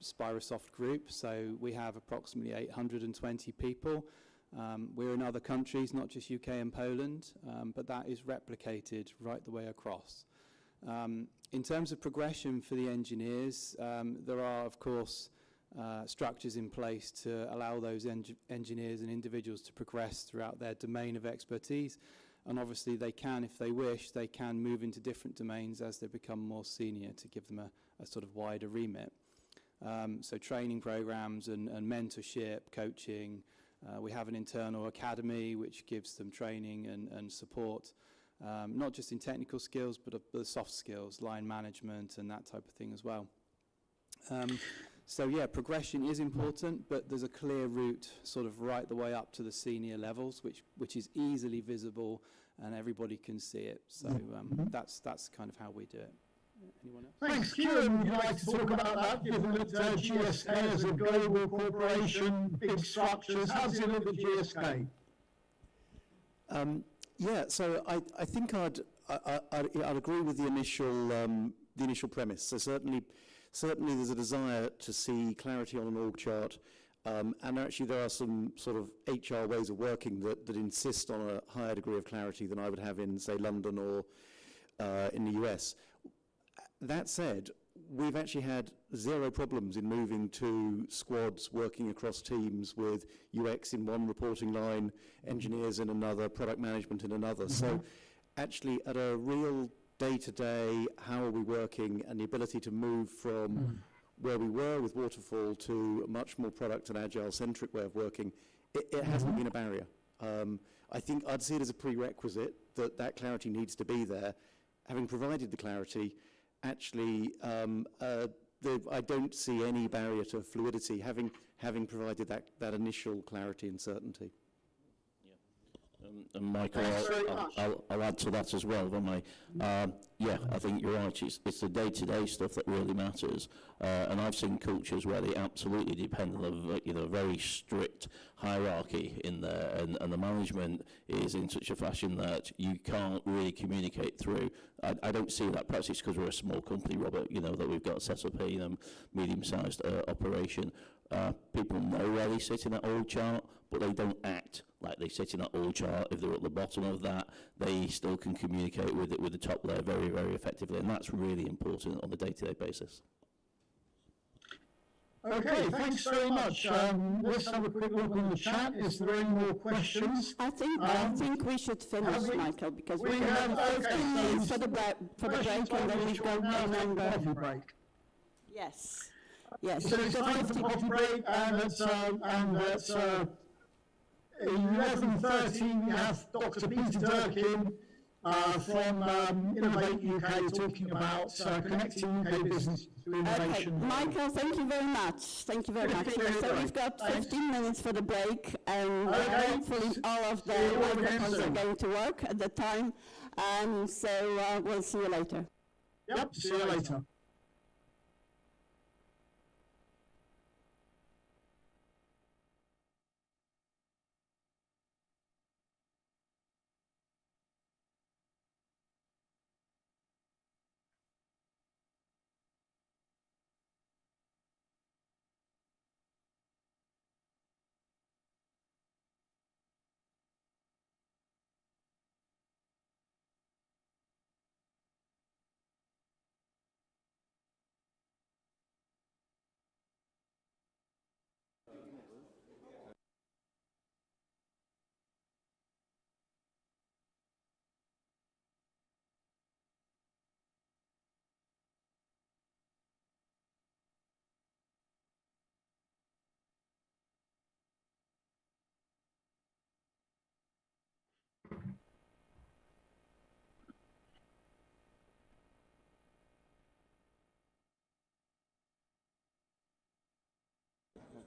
Spirosoft group. So we have approximately 820 people. We're in other countries, not just UK and Poland, but that is replicated right the way across. In terms of progression for the engineers, there are, of course, structures in place to allow those engineers and individuals to progress throughout their domain of expertise. And obviously they can, if they wish, they can move into different domains as they become more senior to give them a sort of wider remit. So training programs and mentorship, coaching. We have an internal academy which gives them training and support, not just in technical skills, but the soft skills, line management and that type of thing as well. So yeah, progression is important, but there's a clear route sort of right the way up to the senior levels, which is easily visible and everybody can see it. So that's kind of how we do it. Anyone else? Thanks, Kieran. Would you like to talk about that, given that GSK is a global corporation, big structures? How does it look at GSK? Yeah, so I think I'd agree with the initial premise. So certainly there's a desire to see clarity on an org chart, and actually there are some sort of HR ways of working that insist on a higher degree of clarity than I would have in, say, London or in the US. That said, we've actually had zero problems in moving to squads working across teams with UX in one reporting line, engineers in another, product management in another. So actually at a real day-to-day, how are we working, and the ability to move from where we were with waterfall to a much more product and agile-centric way of working, it hasn't been a barrier. I think I'd see it as a prerequisite that clarity needs to be there. Having provided the clarity, actually, I don't see any barrier to fluidity, having provided that initial clarity and certainty. And Michael, I'll add to that as well, won't I? Yeah, I think you're right. It's the day-to-day stuff that really matters. And I've seen cultures where they absolutely depend on a very strict hierarchy in there, and the management is in such a fashion that you can't really communicate through. I don't see that. Perhaps it's because we're a small company, Robert, that we've got set up a medium-sized operation. People know where they sit in that org chart, but they don't act like they sit in that org chart. If they're at the bottom of that, they still can communicate with the top layer very, very effectively, and that's really important on a day-to-day basis. Okay, thanks very much. Let's have a quick look on the chat. Is there any more questions? I think we should finish, Michael, because we have 15 minutes for the break, and then we've got a coffee break. Yes. Yes. So it's time for the coffee break, and it's 11:30. We have Dr. Peter Durkin from Innovate UK talking about connecting UK business to innovation. Okay, Michael, thank you very much. Thank you very much. So we've got 15 minutes for the break, and hopefully all of the microphones are going to work at the time. So we'll see you later. Yep, see you later.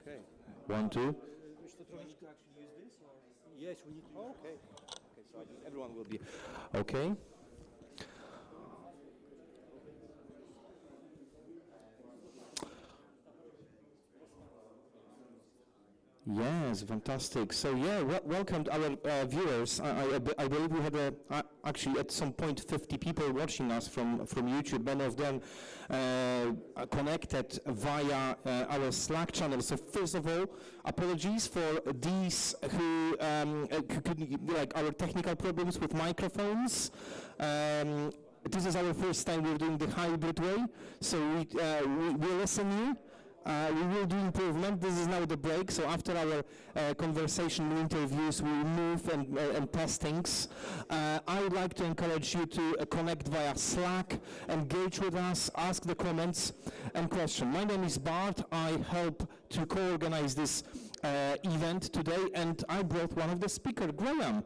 Okay. 1, 2. Yes, we need to. Oh, okay. Okay, so everyone will be. Okay. Yes, fantastic. So yeah, welcome to our viewers. I believe we had actually at some point 50 people watching us from YouTube. Many of them connected via our Slack channel. So first of all, apologies for these who couldn't, like our technical problems with microphones. This is our first time we're doing the hybrid way, so we listen you. We will do improvement. This is now the break, so after our conversational interviews, we move and test things. I would like to encourage you to connect via Slack, engage with us, ask the comments and question. My name is Bart. I help to co-organize this event today, and I brought one of the speakers, Graham,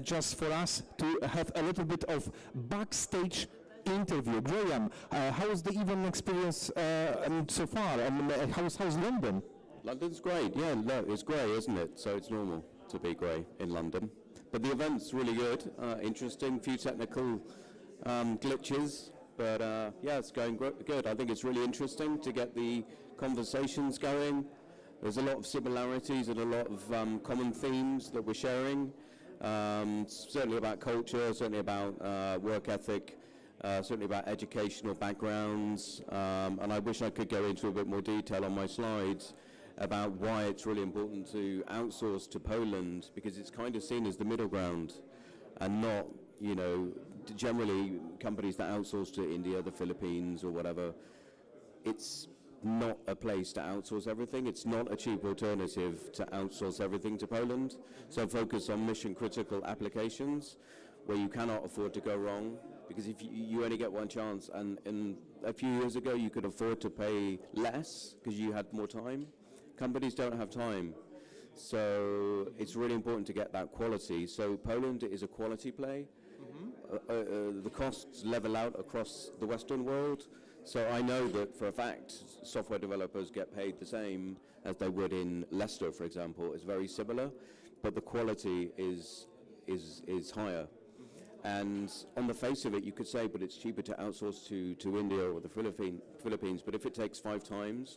just for us to have a little bit of backstage interview. Graham, how's the event experience so far? How's London? London's great, yeah, no, it's grey, isn't it? So it's normal to be grey in London. But the event's really good, interesting, few technical glitches, but yeah, it's going good. I think it's really interesting to get the conversations going. There's a lot of similarities and a lot of common themes that we're sharing, certainly about culture, certainly about work ethic, certainly about educational backgrounds, and I wish I could go into a bit more detail on my slides about why it's really important to outsource to Poland, because it's kind of seen as the middle ground and not, you know, generally companies that outsource to India, the Philippines or whatever, it's not a place to outsource everything. It's not a cheap alternative to outsource everything to Poland. So focus on mission critical applications where you cannot afford to go wrong, because if you only get one chance, and a few years ago you could afford to pay less because you had more time. Companies don't have time, so it's really important to get that quality. So Poland is a quality play. The costs level out across the Western world, so I know that for a fact software developers get paid the same as they would in Leicester, for example. It's very similar, but the quality is higher. And on the face of it, you could say, but it's cheaper to outsource to India or the Philippines. But if it takes 5 times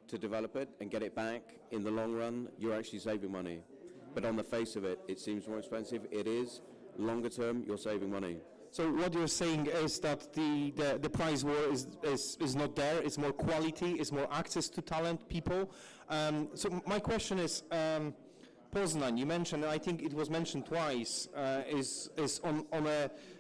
to develop it and get it back in the long run, you're actually saving money. But on the face of it, it seems more expensive. It is. Longer term, you're saving money. So what you're saying is that the price war is not there. It's more quality. It's more access to talent, people. So my question is. Poznan, you mentioned, and I think it was mentioned twice, is on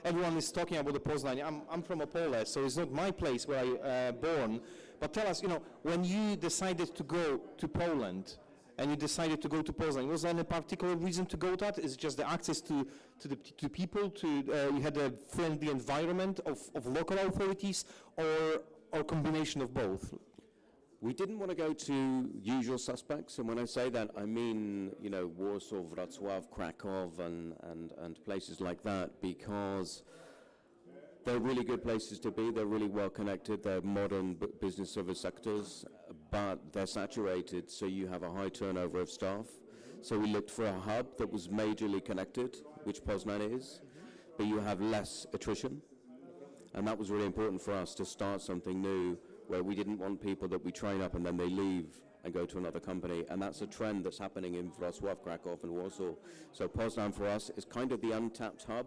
everyone is talking about the Poznan. I'm from Opole, so it's not my place where I born. But tell us, you know, when you decided to go to Poland, and you decided to go to Poznan, was there any particular reason to go that? Is it just the access to people, you had a friendly environment of local authorities, or combination of both? We didn't want to go to usual suspects, and when I say that, I mean, you know, Warsaw, Wrocław, Krakow, and places like that, because they're really good places to be. They're really well connected. They're modern business service sectors, but they're saturated, so you have a high turnover of staff. So we looked for a hub that was majorly connected, which Poznan is, but you have less attrition, and that was really important for us to start something new, where we didn't want people that we train up and then they leave and go to another company. And that's a trend that's happening in Wrocław, Krakow, and Warsaw. So Poznan for us is kind of the untapped hub,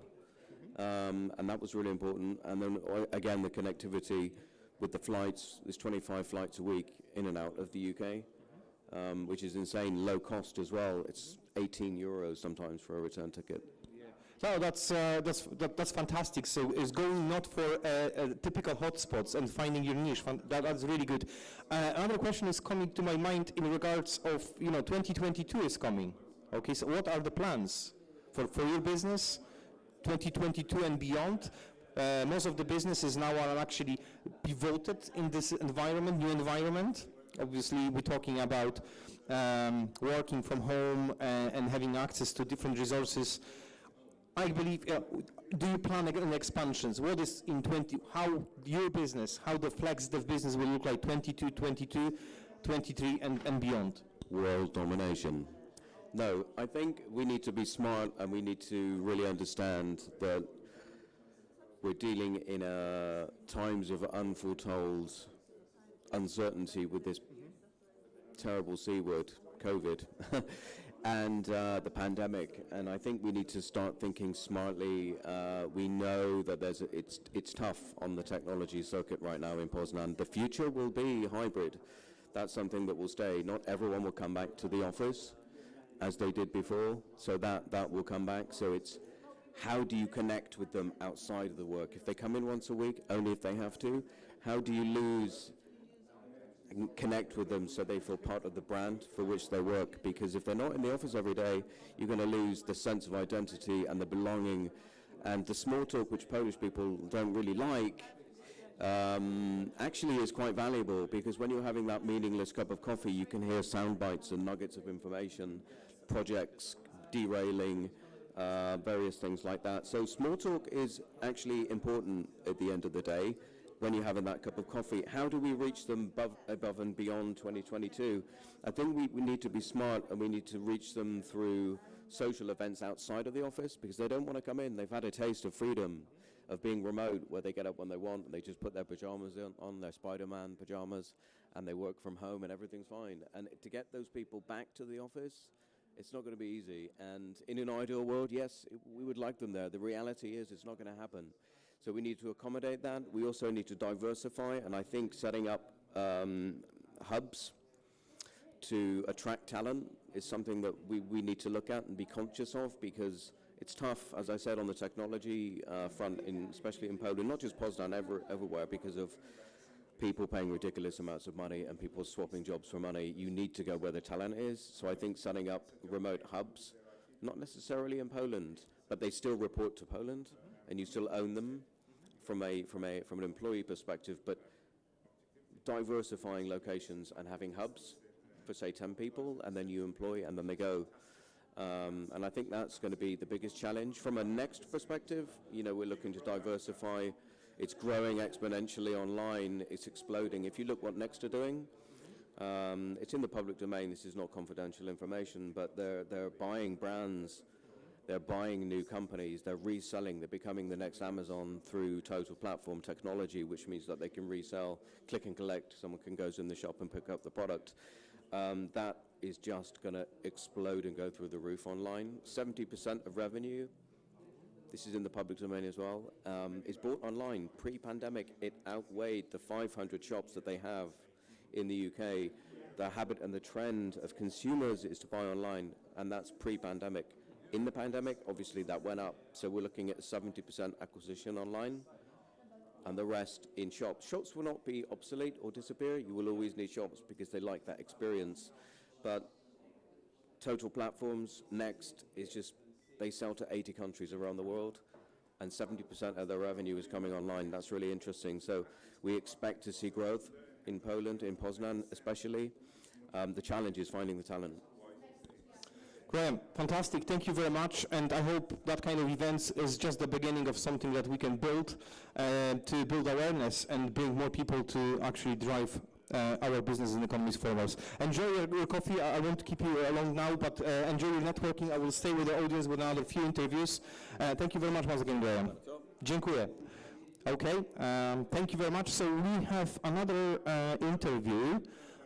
and that was really important. And then again, the connectivity with the flights, there's 25 flights a week in and out of the UK, which is insane, low cost as well. It's 18 euros sometimes for a return ticket. No, that's fantastic. So it's going not for typical hotspots and finding your niche. That's really good. Another question is coming to my mind in regards of, you know, 2022 is coming. Okay, so what are the plans for your business, 2022 and beyond? Most of the businesses now are actually pivoted in this environment, new environment. Obviously, we're talking about working from home and having access to different resources. I believe, do you plan on expansions? What is in how your business, how the FlexDev business will look like 22, 23 and beyond? World domination. No, I think we need to be smart and we need to really understand that we're dealing in times of unforetold uncertainty with this terrible C word, COVID and the pandemic. And I think we need to start thinking smartly. We know that it's tough on the technology circuit right now in Poznan. The future will be hybrid. That's something that will stay. Not everyone will come back to the office as they did before, so that will come back. So it's how do you connect with them outside of the work? If they come in once a week, only if they have to, how do you connect with them so they feel part of the brand for which they work? Because if they're not in the office every day, you're going to lose the sense of identity and the belonging and the small talk, which Polish people don't really like, actually is quite valuable, because when you're having that meaningless cup of coffee, you can hear sound bites and nuggets of information, projects derailing, various things like that. So small talk is actually important at the end of the day when you're having that cup of coffee. How do we reach them above and beyond 2022? I think we need to be smart, and we need to reach them through social events outside of the office, because they don't want to come in. They've had a taste of freedom, of being remote, where they get up when they want and they just put their pajamas on their Spider-Man pajamas, and they work from home and everything's fine. And to get those people back to the office, it's not going to be easy. And in an ideal world, yes, we would like them there. The reality is it's not going to happen. So we need to accommodate that. We also need to diversify, and I think setting up hubs to attract talent is something that we need to look at and be conscious of, because it's tough, as I said, on the technology front, especially in Poland, not just Poznan, everywhere, because of people paying ridiculous amounts of money and people swapping jobs for money. You need to go where the talent is. So I think setting up remote hubs, not necessarily in Poland, but they still report to Poland, and you still own them from an employee perspective, but diversifying locations and having hubs for, say, 10 people, and then you employ, and then they go. And I think that's going to be the biggest challenge. From a Next perspective, we're looking to diversify. It's growing exponentially online. It's exploding. If you look what Next are doing, it's in the public domain. This is not confidential information, but they're buying brands. They're buying new companies. They're reselling. They're becoming the next Amazon through total platform technology, which means that they can resell, click and collect. Someone can go in the shop and pick up the product. That is just going to explode and go through the roof online. 70% of revenue, this is in the public domain as well, is bought online. Pre-pandemic, it outweighed the 500 shops that they have in the UK. The habit and the trend of consumers is to buy online, and that's pre-pandemic. In the pandemic, obviously that went up, so we're looking at 70% acquisition online, and the rest in shops. Shops will not be obsolete or disappear. You will always need shops because they like that experience. But total platforms, Next, is just, they sell to 80 countries around the world, and 70% of their revenue is coming online. That's really interesting. So we expect to see growth in Poland, in Poznan especially. The challenge is finding the talent. Graham, fantastic. Thank you very much. And I hope that kind of events is just the beginning of something that we can build to build awareness and bring more people to actually drive our business and economies forward. Enjoy your coffee. I won't keep you along now, but enjoy your networking. I will stay with the audience with another few interviews. Thank you very much once again, Graham. Dziękuję. Okay, thank you very much. So we have another interview.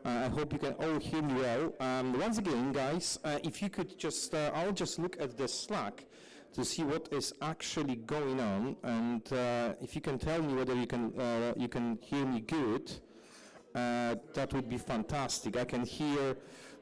I hope you can all hear me well. Once again, guys, if you could just, I'll just look at the Slack to see what is actually going on, and if you can tell me whether you can hear me good, that would be fantastic. I can hear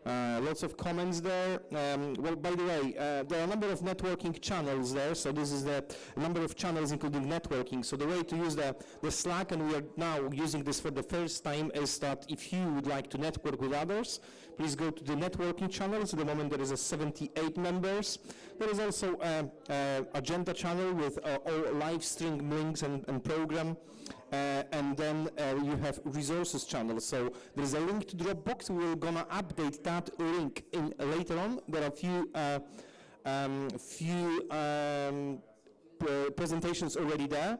lots of comments there. Well, by the way, there are a number of networking channels there, so this is the number of channels including networking. So the way to use the Slack, and we are now using this for the first time, is that if you would like to network with others, please go to the networking channels. At the moment there is 78 members. There is also an agenda channel with all live stream links and program. And then you have resources channel. So there is a link to Dropbox. We're gonna update that link in later on. There are a few presentations already there.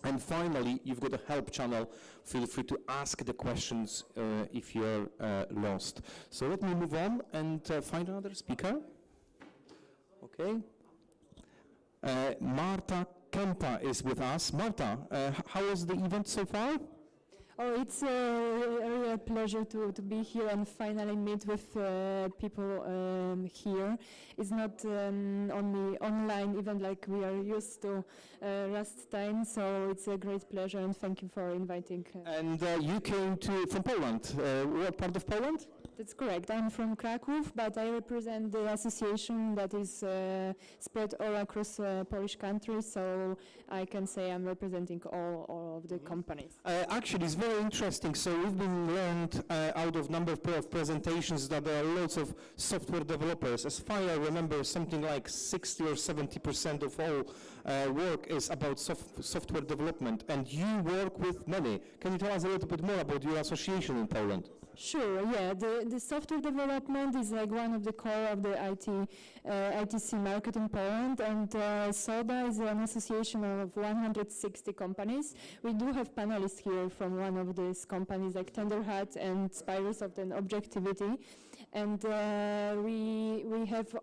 And finally, you've got a help channel. Feel free to ask the questions if you're lost. So let me move on and find another speaker. Okay. Marta Kempa is with us. Marta, how was the event so far? Oh, it's a real pleasure to be here and finally meet with people here. It's not only online event like we are used to last time, so it's a great pleasure and thank you for inviting. And you came from Poland. What part of Poland? That's correct. I'm from Kraków, but I represent the association that is spread all across Polish country, so I can say I'm representing all of the companies. Actually, it's very interesting. So we've been learned out of number of presentations that there are lots of software developers. As far as I remember, something like 60 or 70% of all work is about software development, and you work with many. Can you tell us a little bit more about your association in Poland? Sure, yeah. The software development is like one of the core of the ITC market in Poland, and SODA is an association of 160 companies. We do have panelists here from one of these companies like Tenderhat and Spirosoft and Objectivity, and we have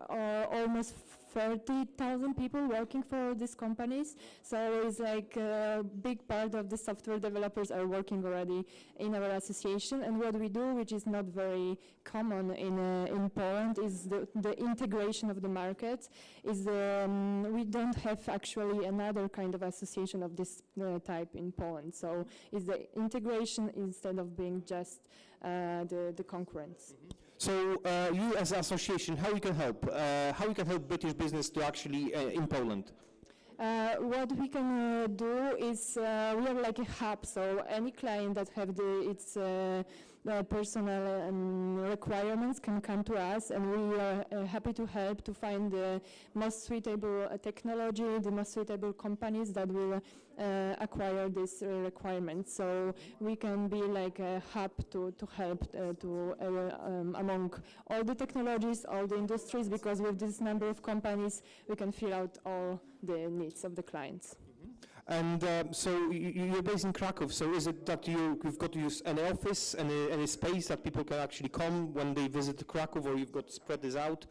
almost 30,000 people working for these companies, so it's like a big part of the software developers are working already in our association. And what we do, which is not very common in Poland, is the integration of the market. We don't have actually another kind of association of this type in Poland, so it's the integration instead of being just the concurrence. So you as an association, how you can help? How you can help British business to actually in Poland? What we can do is we are like a hub, so any client that have its personal requirements can come to us, and we are happy to help to find the most suitable technology, the most suitable companies that will acquire these requirements. So we can be like a hub to help among all the technologies, all the industries, because with this number of companies we can fill out all the needs of the clients. And so you're based in Kraków, so is it that you've got to use any office, any space that people can actually come when they visit Kraków, or you've got to spread this out?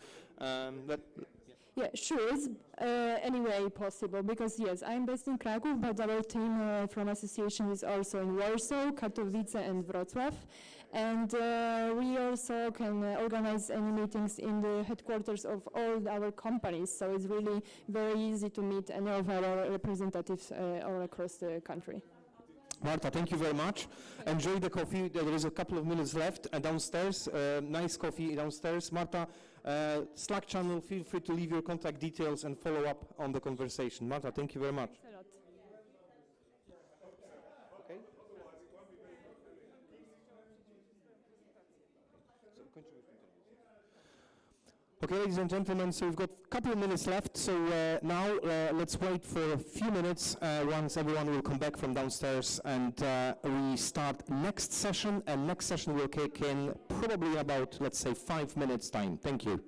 Yeah, sure, it's any way possible, because yes, I'm based in Kraków, but our team from association is also in Warsaw, Katowice and Wrocław, and we also can organize any meetings in the headquarters of all our companies, so it's really very easy to meet any of our representatives all across the country. Marta, thank you very much. Enjoy the coffee. There is a couple of minutes left downstairs. Nice coffee downstairs. Marta, Slack channel, feel free to leave your contact details and follow up on the conversation. Marta, thank you very much. Thanks a lot. Okay. Okay, ladies and gentlemen, so we've got a couple of minutes left, so now let's wait for a few minutes once everyone will come back from downstairs, and we start next session, and next session will kick in probably about, let's say, 5 minutes time. Thank you.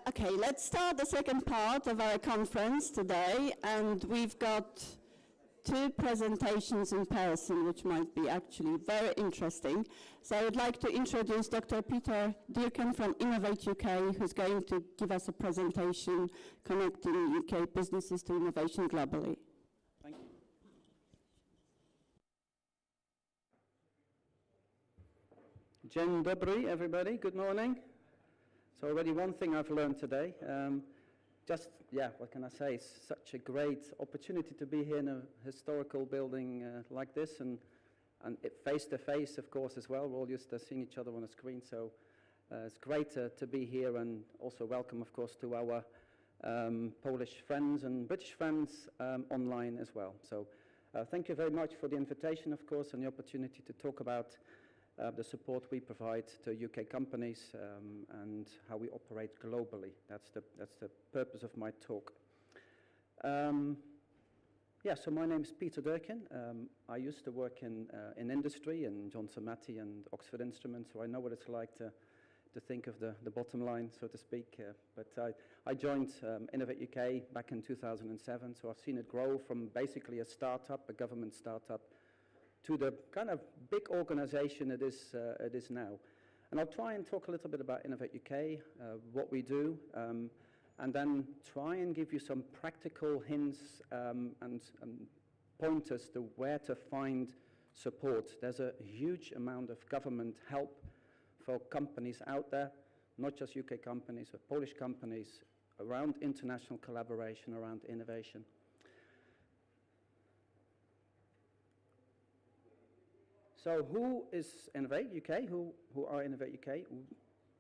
Okay, let's start the second part of our conference today, and we've got two presentations in person, which might be actually very interesting. So I would like to introduce Dr. Peter Durkin from Innovate UK, who's going to give us a presentation connecting UK businesses to innovation globally. Thank you. Dzień dobry, everybody. Good morning. So already one thing I've learned today, what can I say? It's such a great opportunity to be here in a historical building like this, and face to face, of course, as well. We're all used to seeing each other on a screen, so it's great to be here, and also welcome, of course, to our Polish friends and British friends online as well. So thank you very much for the invitation, of course, and the opportunity to talk about the support we provide to UK companies and how we operate globally. That's the purpose of my talk. So my name is Peter Durkin. I used to work in industry in Johnson Matthey and Oxford Instruments, so I know what it's like to think of the bottom line, so to speak. But I joined Innovate UK back in 2007, so I've seen it grow from basically a startup, a government startup, to the kind of big organization it is now. And I'll try and talk a little bit about Innovate UK, what we do, and then try and give you some practical hints and pointers to where to find support. There's a huge amount of government help for companies out there, not just UK companies, but Polish companies, around international collaboration, around innovation. So who is Innovate UK? Who are Innovate UK?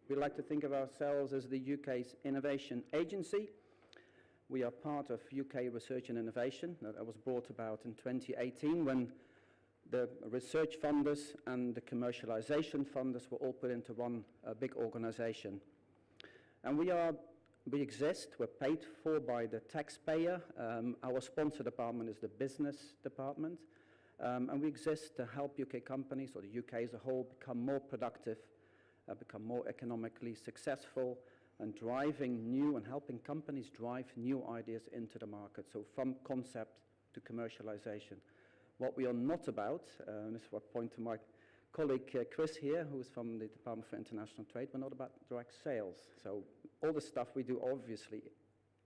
We like to think of ourselves as the UK's innovation agency. We are part of UK Research and Innovation. That was brought about in 2018 when the research funders and the commercialization funders were all put into one big organization. And we exist, we're paid for by the taxpayer. Our sponsor department is the business department. And we exist to help UK companies, or the UK as a whole, become more productive, become more economically successful, and driving new and helping companies drive new ideas into the market. So from concept to commercialization. What we are not about, and this is what I point to my colleague Chris here, who is from the Department for International Trade, we're not about direct sales. So all the stuff we do obviously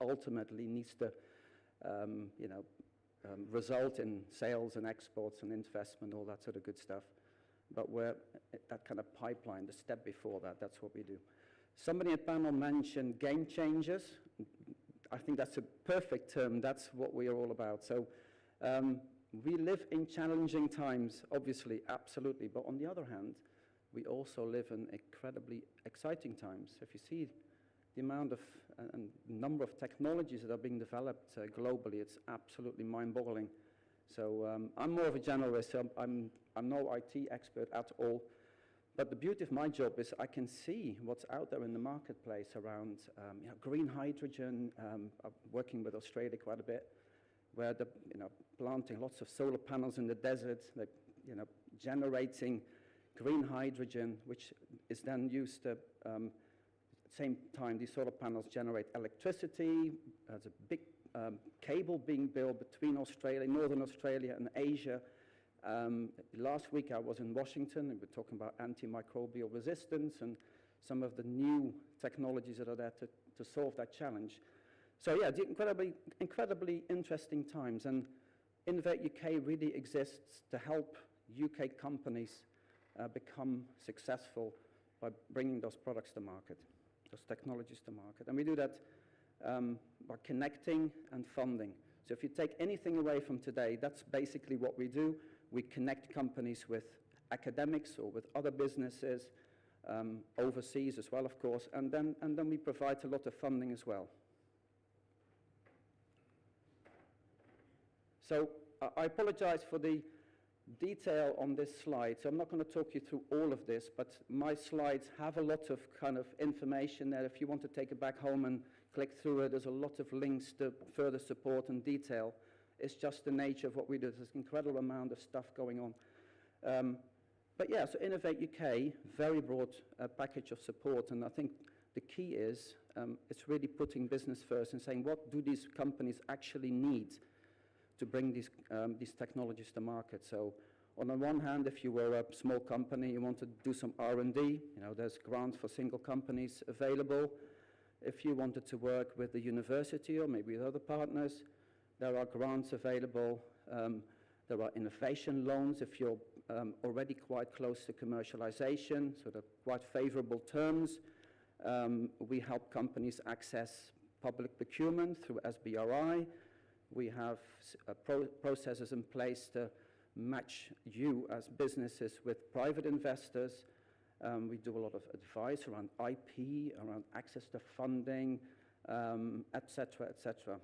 ultimately needs to result in sales and exports and investment, all that sort of good stuff. But we're that kind of pipeline, the step before that, that's what we do. Somebody at panel mentioned game changers. I think that's a perfect term. That's what we are all about. So we live in challenging times, obviously, absolutely. But on the other hand, we also live in incredibly exciting times. If you see the amount of and number of technologies that are being developed globally, it's absolutely mind-boggling. So I'm more of a generalist. I'm no IT expert at all. But the beauty of my job is I can see what's out there in the marketplace around green hydrogen. I'm working with Australia quite a bit, where they're planting lots of solar panels in the desert. They're generating green hydrogen, which is then used to same time, these solar panels generate electricity. There's a big cable being built between Australia, Northern Australia and Asia. Last week I was in Washington, and we're talking about antimicrobial resistance and some of the new technologies that are there to solve that challenge. So yeah, incredibly interesting times, and Innovate UK really exists to help UK companies become successful by bringing those products to market, those technologies to market. And we do that by connecting and funding. So if you take anything away from today, that's basically what we do. We connect companies with academics or with other businesses, overseas as well, of course, and then we provide a lot of funding as well. So I apologize for the detail on this slide, so I'm not going to talk you through all of this, but my slides have a lot of kind of information there. If you want to take it back home and click through it, there's a lot of links to further support and detail. It's just the nature of what we do. There's an incredible amount of stuff going on. But yeah, so Innovate UK, very broad package of support, and I think The key is it's really putting business first and saying, what do these companies actually need to bring these technologies to market? So on the one hand, if you were a small company, you want to do some R&D, there's grants for single companies available. If you wanted to work with the university or maybe with other partners, there are grants available. There are innovation loans if you're already quite close to commercialization, so they're quite favorable terms. We help companies access public procurement through SBRI. We have processes in place to match you as businesses with private investors. We do a lot of advice around IP, around access to funding, et cetera, et cetera.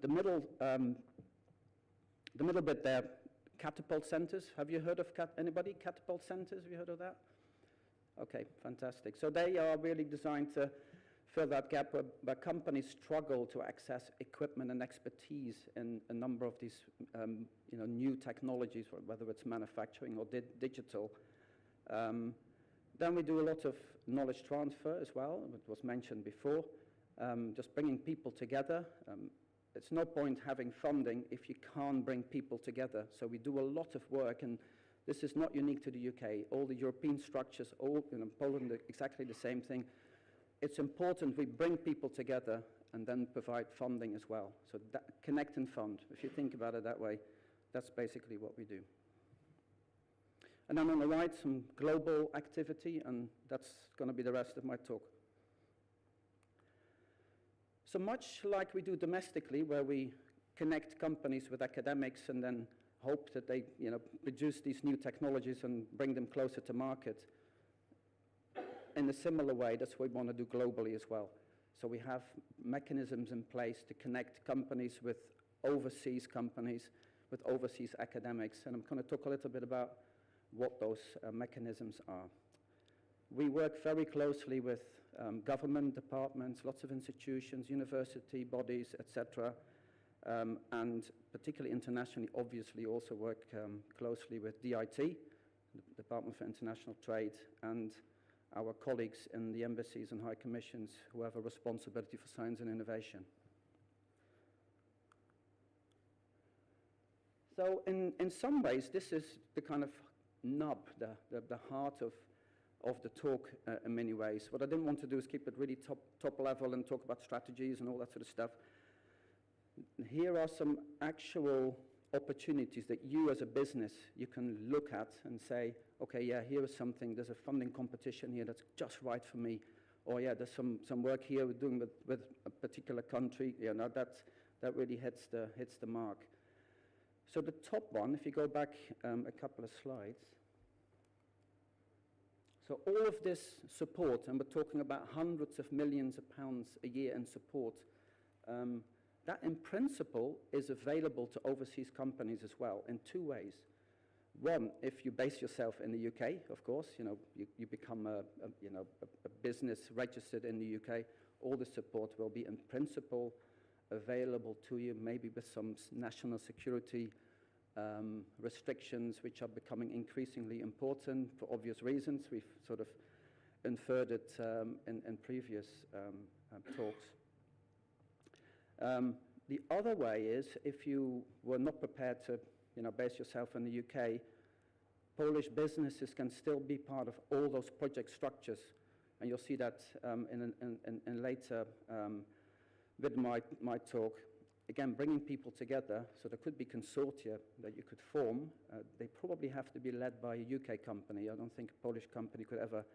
The middle bit there, Catapult Centers. Have you heard of anybody? Catapult Centers, have you heard of that? Okay, fantastic. So they are really designed to fill that gap where companies struggle to access equipment and expertise in a number of these new technologies, whether it's manufacturing or digital. Then we do a lot of knowledge transfer as well, it was mentioned before, just bringing people together. It's no point having funding if you can't bring people together. So we do a lot of work, and this is not unique to the UK. All the European structures, Poland, exactly the same thing. It's important we bring people together and then provide funding as well. So that, connect and fund, if you think about it that way, that's basically what we do. And then on the right, some global activity, and that's going to be the rest of my talk. So much like we do domestically, where we connect companies with academics and then hope that they produce these new technologies and bring them closer to market, in a similar way, that's what we want to do globally as well. So we have mechanisms in place to connect companies with overseas academics, and I'm going to talk a little bit about what those mechanisms are. We work very closely with government departments, lots of institutions, university bodies, etc., and particularly internationally, obviously also work closely with DIT, the Department for International Trade, and our colleagues in the embassies and high commissions who have a responsibility for science and innovation. So in some ways, this is the kind of nub, the heart of the talk in many ways. What I didn't want to do is keep it really top level and talk about strategies and all that sort of stuff. Here are some actual opportunities that you as a business, you can look at and say, okay, yeah, here is something, there's a funding competition here that's just right for me. Or yeah, there's some work here we're doing with a particular country, that really hits the mark. So the top one, if you go back a couple of slides. So all of this support, and we're talking about hundreds of millions of pounds a year in support, that in principle is available to overseas companies as well in two ways. One, if you base yourself in the UK, of course, you become a business registered in the UK, all the support will be in principle available to you, maybe with some national security restrictions, which are becoming increasingly important for obvious reasons. We've sort of inferred it in previous talks. The other way is, if you were not prepared to base yourself in the UK, Polish businesses can still be part of all those project structures. And you'll see that in later with my talk. Again, bringing people together, so there could be consortia that you could form. They probably have to be led by a UK company. I don't think a Polish company could ever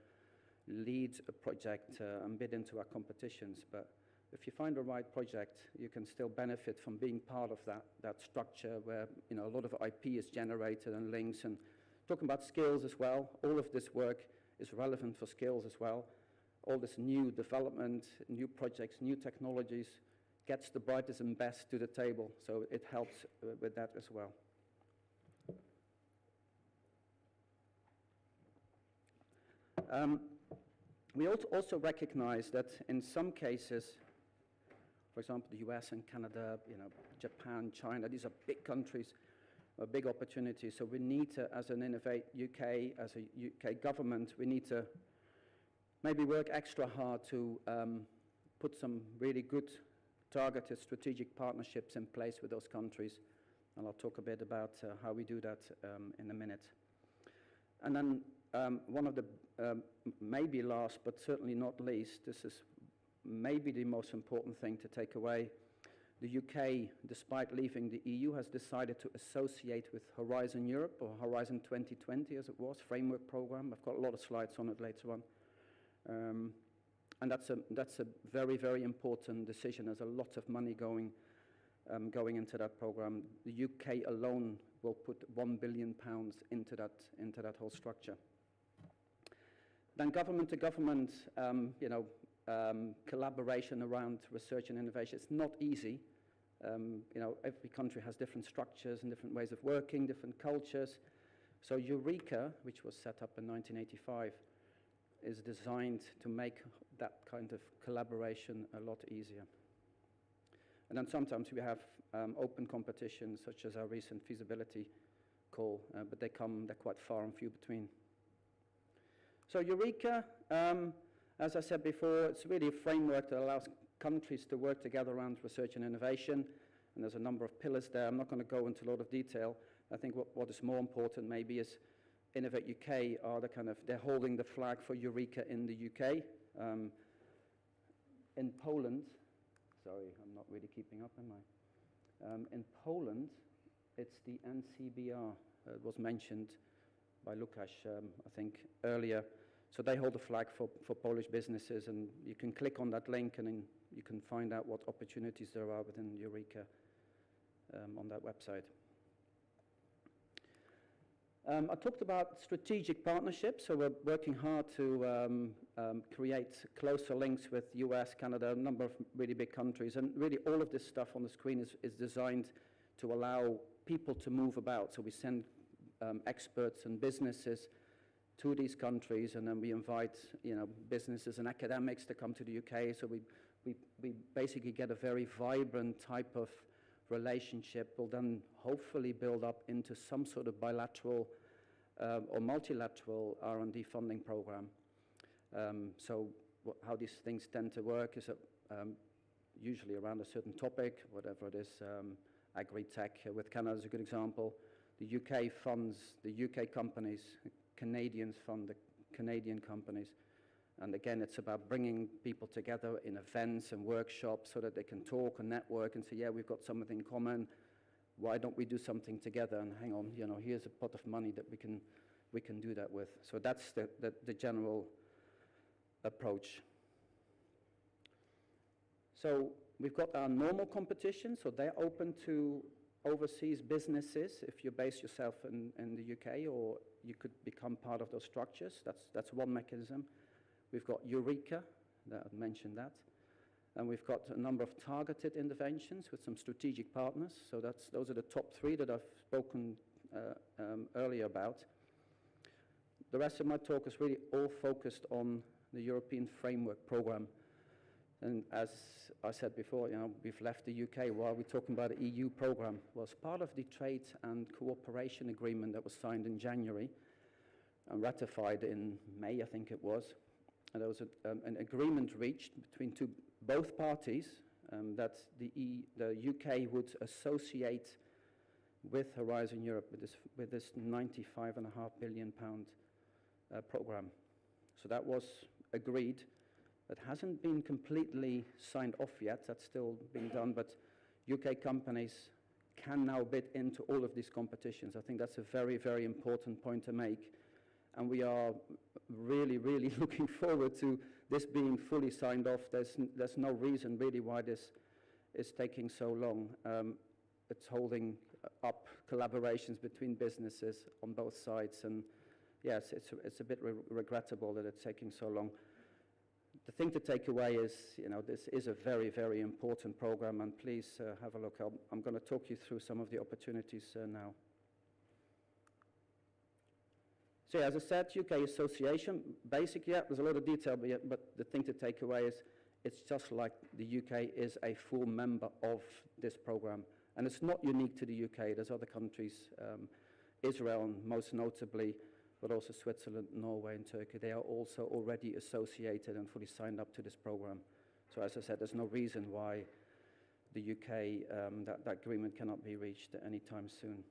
lead a project and bid into our competitions. But if you find the right project, you can still benefit from being part of that structure where a lot of IP is generated and links. And talking about skills as well, all of this work is relevant for skills as well. All this new development, new projects, new technologies gets the brightest and best to the table. So it helps with that as well. We also recognize that in some cases, for example, the US and Canada, Japan, China, these are big countries. a big opportunity. So we need to, as an Innovate UK, as a UK government, we need to maybe work extra hard to put some really good targeted strategic partnerships in place with those countries. And I'll talk a bit about how we do that in a minute. And then one of the, maybe last, but certainly not least, this is maybe the most important thing to take away. The UK, despite leaving the EU, has decided to associate with Horizon Europe, or Horizon 2020 as it was, framework program. I've got a lot of slides on it later on. And that's a very, very important decision. There's a lot of money going into that program. The UK alone will put £1 billion into that whole structure. Then government to government, collaboration around research and innovation. It's not easy. Every country has different structures and different ways of working, different cultures. So Eureka, which was set up in 1985, is designed to make that kind of collaboration a lot easier. And then sometimes we have open competitions, such as our recent feasibility call, but they're quite far and few between. So Eureka, as I said before, it's really a framework that allows countries to work together around research and innovation, and there's a number of pillars there. I'm not going to go into a lot of detail. I think what is more important maybe is Innovate UK are they're holding the flag for Eureka in the UK. In Poland, sorry, I'm not really keeping up, am I? In Poland, it's the NCBR. It was mentioned by Łukasz, I think, earlier. So they hold the flag for Polish businesses, and you can click on that link and then you can find out what opportunities there are within Eureka on that website. I talked about strategic partnerships, so we're working hard to create closer links with US, Canada, a number of really big countries, and really all of this stuff on the screen is designed to allow people to move about. So we send experts and businesses to these countries, and then we invite businesses and academics to come to the UK. So we basically get a very vibrant type of relationship. Will then hopefully build up into some sort of bilateral or multilateral R&D funding program. So how these things tend to work is that usually around a certain topic, whatever it is, agri-tech with Canada is a good example. The UK funds the UK companies, Canadians fund the Canadian companies. And again, it's about bringing people together in events and workshops so that they can talk and network and say, yeah, we've got something in common. Why don't we do something together? And hang on, here's a pot of money that we can do that with. So that's the general approach. So we've got our normal competition, so they're open to overseas businesses if you base yourself in the UK, or you could become part of those structures. That's one mechanism. We've got Eureka, I mentioned that. And we've got a number of targeted interventions with some strategic partners. So those are the top three that I've spoken earlier about. The rest of my talk is really all focused on the European Framework Programme. And as I said before, we've left the UK while we're talking about the EU programme. Well, as part of the Trade and Cooperation Agreement that was signed in January and ratified in May, I think it was, and there was an agreement reached between both parties that the UK would associate with Horizon Europe with this £95.5 billion programme. So that was agreed. That hasn't been completely signed off yet. That's still being done, but UK companies can now bid into all of these competitions. I think that's a very, very important point to make. And we are really, really looking forward to this being fully signed off. There's no reason really why this is taking so long. It's holding up collaborations between businesses on both sides. And yes, it's a bit regrettable that it's taking so long. The thing to take away is, this is a very, very important program, and please have a look. I'm going to talk you through some of the opportunities now. So as I said, UK association, basically, there's a lot of detail, but the thing to take away is it's just like the UK is a full member of this program, And it's not unique to the UK. There's other countries, Israel most notably, but also Switzerland, Norway, and Turkey. They are also already associated and fully signed up to this program. So as I said, there's no reason why the UK, that agreement cannot be reached anytime soon.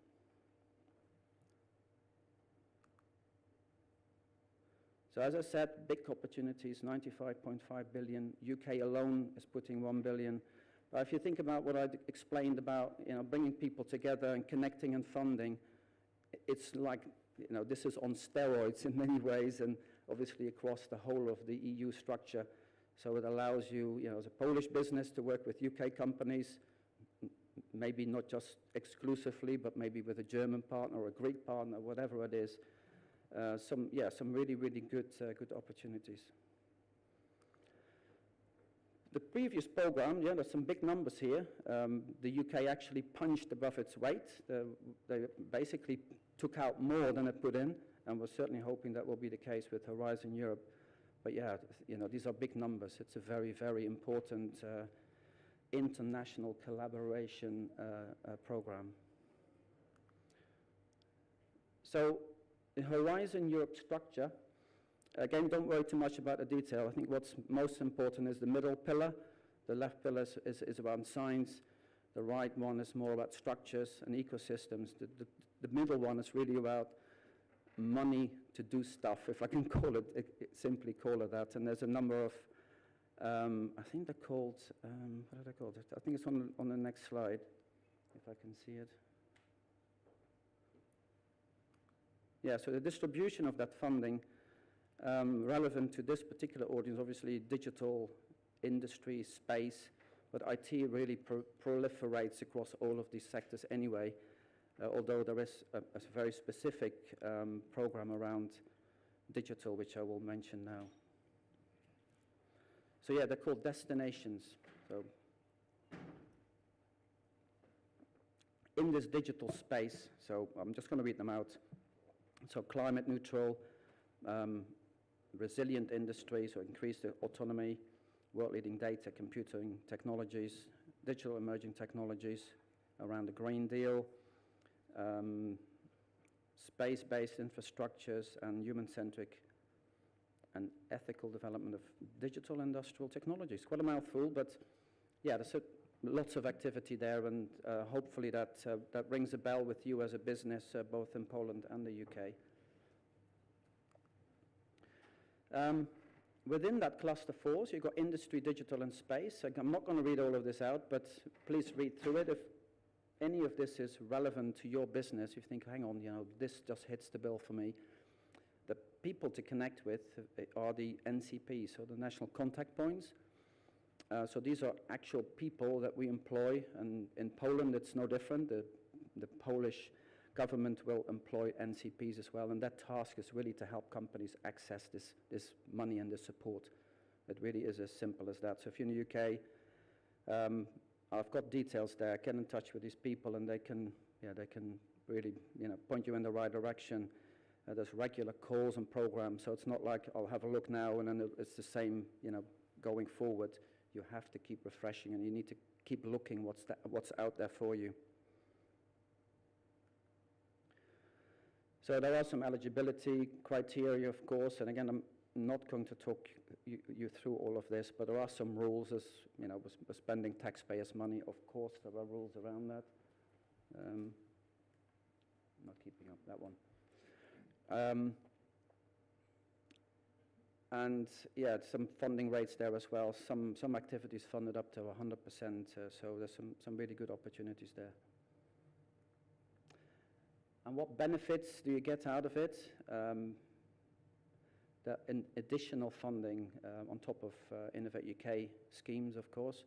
So as I said, big opportunities, 95.5 billion. UK alone is putting 1 billion. But if you think about what I explained about, bringing people together and connecting and funding, it's like, this is on steroids in many ways, and obviously across the whole of the EU structure. So it allows you, as a Polish business, to work with UK companies, maybe not just exclusively, but maybe with a German partner or a Greek partner, whatever it is. Some really, really good opportunities. The previous program, there's some big numbers here. The UK actually punched above its weight. They basically took out more than it put in, and we're certainly hoping that will be the case with Horizon Europe. But these are big numbers. It's a very, very important international collaboration program. So the Horizon Europe structure, again, don't worry too much about the detail. I think what's most important is the middle pillar. The left pillar is around science. The right one is more about structures and ecosystems. The middle one is really about money to do stuff, if I can simply call it that. And there's a number of, I think they're called, what are they called? I think it's on the next slide, if I can see it. Yeah, so the distribution of that funding, relevant to this particular audience, obviously digital, industry, space, but IT really proliferates across all of these sectors anyway, although there is a very specific program around digital, which I will mention now. So yeah, they're called destinations. So in this digital space, so I'm just going to read them out. So climate neutral, resilient industry, so increased autonomy, world-leading data, computing technologies, digital emerging technologies around the Green Deal, space-based infrastructures, and human-centric and ethical development of digital industrial technologies. Quite a mouthful, but yeah, there's lots of activity there, and hopefully that rings a bell with you as a business, both in Poland and the UK. Within that cluster 4, so you've got industry, digital, and space. I'm not going to read all of this out, but please read through it. If any of this is relevant to your business, you think, hang on, this just hits the bill for me. The people to connect with are the NCPs, so the national contact points. So these are actual people that we employ, and in Poland it's no different. The Polish government will employ NCPs as well, and that task is really to help companies access this money and this support. It really is as simple as that. So if you're in the UK, I've got details there. Get in touch with these people, and they can really point you in the right direction. There's regular calls and programs, so it's not like I'll have a look now and then it's the same, going forward. You have to keep refreshing, and you need to keep looking what's out there for you. So there are some eligibility criteria, of course, and again, I'm not going to talk you through all of this, but there are some rules. As we're spending taxpayers' money, of course, there are rules around that. Not keeping up that one. And yeah, some funding rates there as well. Some activities funded up to 100%, so there's some really good opportunities there. And what benefits do you get out of it? The additional funding on top of Innovate UK schemes, of course,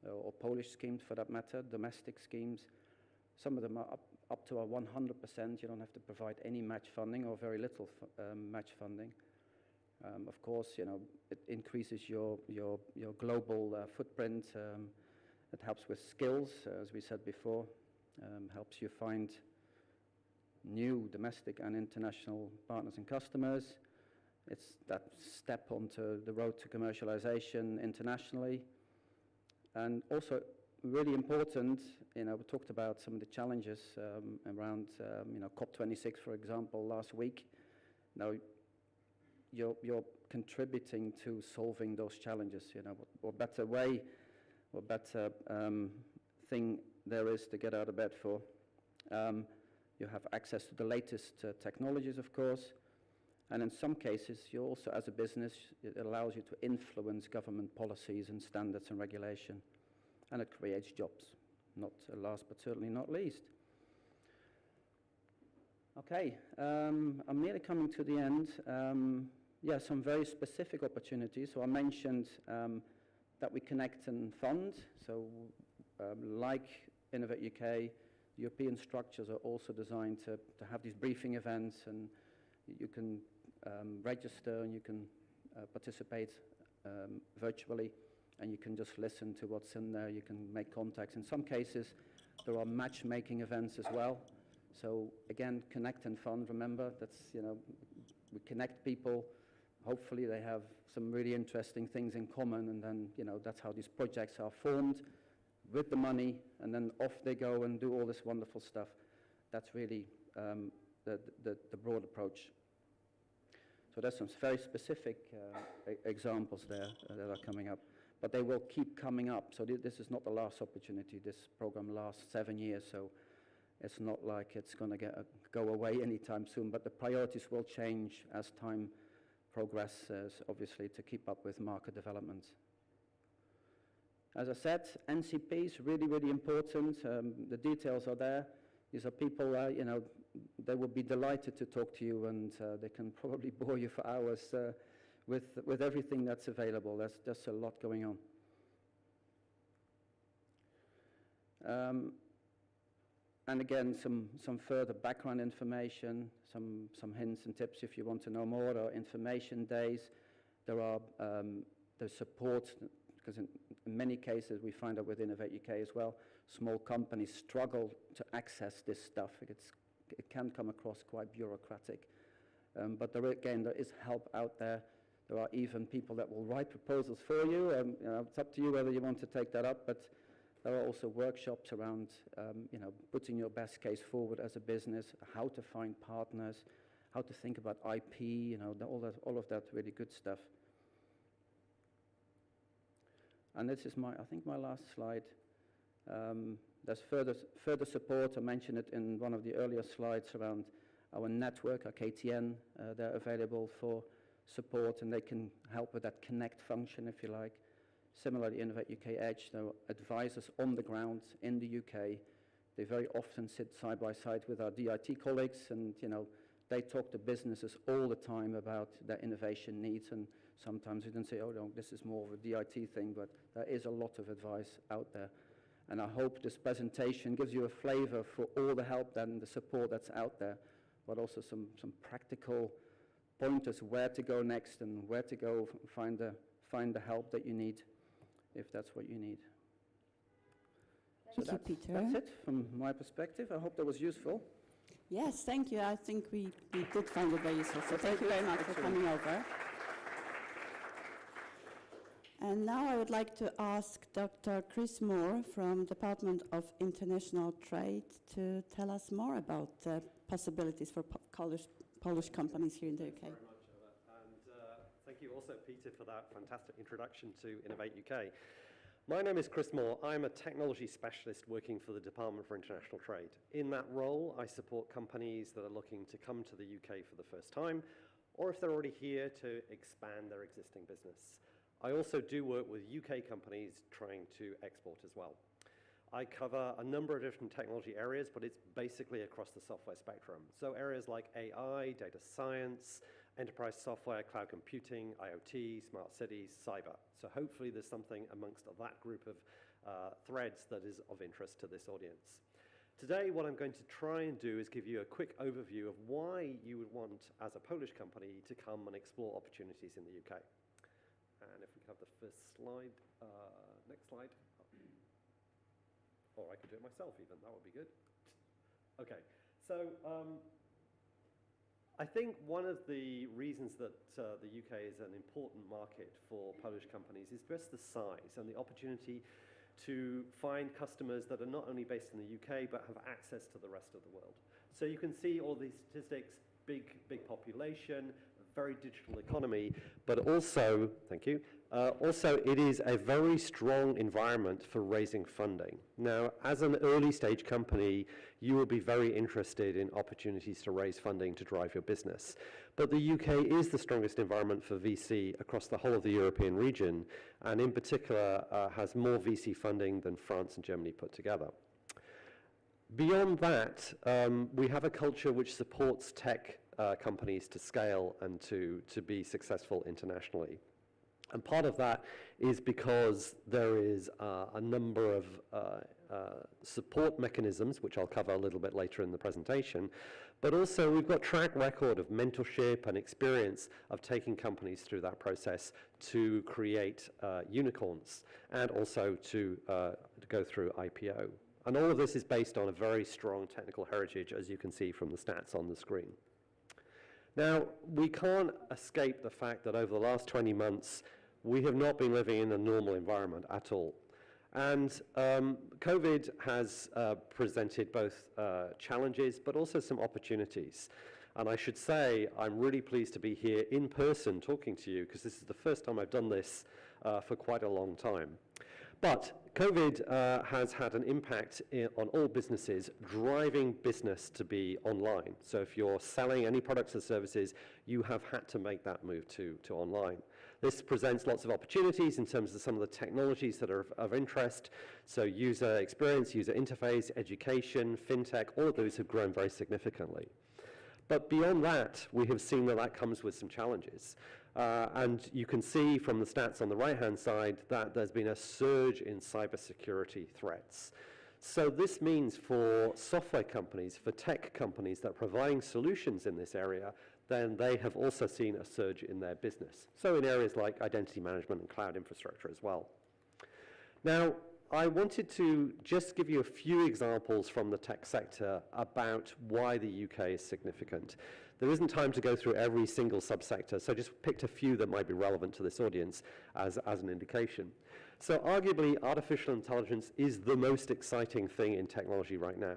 or Polish schemes for that matter, domestic schemes. Some of them are up to 100%. You don't have to provide any match funding or very little match funding. Of course, it increases your global footprint. It helps with skills, as we said before. Helps you find new domestic and international partners and customers. It's that step onto the road to commercialization internationally. And also really important, we talked about some of the challenges around, COP26, for example, last week. Now, you're contributing to solving those challenges. What better way, what better thing there is to get out of bed for. You have access to the latest technologies, of course, and in some cases, you also, as a business, it allows you to influence government policies and standards and regulation, and it creates jobs, not last but certainly not least. Okay, I'm nearly coming to the end. Some very specific opportunities. So I mentioned that we connect and fund. So like Innovate UK, European structures are also designed to have these briefing events, and you can register and you can participate virtually, and you can just listen to what's in there. You can make contacts. In some cases, there are matchmaking events as well. So again, connect and fund. Remember, that's, we connect people. Hopefully they have some really interesting things in common, and then, that's how these projects are formed with the money, and then off they go and do all this wonderful stuff. That's really the broad approach. So there's some very specific examples there that are coming up, but they will keep coming up. So this is not the last opportunity. This program lasts 7 years, so it's not like it's going to go away anytime soon, but the priorities will change as time progresses, obviously, to keep up with market development. As I said, NCP is really, really important. The details are there. These are people, they will be delighted to talk to you, and they can probably bore you for hours with everything that's available. There's just a lot going on. And again, some further background information, some hints and tips if you want to know more. There are information days. There are the support, because in many cases we find out with Innovate UK as well, small companies struggle to access this stuff. It can come across quite bureaucratic. But there is help out there. There are even people that will write proposals for you. It's up to you whether you want to take that up, but there are also workshops around, putting your best case forward as a business, how to find partners, how to think about IP, all of that really good stuff. And this is I think my last slide. There's further support. I mentioned it in one of the earlier slides around our network, our KTN. They're available for support, and they can help with that connect function, if you like. Similarly, Innovate UK Edge, there are advisors on the ground in the UK. They very often sit side by side with our DIT colleagues, and they talk to businesses all the time about their innovation needs, and sometimes we can say, oh no, this is more of a DIT thing, but there is a lot of advice out there. And I hope this presentation gives you a flavor for all the help and the support that's out there, but also some practical pointers where to go next and where to go find the help that you need, if that's what you need. Thank you, Peter. That's it from my perspective. I hope that was useful. Yes, thank you. I think we did find it very useful. So thank you very much for coming over. And now I would like to ask Dr. Chris Moore from Department of International Trade to tell us more about the possibilities for Polish companies here in the UK. Thank you very much, Eva. And thank you also, Peter, for that fantastic introduction to Innovate UK. My name is Chris Moore. I'm a technology specialist working for the Department for International Trade. In that role, I support companies that are looking to come to the UK for the first time, or if they're already here, to expand their existing business. I also do work with UK companies trying to export as well. I cover a number of different technology areas, but it's basically across the software spectrum. So areas like AI, data science, enterprise software, cloud computing, IoT, smart cities, cyber. So hopefully there's something amongst that group of threads that is of interest to this audience. Today, what I'm going to try and do is give you a quick overview of why you would want, as a Polish company, to come and explore opportunities in the UK. And if we could have the first slide, next slide. Or I could do it myself even, that would be good. Okay, so I think one of the reasons that the UK is an important market for Polish companies is just the size and the opportunity to find customers that are not only based in the UK, but have access to the rest of the world. So you can see all these statistics, big population, very digital economy, but also, thank you, also it is a very strong environment for raising funding. Now, as an early stage company, you will be very interested in opportunities to raise funding to drive your business. But the UK is the strongest environment for VC across the whole of the European region, and in particular has more VC funding than France and Germany put together. Beyond that, we have a culture which supports tech companies to scale and to be successful internationally. And part of that is because there is a number of support mechanisms, which I'll cover a little bit later in the presentation, but also we've got track record of mentorship and experience of taking companies through that process to create unicorns and also to go through IPO. And all of this is based on a very strong technical heritage, as you can see from the stats on the screen. Now, we can't escape the fact that over the last 20 months, we have not been living in a normal environment at all. And COVID has presented both challenges, but also some opportunities. And I should say, I'm really pleased to be here in person talking to you, because this is the first time I've done this for quite a long time. But COVID has had an impact on all businesses, driving business to be online. So if you're selling any products or services, you have had to make that move to online. This presents lots of opportunities in terms of some of the technologies that are of interest. So user experience, user interface, education, fintech, all of those have grown very significantly. But beyond that, we have seen that that comes with some challenges. And you can see from the stats on the right-hand side that there's been a surge in cybersecurity threats. So this means for software companies, for tech companies that are providing solutions in this area, then they have also seen a surge in their business. So in areas like identity management and cloud infrastructure as well. Now, I wanted to just give you a few examples from the tech sector about why the UK is significant. There isn't time to go through every single subsector, so I just picked a few that might be relevant to this audience as an indication. So arguably, artificial intelligence is the most exciting thing in technology right now.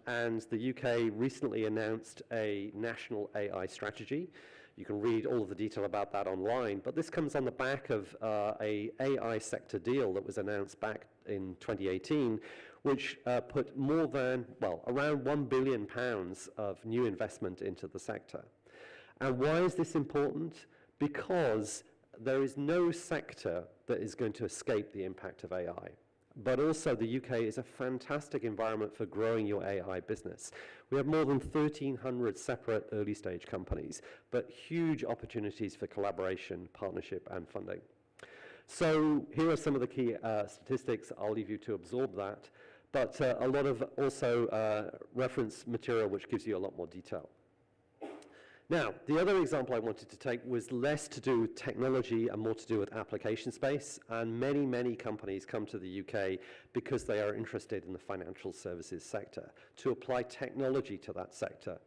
And the UK recently announced a national AI strategy. You can read all of the detail about that online, but this comes on the back of a AI sector deal that was announced back in 2018, which put more than, well, around £1 billion of new investment into the sector. And why is this important? Because there is no sector that is going to escape the impact of AI. But also the UK is a fantastic environment for growing your AI business. We have more than 1,300 separate early stage companies, but huge opportunities for collaboration, partnership, and funding. So here are some of the key statistics. I'll leave you to absorb that, but a lot of also reference material which gives you a lot more detail. Now, the other example I wanted to take was less to do with technology and more to do with application space, and many, many companies come to the UK because they are interested in the financial services sector, to apply technology to that sector.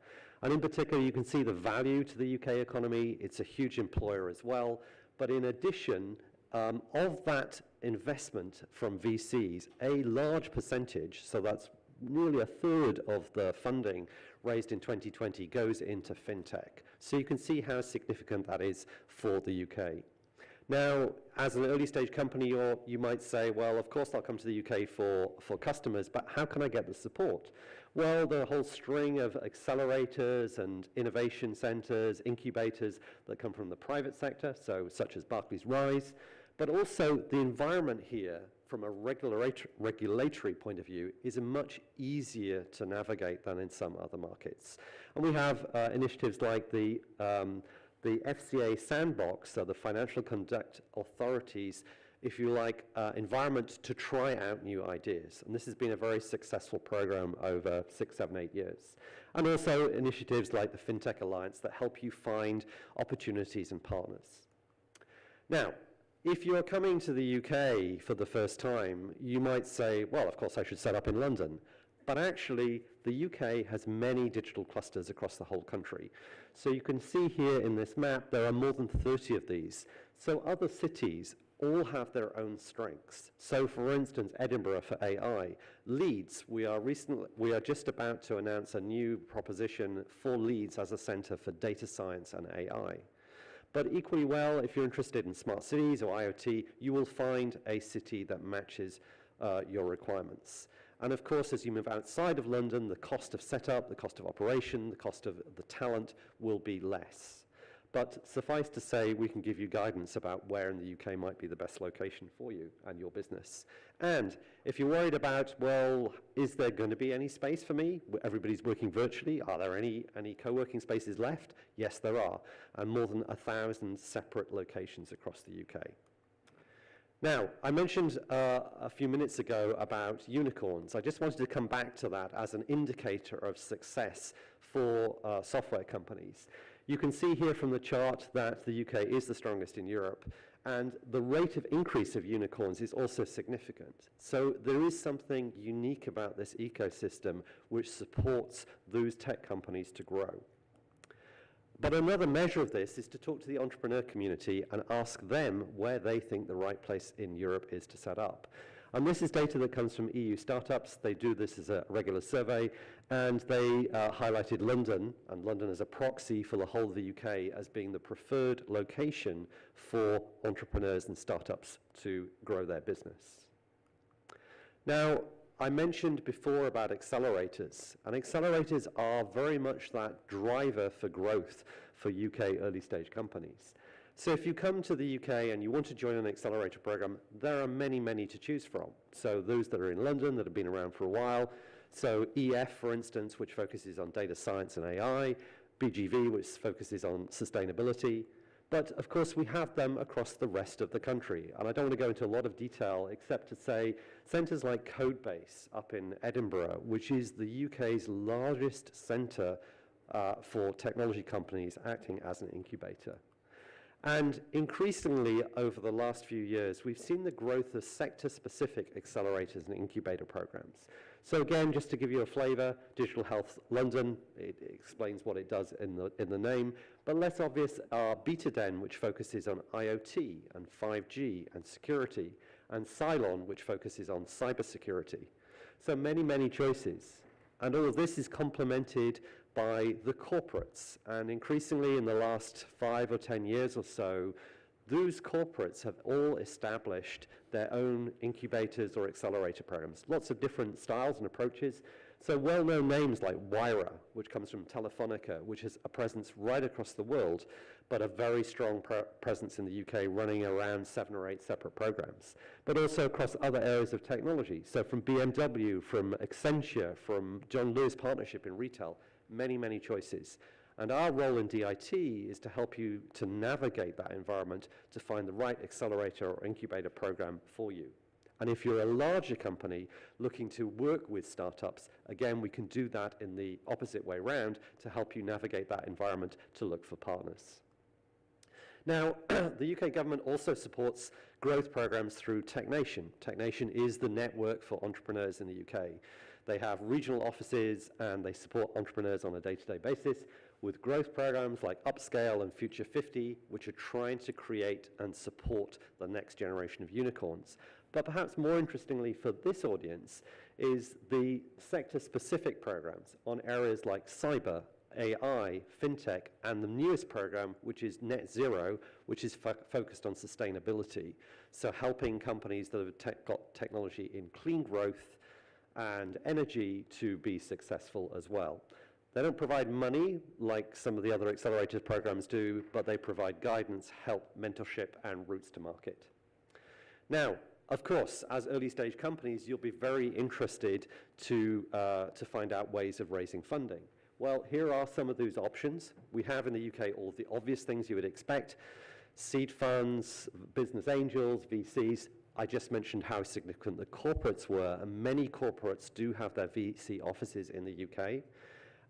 And in particular, you can see the value to the UK economy. It's a huge employer as well, but in addition, of that investment from VCs, a large percentage, so that's nearly a third of the funding raised in 2020 goes into fintech. So you can see how significant that is for the UK. Now, as an early stage company, you might say, well, of course I'll come to the UK for customers, but how can I get the support? Well, there are a whole string of accelerators and innovation centers, incubators that come from the private sector, so such as Barclays Rise, but also the environment here from a regulatory point of view is much easier to navigate than in some other markets. And we have initiatives like the FCA Sandbox, so the Financial Conduct Authority's, if you like, environment to try out new ideas. And this has been a very successful program over 6, 7, 8 years. And also initiatives like the FinTech Alliance that help you find opportunities and partners. Now, if you're coming to the UK for the first time, you might say, well, of course I should set up in London. But actually, the UK has many digital clusters across the whole country. So you can see here in this map, there are more than 30 of these. So other cities all have their own strengths. So for instance, Edinburgh for AI. Leeds, we are just about to announce a new proposition for Leeds as a centre for data science and AI. But equally well, if you're interested in smart cities or IoT, you will find a city that matches your requirements. And of course, as you move outside of London, the cost of setup, the cost of operation, the cost of the talent will be less. But suffice to say, we can give you guidance about where in the UK might be the best location for you and your business. And if you're worried about, well, is there going to be any space for me? Everybody's working virtually. Are there any co-working spaces left? Yes, there are. And more than 1,000 separate locations across the UK. Now, I mentioned a few minutes ago about unicorns. I just wanted to come back to that as an indicator of success for software companies. You can see here from the chart that the UK is the strongest in Europe, and the rate of increase of unicorns is also significant. So there is something unique about this ecosystem which supports those tech companies to grow. But another measure of this is to talk to the entrepreneur community and ask them where they think the right place in Europe is to set up. And this is data that comes from EU startups. They do this as a regular survey, and they highlighted London, and London as a proxy for the whole of the UK as being the preferred location for entrepreneurs and startups to grow their business. Now, I mentioned before about accelerators, and accelerators are very much that driver for growth for UK early stage companies. So if you come to the UK and you want to join an accelerator program, there are many, many to choose from. So those that are in London that have been around for a while. So EF, for instance, which focuses on data science and AI, BGV, which focuses on sustainability. But of course, we have them across the rest of the country. And I don't want to go into a lot of detail, except to say centres like Codebase up in Edinburgh, which is the UK's largest centre for technology companies acting as an incubator. And increasingly over the last few years, we've seen the growth of sector-specific accelerators and incubator programs. So again, just to give you a flavor, Digital Health London, it explains what it does in the name, but less obvious are BetaDen, which focuses on IoT and 5G and security, and Cylon, which focuses on cybersecurity. So many, many choices. And all of this is complemented by the corporates. And increasingly in the last 5 or 10 years or so, those corporates have all established their own incubators or accelerator programs. Lots of different styles and approaches. So well-known names like Wyra, which comes from Telefonica, which has a presence right across the world, but a very strong presence in the UK, running around 7 or 8 separate programs, but also across other areas of technology. So from BMW, from Accenture, from John Lewis Partnership in retail, many, many choices. And our role in DIT is to help you to navigate that environment to find the right accelerator or incubator program for you. And if you're a larger company looking to work with startups, again, we can do that in the opposite way round to help you navigate that environment to look for partners. Now, the UK government also supports growth programs through TechNation. TechNation is the network for entrepreneurs in the UK. They have regional offices and they support entrepreneurs on a day-to-day basis with growth programs like Upscale and Future 50, which are trying to create and support the next generation of unicorns. But perhaps more interestingly for this audience is the sector-specific programs on areas like cyber, AI, fintech, and the newest program, which is Net Zero, which is focused on sustainability. So helping companies that have got technology in clean growth and energy to be successful as well. They don't provide money like some of the other accelerator programs do, but they provide guidance, help, mentorship, and routes to market. Now, of course, as early stage companies, you'll be very interested to find out ways of raising funding. Well, here are some of those options. We have in the UK all the obvious things you would expect: seed funds, business angels, VCs. I just mentioned how significant the corporates were, and many corporates do have their VC offices in the UK.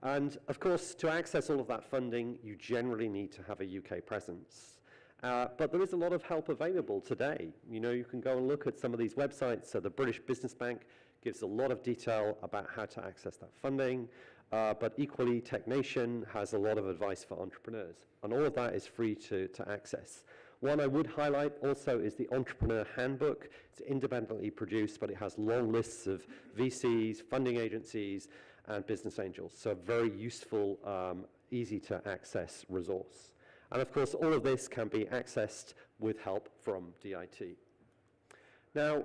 And of course, to access all of that funding, you generally need to have a UK presence. But there is a lot of help available today. You know, you can go and look at some of these websites. So the British Business Bank gives a lot of detail about how to access that funding. But equally, TechNation has a lot of advice for entrepreneurs. And all of that is free to access. One I would highlight also is the Entrepreneur Handbook. It's independently produced, but it has long lists of VCs, funding agencies, and business angels. So a very useful, easy to access resource. And of course, all of this can be accessed with help from DIT. Now,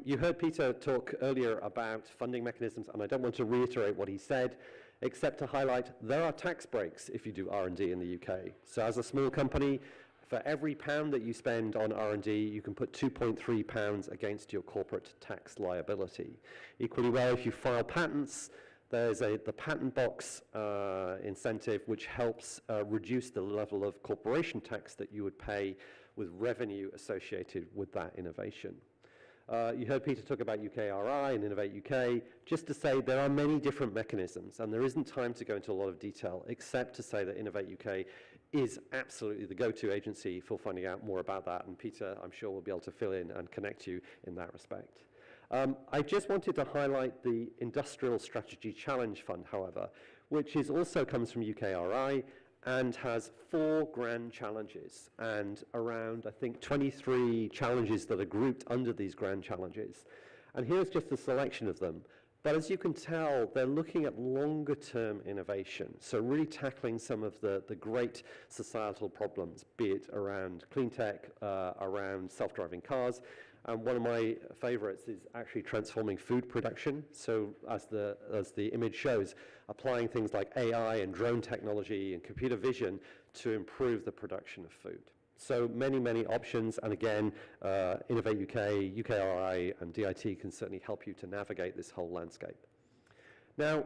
you heard Peter talk earlier about funding mechanisms, and I don't want to reiterate what he said, except to highlight there are tax breaks if you do R&D in the UK. So as a small company, for every £1 that you spend on R&D, you can put £2.3 against your corporate tax liability. Equally well, if you file patents, there's the patent box incentive, which helps reduce the level of corporation tax that you would pay with revenue associated with that innovation. You heard Peter talk about UKRI and Innovate UK. Just to say there are many different mechanisms, and there isn't time to go into a lot of detail, except to say that Innovate UK is absolutely the go-to agency for finding out more about that, and Peter, I'm sure, will be able to fill in and connect you in that respect. I just wanted to highlight the Industrial Strategy Challenge Fund, however, which also comes from UKRI and has 4 grand challenges and around, I think, 23 challenges that are grouped under these grand challenges. And here's just a selection of them. But as you can tell, they're looking at longer term innovation. So really tackling some of the great societal problems, be it around clean tech, around self-driving cars. And one of my favorites is actually transforming food production. So as the image shows, applying things like AI and drone technology and computer vision to improve the production of food. So many, many options. And again, Innovate UK, UKRI, and DIT can certainly help you to navigate this whole landscape. Now,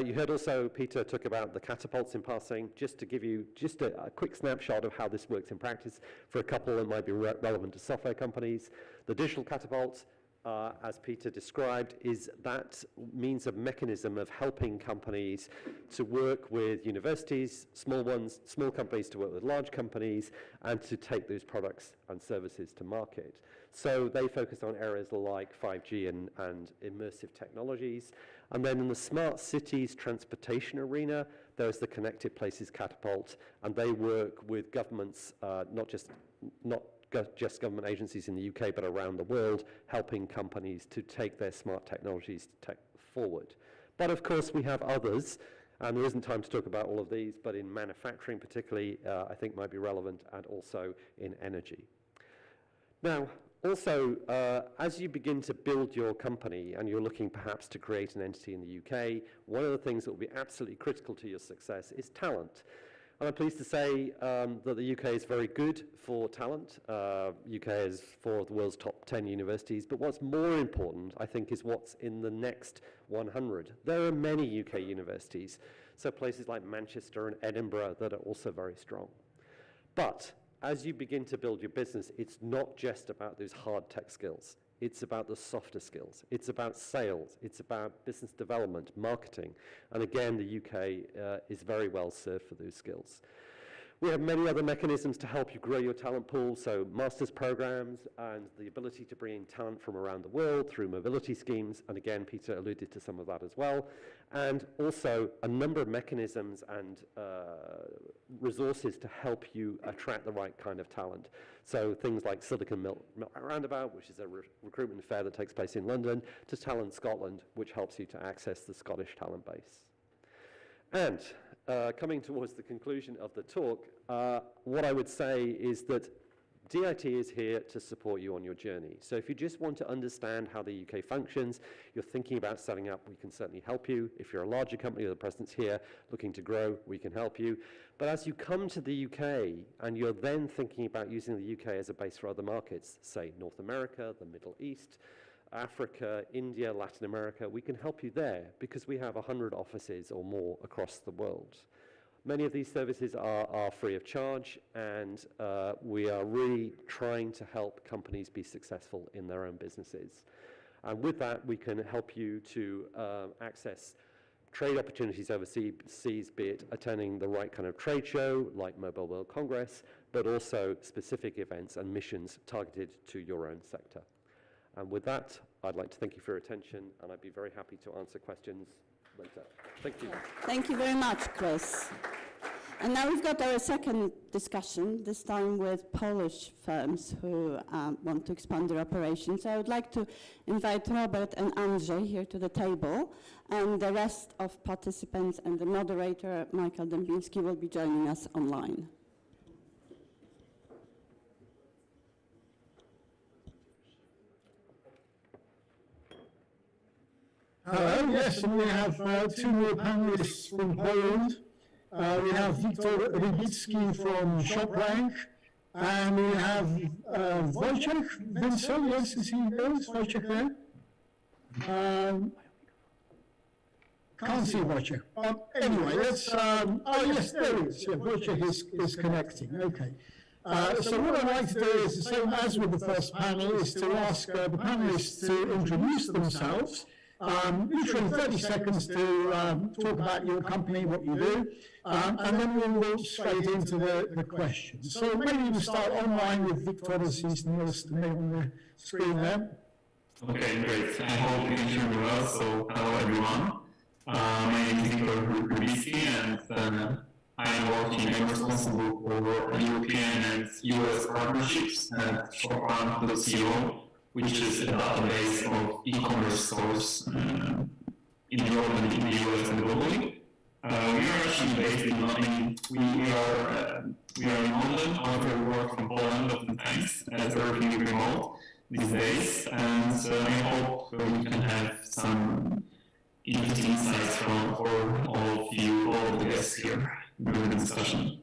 you heard also Peter talk about the catapults in passing. Just to give you just a quick snapshot of how this works in practice for a couple that might be relevant to software companies. The digital catapult, as Peter described, is that means of mechanism of helping companies to work with universities, small companies to work with large companies, and to take those products and services to market. So they focus on areas like 5G and immersive technologies. And then in the smart cities transportation arena, there's the Connected Places Catapult, and they work with governments, not just government agencies in the UK, but around the world, helping companies to take their smart technologies forward. But of course, we have others, and there isn't time to talk about all of these, but in manufacturing particularly, I think might be relevant, and also in energy. Now, also, as you begin to build your company and you're looking perhaps to create an entity in the UK, one of the things that will be absolutely critical to your success is talent. And I'm pleased to say that the UK is very good for talent. UK is 4 of the world's top 10 universities, but what's more important, I think, is what's in the next 100. There are many UK universities, so places like Manchester and Edinburgh that are also very strong. But as you begin to build your business, it's not just about those hard tech skills. It's about the softer skills. It's about sales. It's about business development, marketing. And again, the UK is very well served for those skills. We have many other mechanisms to help you grow your talent pool, so master's programs and the ability to bring in talent from around the world through mobility schemes, and again, Peter alluded to some of that as well, and also a number of mechanisms and resources to help you attract the right kind of talent. So things like Silicon Mill Roundabout, which is a recruitment fair that takes place in London, to Talent Scotland, which helps you to access the Scottish talent base. And coming towards the conclusion of the talk, what I would say is that DIT is here to support you on your journey. So if you just want to understand how the UK functions, you're thinking about setting up, we can certainly help you. If you're a larger company with a presence here looking to grow, we can help you. But as you come to the UK and you're then thinking about using the UK as a base for other markets, say North America, the Middle East, Africa, India, Latin America, we can help you there because we have 100 offices or more across the world. Many of these services are free of charge, and we are really trying to help companies be successful in their own businesses. And with that, we can help you to access trade opportunities overseas, be it attending the right kind of trade show like Mobile World Congress, but also specific events and missions targeted to your own sector. And with that, I'd like to thank you for your attention, and I'd be very happy to answer questions later. Thank you. Thank you very much, Chris. And now we've got our second discussion, this time with Polish firms who want to expand their operations. So I would like to invite Robert and Andrzej here to the table, and the rest of participants and the moderator, Michael Dębiński, will be joining us online. Hello, yes, and we have two more panelists from Poland. We have Wiktor Rybicki from ShopRank, and we have Wojciech Wenzel, yes, is he there? Is Wojciech there? Can't see Wojciech. Anyway, let's, oh yes, there he is. Yeah, Wojciech is connecting, okay. So what I'd like to do is the same as with the first panel, is to ask the panelists to introduce themselves. Usually 30 seconds to talk about your company, what you do, and then we'll launch straight into the questions. So maybe we'll start online with Wiktor, as he's nearest to me on the screen there. Okay, great. I hope you can hear me well. So hello everyone. My name is Wiktor Rybicki, and I'm responsible for European and US partnerships at ShopRank.co, which is a database of e-commerce stores in Europe and in the US and globally. We are actually based in London. We are in London, however we work from Poland oftentimes, as everything is remote these days, and I hope we can have some interesting insights for all of you, all of the guests here during the discussion.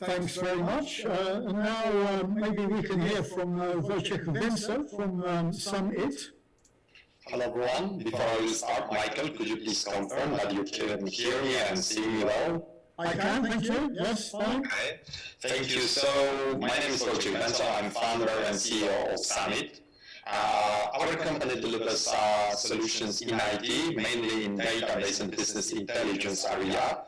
Thanks very much. And now maybe we can hear from Wojciech Wenzel from Summit. Hello everyone. Before I will start, Michael, could you please confirm that you can hear me and see me well? I can, thank you. Yes, fine. Okay. Thank you. So, my name is Wojciech Wenzel. I'm founder and CEO of Summit. Our company delivers solutions in IT, mainly in database and business intelligence area.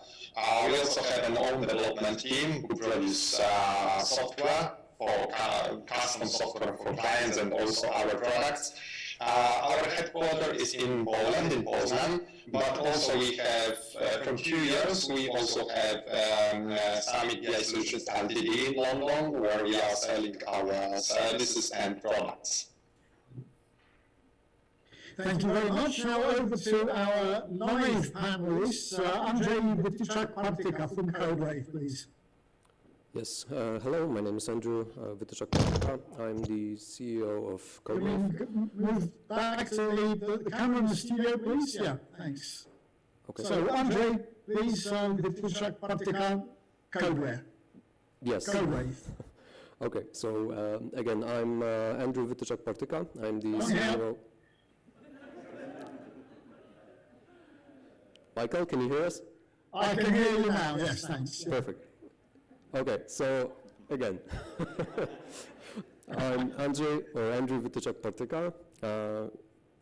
We also have an own development team who produce software for custom software for clients and also our products. Our headquarters is in Poland, in Poznan, but also we have, from 2 years, we also have Summit BI Solutions Ltd in London, where we are selling our services and products. Thank you very much. Now over to our live panelists. Andrzej Wytyczak-Partyka from CodeWave, please. Yes, hello, my name is Andrew Wytyczak-Partyka. I'm the CEO of CodeWave. Can we move back to the camera in the studio, please? Yeah, thanks. Okay. So Andrzej, please, Wytyczak-Partyka, CodeWave. Yes. CodeWave. Okay, so again, I'm Andrew Wytyczak-Partyka. I'm the CEO. Michael, can you hear us? I can hear you now, yes, thanks. Perfect. Okay, so again, I'm Andrzej, or Andrew Wytyczak-Partyka.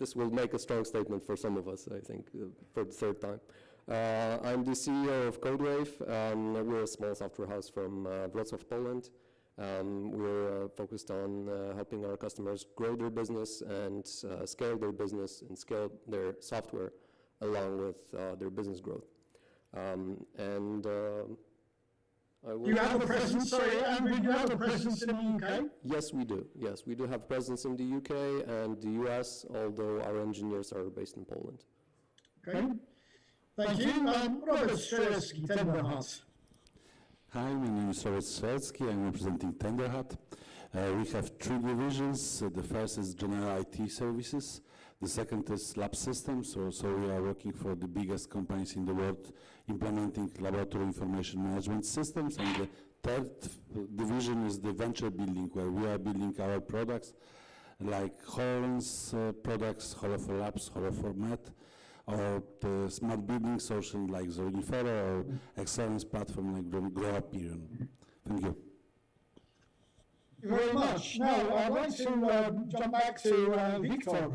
This will make a strong statement for some of us, I think, for the third time. I'm the CEO of CodeWave. We're a small software house from Wrocław, Poland. We're focused on helping our customers grow their business and scale their business and scale their software along with their business growth. You have a presence, sorry, Andrew, do you have a presence in the UK? Yes, we do. Yes, we do have presence in the UK and the US, although our engineers are based in Poland. Okay, thank you. Robert Strzelski, Tenderhut. Hi, my name is Robert Strzelski. I'm representing Tenderhut. We have 3 divisions. The first is General IT Services. The second is Lab Systems, so we are working for the biggest companies in the world implementing laboratory information management systems. And the third division is the Venture Building, where we are building our products like HoloLens products, Holo4 Labs, Holo4 Med, or the smart building solution like Zorinfero, or excellence platform like GrowUperion. Thank you. Thank you very much. Now, I'd like to jump back to Wiktor,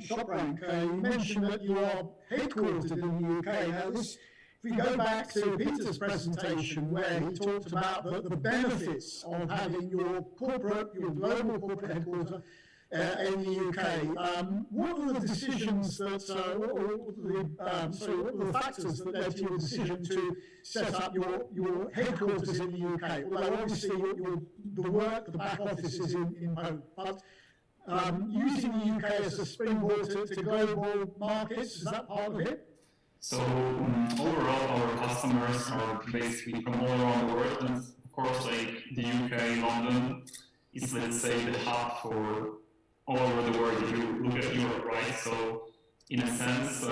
ShopRank. You mentioned that you are headquartered in the UK. Now, this, if we go back to Peter's presentation, where he talked about the benefits of having your global corporate headquarters in the UK. What were the decisions that, what were the factors that led to your decision to set up your headquarters in the UK? Although obviously the back office is in Poland, but using the UK as a springboard to global markets, is that part of it? So overall, our customers are basically from all around the world, and of course, like the UK, London is, let's say, the hub for all over the world. If you look at Europe, right? So in a sense,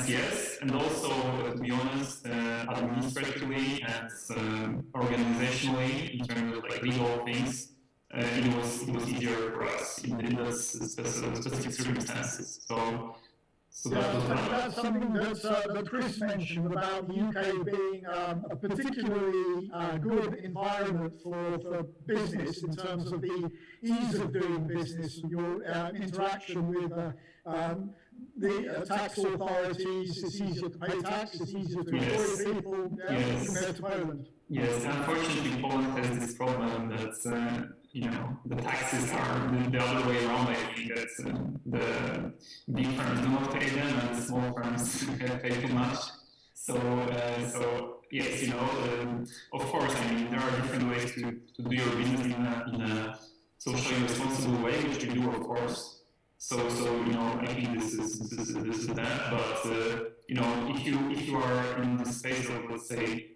yes, and also, to be honest, administratively and organizationally, in terms of like legal things, it was easier for us in those specific circumstances. So that's something that Chris mentioned about the UK being a particularly good environment for business in terms of the ease of doing business and your interaction with the tax authorities. It's easier to pay tax, it's easier to employ people compared to Poland. Yes, unfortunately, Poland has this problem that the taxes are the other way around. I think that the big firms do not pay them, and the small firms pay too much. So yes, of course, I mean, there are different ways to do your business in a socially responsible way, which we do, of course. So I think this is that. But if you are in the space of, let's say,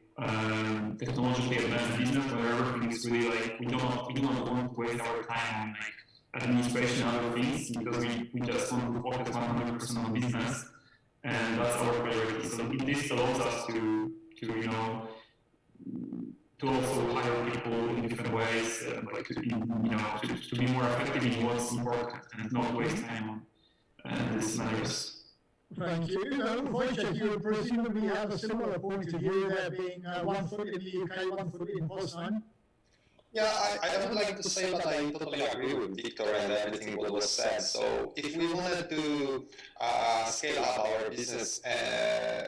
technologically advanced business where everything is really like we do not want to waste our time on like administration and other things, because we just want to focus 100% on business, and that's our priority. So this allows us to also hire people in different ways, like to be more effective in what's important and not waste time on these matters. Thank you. Wojciech, you presumably have a similar point of view, there being 1 foot in the UK, 1 foot in Poznan. Yeah, I would like to say that I totally agree with Victor and everything what was said. So if we wanted to scale up our business,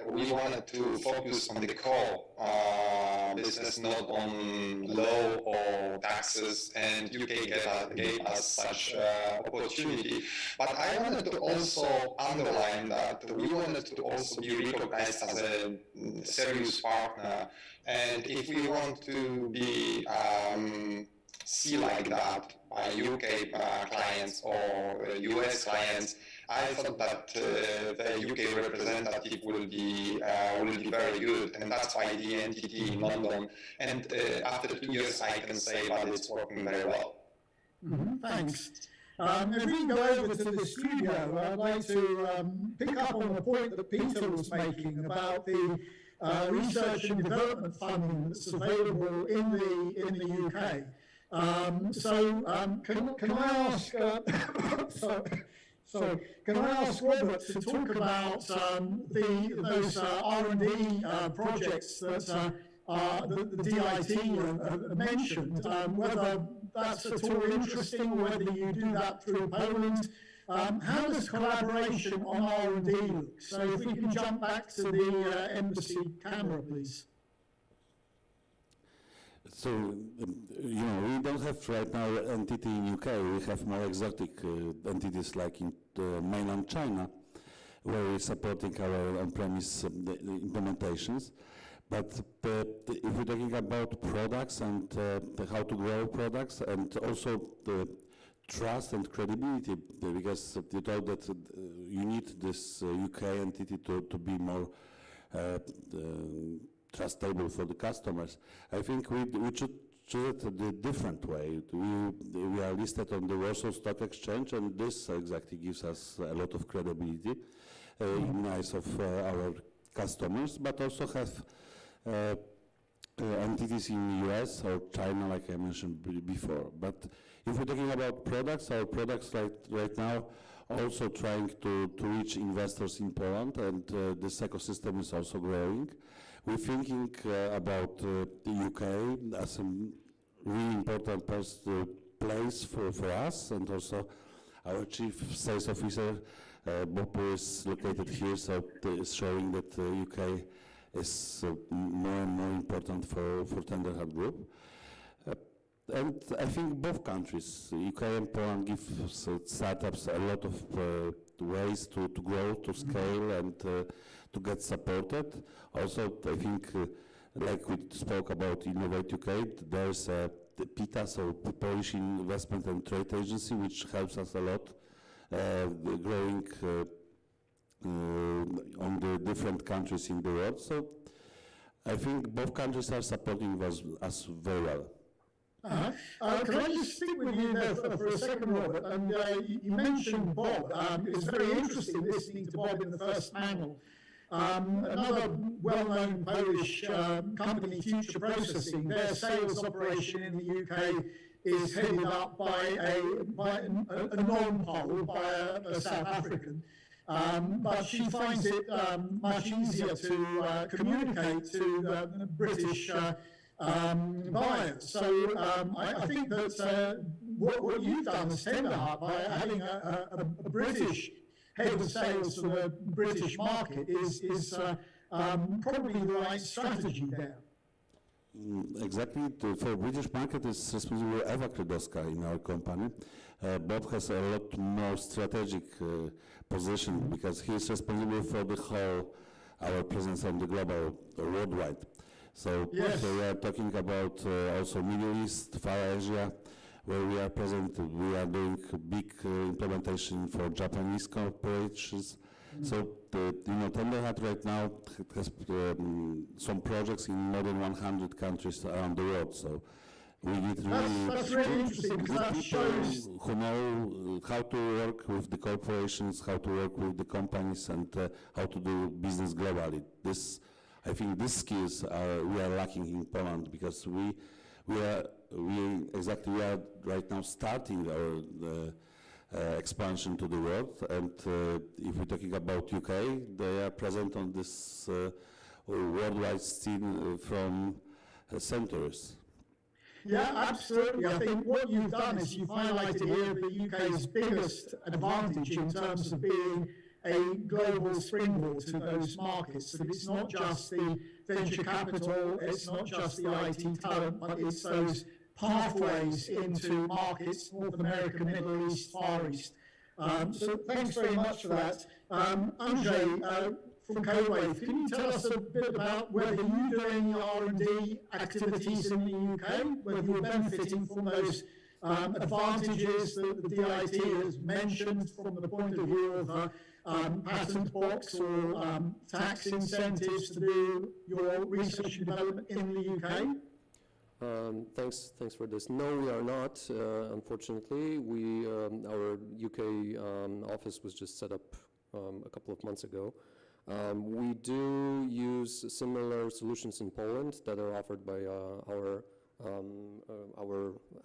we wanted to focus on the core business, not on law or taxes, and UK gave us such opportunity. But I wanted to also underline that we wanted to also be recognized as a serious partner. And if we want to be seen like that by UK clients or US clients, I thought that the UK representative will be very good, and that's why the entity in London. And after 2 years, I can say that it's working very well. Thanks. If we go over to the studio, I'd like to pick up on the point that Peter was making about the research and development funding that's available in the UK. Can I ask? Can I ask Robert to talk about those R&D projects that the DIT mentioned? Whether that's at all interesting, whether you do that through Poland. How does collaboration on R&D look? So if we can jump back to the embassy camera, please. So, we don't have right now an entity in UK. We have more exotic entities like in mainland China, where we're supporting our on-premise implementations. But if we're talking about products and how to grow products, and also the trust and credibility, because you told that you need this UK entity to be more trustable for the customers. I think we should choose it a different way. We are listed on the Warsaw Stock Exchange, and this exactly gives us a lot of credibility in the eyes of our customers, but also have entities in the US or China, like I mentioned before. But if we're talking about products, our products right now also trying to reach investors in Poland, and this ecosystem is also growing. We're thinking about the UK as a really important place for us, and also our chief sales officer, Bob, is located here, so is showing that the UK is more and more important for Tenderheart Group. and I think both countries, UK and Poland, give startups a lot of ways to grow, to scale, and to get supported. Also, I think, like we spoke about Innovate UK, there's the PITA, so Polish Investment and Trade Agency, which helps us a lot growing on the different countries in the world. So I think both countries are supporting us very well. Can I just stick with you there for a second, Robert? And you mentioned Bob. It's very interesting listening to Bob in the first panel. Another well-known Polish company, Future Processing, their sales operation in the UK is headed up by a non-Pole, by a South African. But she finds it much easier to communicate to the British buyers. So I think that what you've done as Tenderhut by having a British head of sales for the British market is probably the right strategy there. Exactly. For British market is responsible Eva Krydowska in our company. Bob has a lot more strategic position because he is responsible for the whole our presence on the global worldwide. So, yes. So we are talking about also Middle East, Far Asia, where we are present. We are doing a big implementation for Japanese corporations. So, Tenderhut right now has some projects in more than 100 countries around the world. So, we need that's really interesting because that shows who know how to work with the corporations, how to work with the companies, and how to do business globally. I think these skills we are lacking in Poland because we are right now starting our expansion to the world, and if we're talking about UK, they are present on this worldwide scene from centuries. Yeah, absolutely. I think what you've done is you've highlighted here the UK's biggest advantage in terms of being a global springboard to those markets. That it's not just the venture capital, it's not just the IT talent, but it's those pathways into markets, North America, Middle East, Far East. So thanks very much for that. Andre, from Co-Wave, can you tell us a bit about whether you do any R&D activities in the UK, whether you're benefiting from those advantages that the DIT has mentioned from the point of view of patent box or tax incentives to do your research and development in the UK? Thanks for this. No, we are not, unfortunately. Our UK office was just set up a couple of months ago. We do use similar solutions in Poland that are offered by our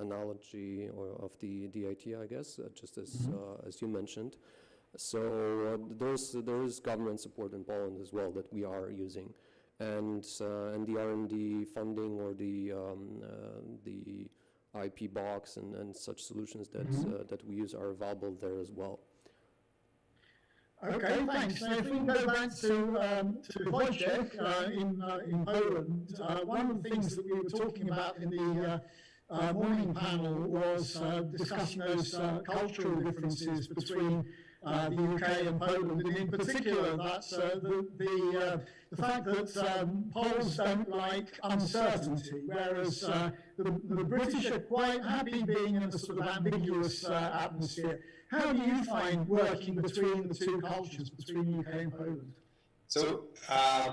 analogy of the DIT, I guess, just as you mentioned. So there is government support in Poland as well that we are using, and the R&D funding or the IP box and such solutions that we use are available there as well. Okay, thanks. Now, if we can go back to Wojciech in Poland, one of the things that we were talking about in the morning panel was discussing those cultural differences between the UK and Poland, and in particular that's the fact that Poles don't like uncertainty, whereas the British are quite happy being in a sort of ambiguous atmosphere. How do you find working between the two cultures, between UK and Poland? So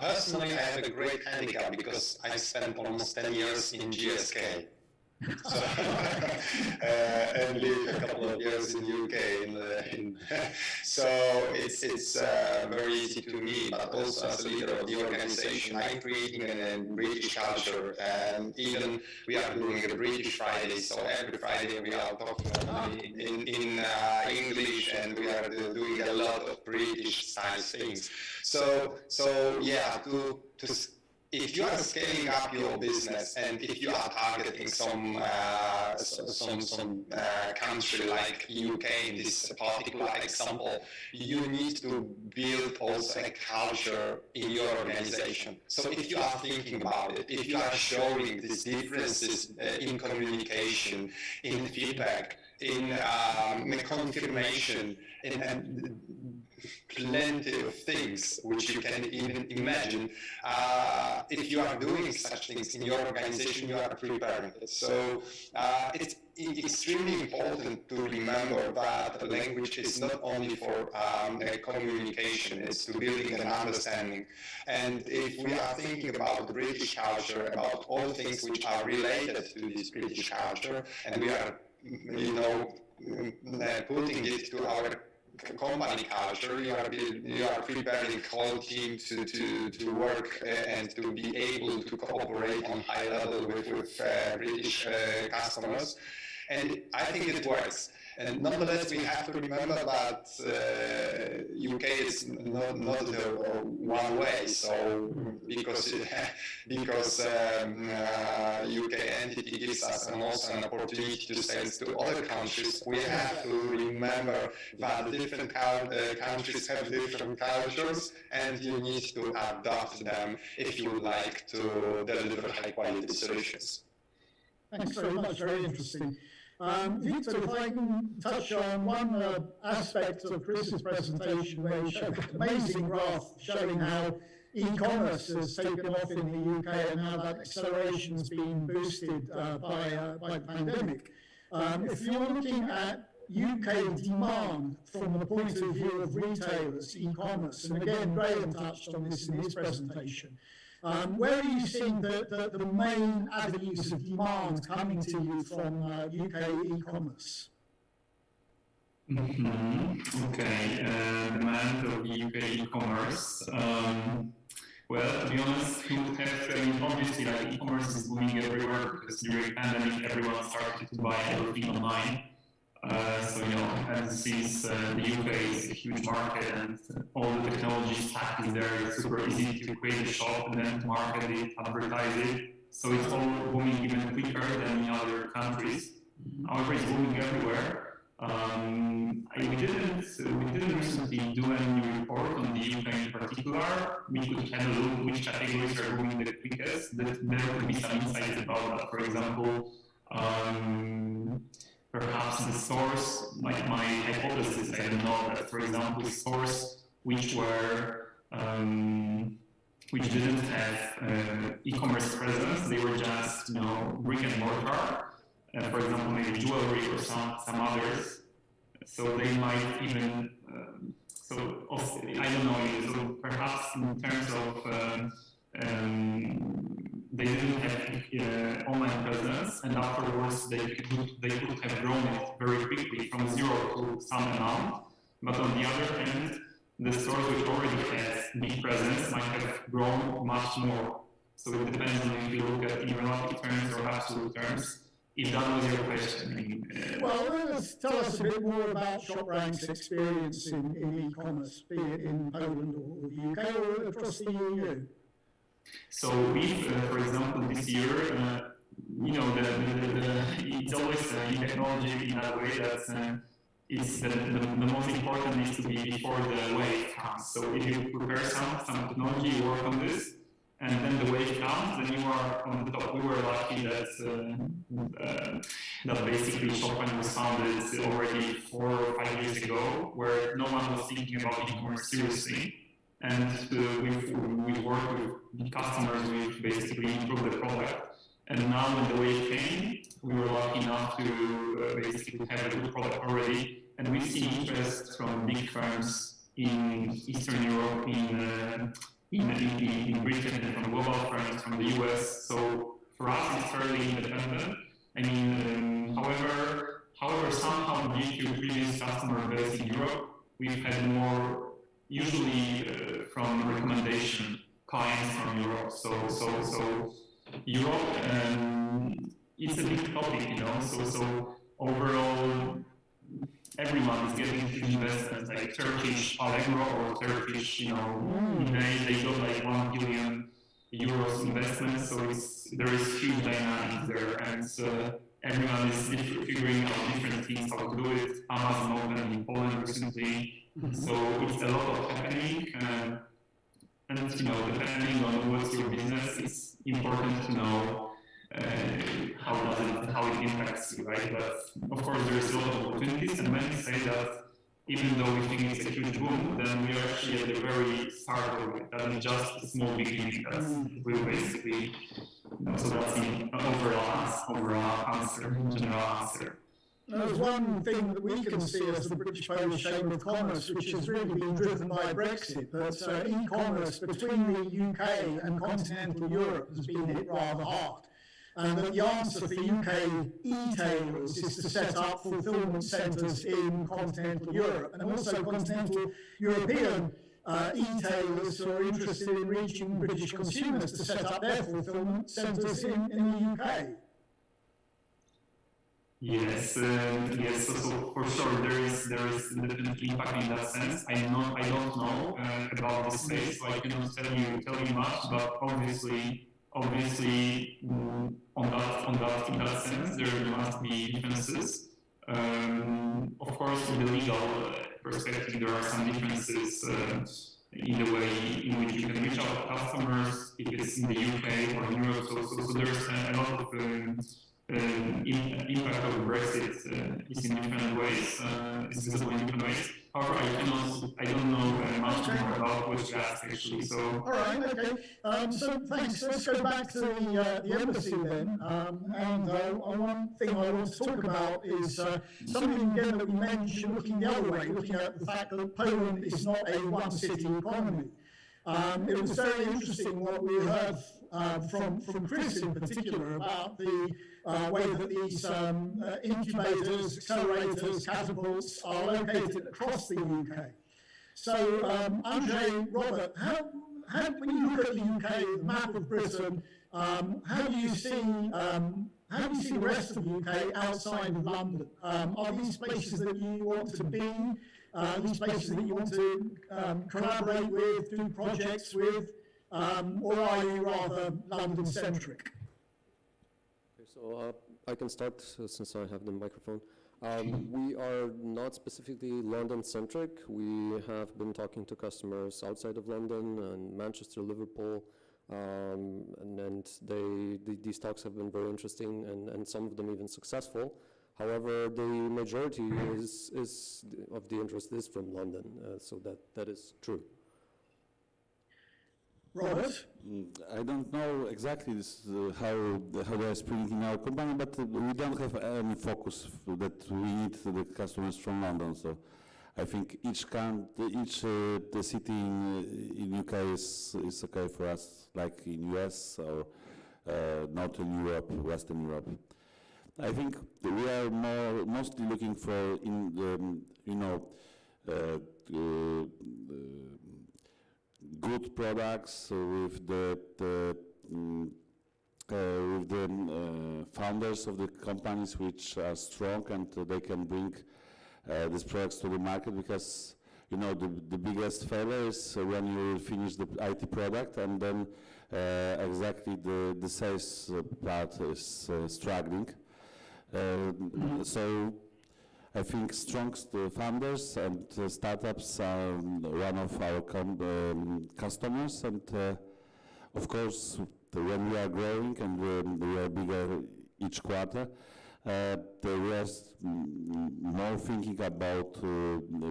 personally, I have a great handicap because I spent almost 10 years in GSK. So, and lived a couple of years in the UK. So it's very easy to me, but also as a leader of the organization, I'm creating a British culture, and even we are doing a British Friday, so every Friday we are talking in English, and we are doing a lot of British style things. So yeah, to if you are scaling up your business and if you are targeting some country like UK in this particular example, you need to build also a culture in your organization. So if you are thinking about it, if you are showing these differences in communication, in feedback, in confirmation, in plenty of things which you can even imagine. If you are doing such things in your organization, you are preparing it. So it's extremely important to remember that the language is not only for communication, it's to building an understanding. And if we are thinking about the British culture, about all things which are related to this British culture, and we are, putting it to our company culture, you are preparing whole team to work and to be able to cooperate on high level with British customers, and I think it works. And nonetheless, we have to remember that UK is not the one way. So because UK entity gives us also an opportunity to sell to other countries, we have to remember that different countries have different cultures, and you need to adapt them if you would like to deliver high quality solutions. Thanks very much. Very interesting. Victor, if I can touch on one aspect of Chris's presentation where he showed an amazing graph showing how e-commerce has taken off in the UK and how that acceleration has been boosted by the pandemic. If you're looking at UK demand from the point of view of retailers, e-commerce, and again, Graham touched on this in his presentation, where are you seeing the main avenues of demand coming to you from UK e-commerce? Okay, demand of UK e-commerce. Well, to be honest, you would have, obviously, like e-commerce is booming everywhere because during the pandemic, everyone started to buy everything online. And since the UK is a huge market and all the technology stack is there, it's super easy to create a shop and then to market it, advertise it. So it's all booming even quicker than in other countries. However, it's booming everywhere. We didn't recently do any report on the UK in particular. We could have a look which categories are booming the quickest. There could be some insights about that. For example, perhaps the stores, like my hypothesis, I don't know, that for example, stores which didn't have e-commerce presence, they were just, brick and mortar. For example, maybe jewelry or some others. So they might even, I don't know, so perhaps in terms of, they didn't have online presence, and afterwards they could have grown it very quickly from zero to some amount. But on the other hand, the stores which already have big presence might have grown much more. So it depends on if you look at in relative terms or absolute terms. If that was your question. Well, let's tell us a bit more about ShopRank's experience in e-commerce, be it in Poland or the UK or across the EU. So we've, for example, this year, it's always in technology in that way that it's the most important is to be before the wave comes. So if you prepare some technology, you work on this, and then the wave comes, then you are on the top. We were lucky that basically ShopRank was founded already 4 or 5 years ago, where no one was thinking about e-commerce seriously. And we worked with customers, we basically improved the product. And now when the wave came, we were lucky enough to basically have a good product already. And we see interest from big firms in Eastern Europe, in Britain, and from global firms from the US. So for us, it's fairly independent. I mean, however, somehow due to previous customer base in Europe, we've had more, usually from recommendation clients from Europe. So Europe, it's a big topic, So overall, everyone is getting huge investments, like Turkish Allegro or Turkish, they got like 1 billion euros investment, so there is huge dynamics there, and everyone is figuring out different things how to do it. Amazon opened in Poland recently, so it's a lot of happening, and depending on what's your business, it's important to know how it impacts you, right? But of course, there is a lot of opportunities, and many say that even though we think it's a huge boom, then we are actually at the very start of it. That is just a small beginning. That will basically, so that's the overall answer, general answer. There's one thing that we can see as the British Polish Chamber of Commerce, which has really been driven by Brexit, that e-commerce between the UK and continental Europe has been hit rather hard. And that the answer for UK e-tailers is to set up fulfillment centres in continental Europe, and also continental European e-tailers who are interested in reaching British consumers to set up their fulfillment centres in the UK. Yes, so for sure there is definitely impact in that sense. I don't know about the space, so I cannot tell you much, but obviously in that sense there must be differences. Of course, from the legal perspective, there are some differences in the way in which you can reach out to customers, if it's in the UK or in Europe. So there's a lot of impact of Brexit is in different ways, is visible in different ways. However, I don't know much more about what you asked actually. So. All right, okay. So thanks. Let's go back to the embassy then. And one thing I want to talk about is something again that we mentioned, looking the other way, looking at the fact that Poland is not a one-city economy. It was very interesting what we heard from Chris in particular about the way that these incubators, accelerators, catapults are located across the UK. So, Andre, Robert, when you look at the UK, the map of Britain, how do you see the rest of the UK outside of London? Are these places that you want to be? These places that you want to collaborate with, do projects with, or are you rather London-centric? Okay, so I can start since I have the microphone. We are not specifically London-centric. We have been talking to customers outside of London and Manchester, Liverpool, and these talks have been very interesting and some of them even successful. However, the majority of the interest is from London, so that is true. Robert? I don't know exactly how they are spreading in our company, but we don't have any focus that we need the customers from London. So I think each the city in UK is okay for us, like in US or Northern Europe, Western Europe. I think we are mostly looking for good products with the founders of the companies which are strong and they can bring these products to the market, because the biggest failure is when you finish the IT product and then exactly the sales part is struggling. So I think strong founders and startups are one of our customers, and of course when we are growing and we are bigger each quarter, we are more thinking about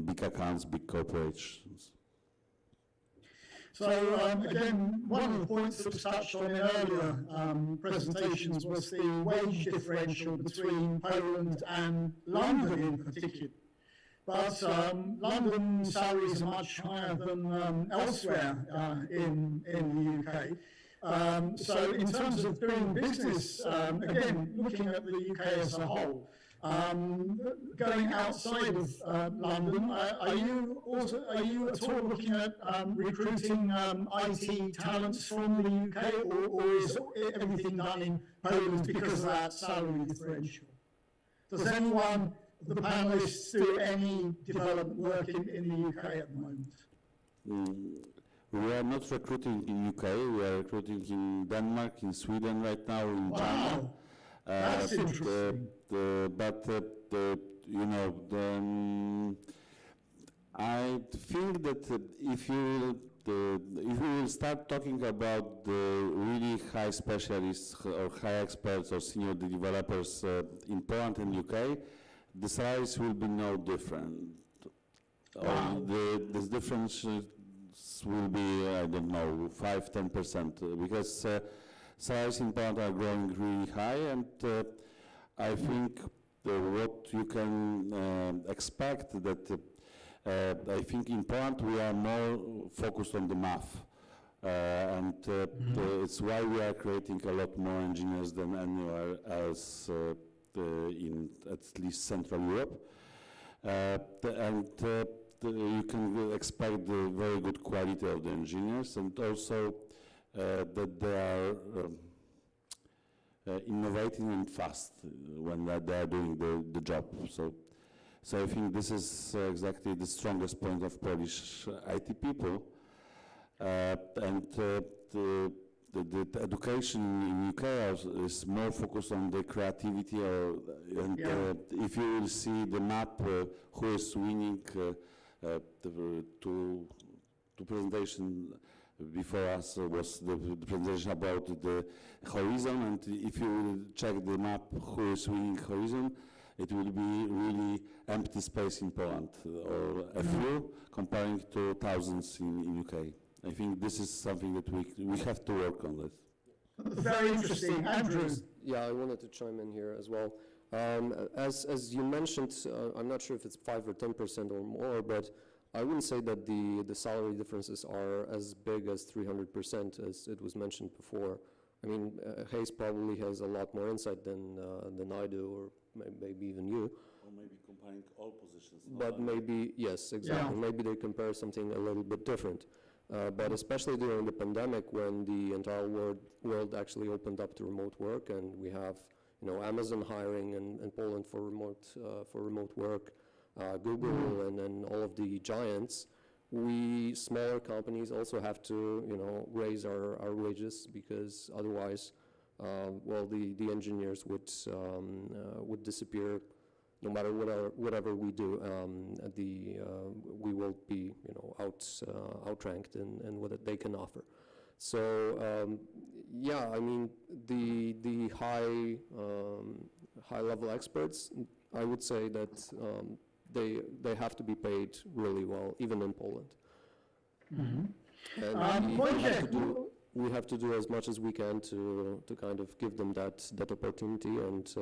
big accounts, big corporations. So again, one of the points that was touched on in earlier presentations was the wage differential between Poland and London in particular. But London salaries are much higher than elsewhere in the UK. So in terms of doing business, again, looking at the UK as a whole, going outside of London, are you at all looking at recruiting IT talents from the UK, or is everything done in Poland because of that salary differential? Does anyone of the panelists do any development work in the UK at the moment? We are not recruiting in UK, we are recruiting in Denmark, in Sweden right now, in China. That's interesting. You know, I think that if you will start talking about the really high specialists or high experts or senior developers in Poland and UK, the salaries will be no different. Wow. The difference will be, I don't know, 5–10%, because salaries in Poland are growing really high, and I think what you can expect that I think in Poland we are more focused on the math, and it's why we are creating a lot more engineers than anywhere else in at least Central Europe, and you can expect the very good quality of the engineers, and also that they are innovating and fast when they are doing the job. So I think this is exactly the strongest point of Polish IT people, and the education in UK is more focused on the creativity, if you will see the map, who is winning the presentation before us was the presentation about the Horizon, and if you will check the map, who is winning Horizon, it will be really empty space in Poland, or a few comparing to thousands in UK. I think this is something that we have to work on this. Very interesting. Andrew? Yeah, I wanted to chime in here as well. As you mentioned, I'm not sure if it's 5 or 10% or more, but I wouldn't say that the salary differences are as big as 300%, as it was mentioned before. I mean, Hayes probably has a lot more insight than I do, or maybe even you. Or maybe comparing all positions. But maybe, yes, exactly. Yeah. Maybe they compare something a little bit different. But especially during the pandemic, when the entire world actually opened up to remote work, and we have, Amazon hiring in Poland for remote work, Google, and then all of the giants, we smaller companies also have to, raise our wages, because otherwise, the engineers would disappear. No matter whatever we do, we will be, outranked in what they can offer. So, yeah, I mean, the high level experts, I would say that they have to be paid really well, even in Poland. And we have to do as much as we can to kind of give them that opportunity, and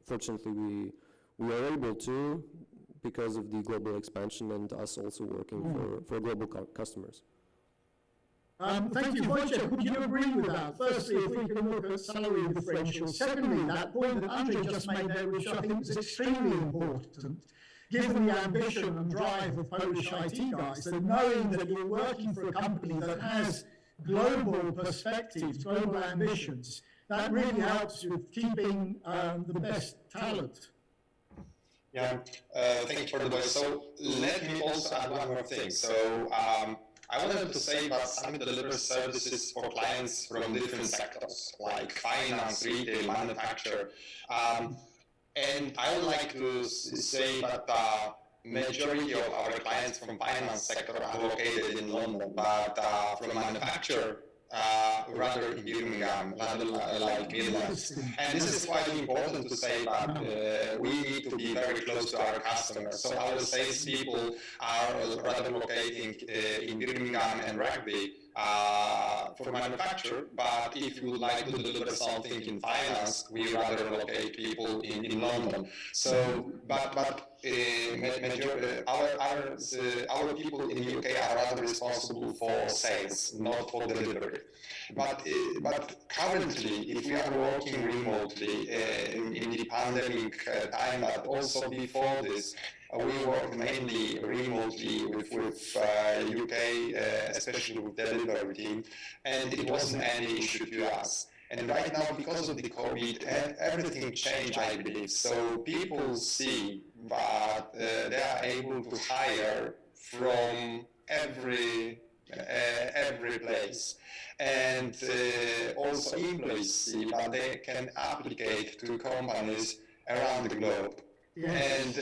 fortunately we are able to, because of the global expansion and us also working for global customers. Thank you. Wojciech, would you agree with that? Firstly, if we can look at salary differentials. Secondly, that point that Andrzej just made there, which I think is extremely important, given the ambition and drive of Polish IT guys, that knowing that you're working for a company that has global perspectives, global ambitions, that really helps with keeping the best talent. Yeah, thank you for the voice. So let me also add one more thing. So I wanted to say that Summit delivers services for clients from different sectors, like finance, retail, manufacture. And I would like to say that the majority of our clients from finance sector are located in London, but from manufacture, rather in Birmingham, rather like Midlands. And this is quite important to say that we need to be very close to our customers. So our sales people are rather locating in Birmingham and Rugby for manufacture, but if you would like to deliver something in finance, we rather locate people in London. So, but our people in the UK are rather responsible for sales, not for delivery. But currently, if we are working remotely in the pandemic time, but also before this, we work mainly remotely with UK, especially with delivery team, and it wasn't any issue to us. And right now, because of the COVID, everything changed, I believe. So people see that they are able to hire from every every place. And also employees see, but they can applicate to companies around the globe. And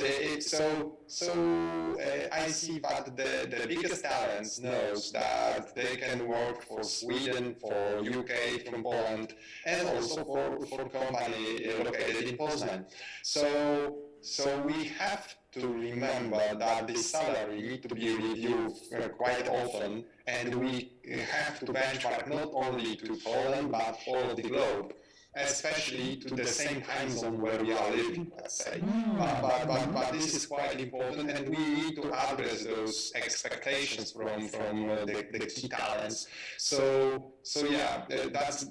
I see that the biggest talents knows that they can work for Sweden, for UK, from Poland, and also for company located in Poznan. So we have to remember that the salary need to be reviewed quite often, and we have to benchmark not only to Poland but all of the globe, especially to the same time zone where we are living, let's say. But this is quite important, and we need to address those expectations from the key talents. So yeah, that's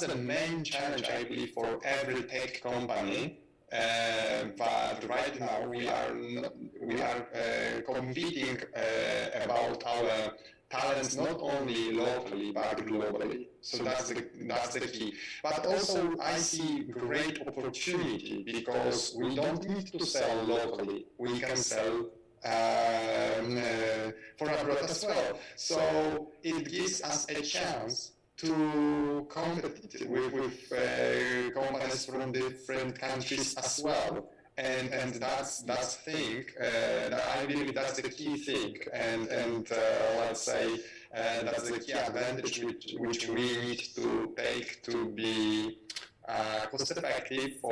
the main challenge, I believe, for every tech company. But right now we are competing about our talents not only locally but globally. So that's the key. But also I see great opportunity because we don't need to sell locally. We can sell for abroad as well. So it gives us a chance to compete with companies from different countries as well. And that's thing, I believe that's the key thing, and let's say that's the key advantage which we need to take to be cost effective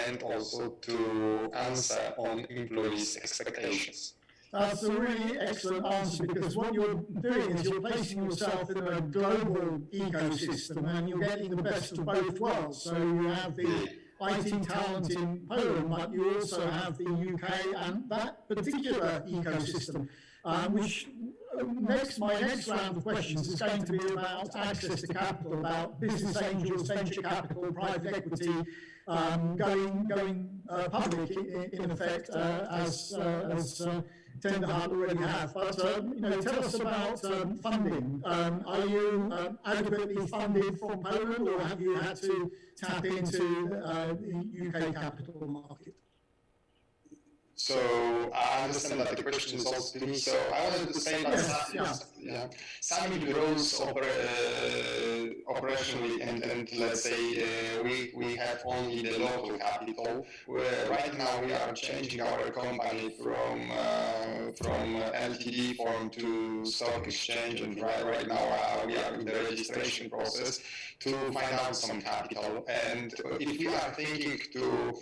and also to answer on employees' expectations. That's a really excellent answer, because what you're doing is you're placing yourself in a global ecosystem and you're getting the best of both worlds. So you have the IT talent in Poland, but you also have the UK and that particular ecosystem, which my next round of questions is going to be about access to capital, about business angels, venture capital, private equity, going public in effect, as Tenderheart already have. But tell us about funding. Are you adequately funded from Poland, or have you had to tap into the UK capital market? So I understand that the question is also to me. So I wanted to say that Summit grows operationally, and let's say we have only the local capital. Right now we are changing our company from LTD form to stock exchange, and right now we are in the registration process to find out some capital. And if we are thinking to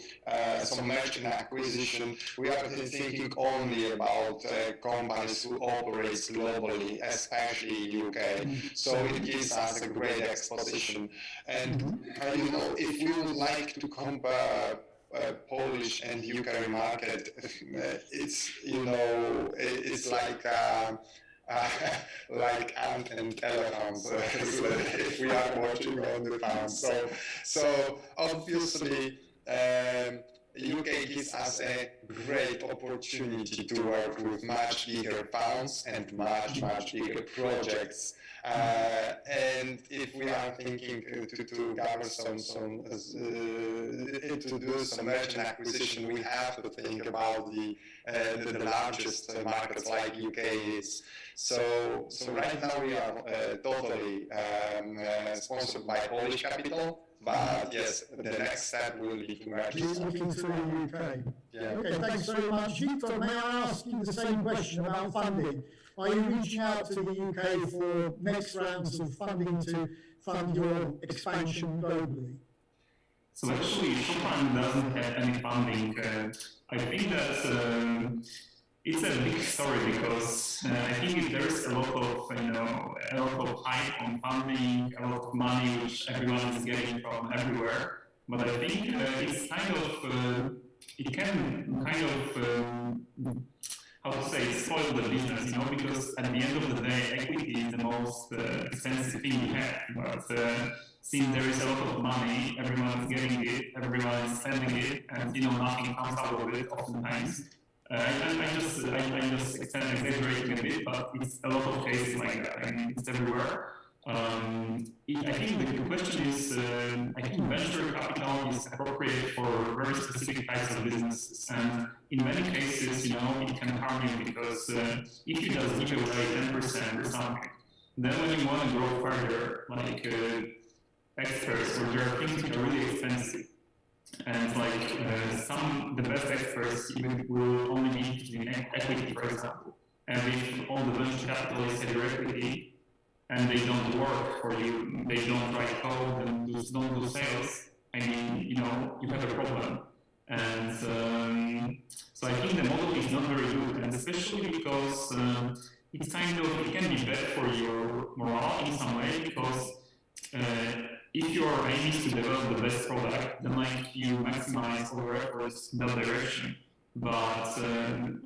some merger and acquisition, we are thinking only about companies who operate globally, especially UK. So it gives us a great exposition. And if we would like to compare Polish and UK market, it's like ant and elephants if we are watching on the farm. So obviously UK gives us a great opportunity to work with much bigger funds and much bigger projects. And if we are thinking to gather to do some merger and acquisition, we have to think about the largest markets like UK is. So right now we are totally sponsored by Polish capital. But yes, the next step will be to merge. Looking to the UK. Yeah. Okay, thanks very much. Victor, may I ask you the same question about funding? Are you reaching out to the UK for next rounds of funding to fund your expansion globally? So actually, Chopin doesn't have any funding. I think that it's a big story, because I think there's a lot of hype on funding, a lot of money which everyone is getting from everywhere. But I think it's it can how to say, spoil the business, because at the end of the day, equity is the most expensive thing we have. But since there is a lot of money, everyone is getting it, everyone is spending it, and nothing comes out of it oftentimes. I'm just exaggerating a bit, but it's a lot of cases like that. I mean, it's everywhere. I think the question is, I think venture capital is appropriate for very specific types of businesses, and in many cases, you know, it can harm you because if you just give away 10% or something, then when you want to grow further, like experts, or there are things which are really expensive, and like the best experts even will only be interested in equity, for example, and if all the venture capitalists have your equity, and they don't work for you, they don't write code and don't do sales, I mean, you know, you have a problem. And so I think the model is not very good, and especially because it's kind of, it can be bad for your morale in some way, because if your aim is to develop the best product, then like you maximize all your efforts in that direction. But,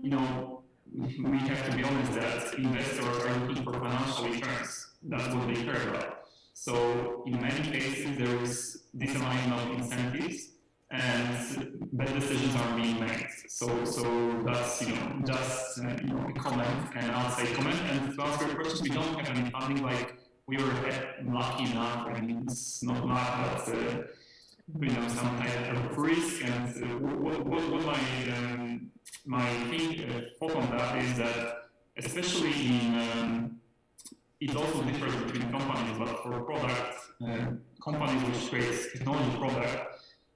you know, we have to be honest that investors are looking for financial returns. That's what they care about. So in many cases, there is disalignment of incentives, and bad decisions are being made. So that's, you know, just you know, a comment, and I'll say comment. And to answer your question, we don't have any funding. Like, we were lucky enough. I mean, it's not luck, but you know, some type of risk. And what my thought on that is that, especially in it also differs between companies, but for product companies which create technology product,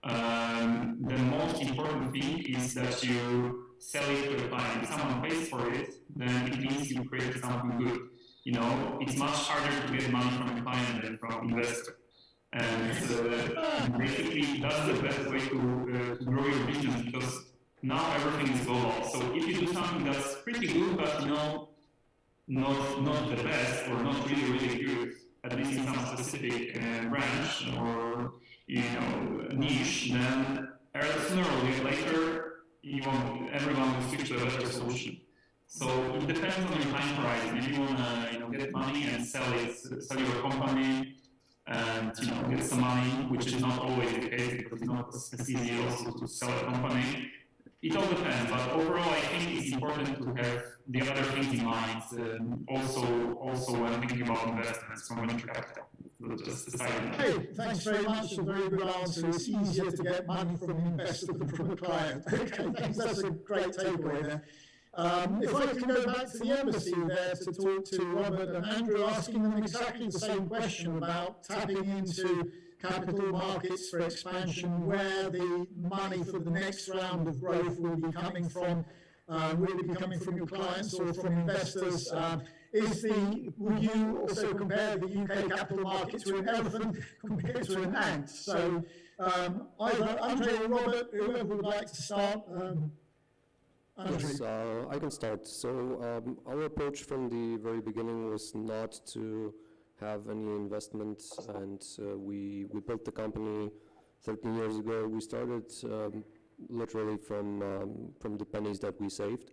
the most important thing is that you sell it to a client. If someone pays for it, then it means you create something good. You know, it's much harder to get money from a client than from investor. And basically, that's the best way to grow your business, because now everything is global. So if you do something that's pretty good, but you know, not the best, or not really good, at least in some specific branch or, you know, niche, then sooner or later everyone will switch to a better solution. So it depends on your time horizon. If you want to, you know, get money and sell your company, and, you know, get some money, which is not always the case, because it's not as easy also to sell a company. It all depends, but overall, I think it's important to have the other things in mind, also when thinking about investments from venture capital. Okay, thanks very much. A very good answer. It's easier to get money from an investor than from a client. Okay, thanks. That's a great takeaway there. If I can go back to the embassy there to talk to Robert and Andrew, asking them exactly the same question about tapping into capital markets for expansion, where the money for the next round of growth will be coming from. Will it be coming from your clients or from investors? Would you also compare the UK capital market to an elephant compared to an ant? So either Andre or Robert, whoever would like to start. Yes, I can start. So our approach from the very beginning was not to have any investments, and we built the company 13 years ago. We started literally from the pennies that we saved,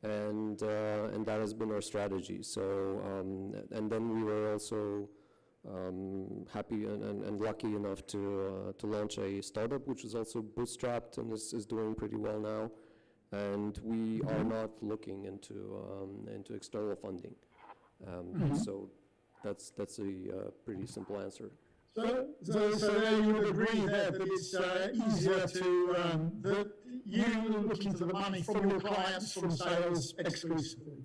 and that has been our strategy. So and then we were also happy and lucky enough to launch a startup, which is also bootstrapped and is doing pretty well now. And we are not looking into external funding. So that's a pretty simple answer. So there you would agree there that it's easier to, that you looking for the money from your clients from sales exclusively?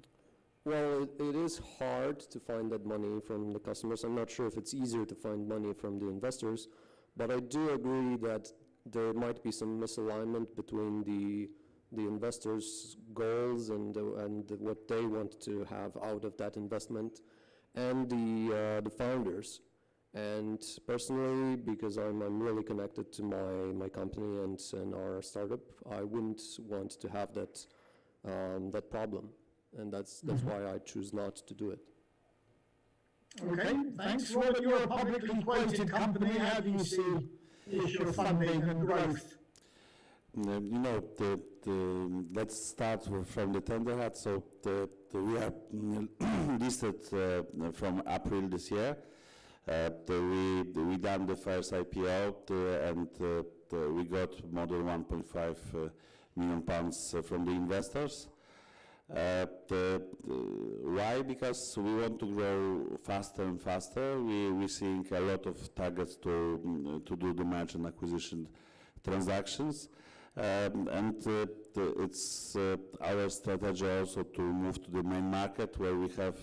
Well, it is hard to find that money from the customers. I'm not sure if it's easier to find money from the investors, but I do agree that there might be some misalignment between the investors' goals and what they want to have out of that investment, and the founders. And personally, because I'm really connected to my company and our startup, I wouldn't want to have that problem, and that's why I choose not to do it. Okay, thanks. Robert, you're a publicly quoted company. How do you see the issue of funding and growth? You know, let's start from the tender hat. So we are listed from April this year. We done the first IPO and we got more than 1.5 million pounds from the investors. Why? Because we want to grow faster and faster. We seeing a lot of targets to do the merger and acquisition transactions. It's our strategy also to move to the main market where we have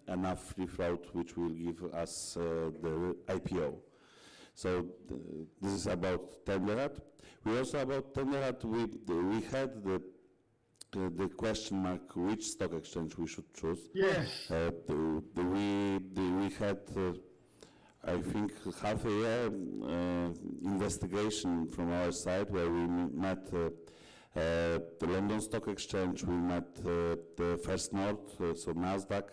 enough free float which will give us the IPO. So this is about Tenderhead. We also about Tenderhead, we had the question mark which stock exchange we should choose. Yes. We had I think half a year investigation from our side where we met the London Stock Exchange, we met the First North, so Nasdaq.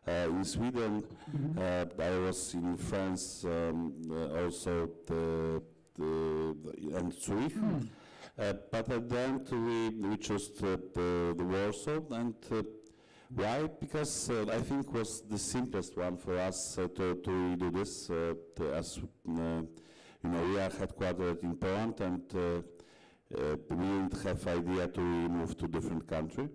In Sweden, I was in France also and Zurich. But at the end we chose the Warsaw, and why? Because I think it was the simplest one for us to do this. As you know, we are headquartered in Poland, and we didn't have idea to move to different country.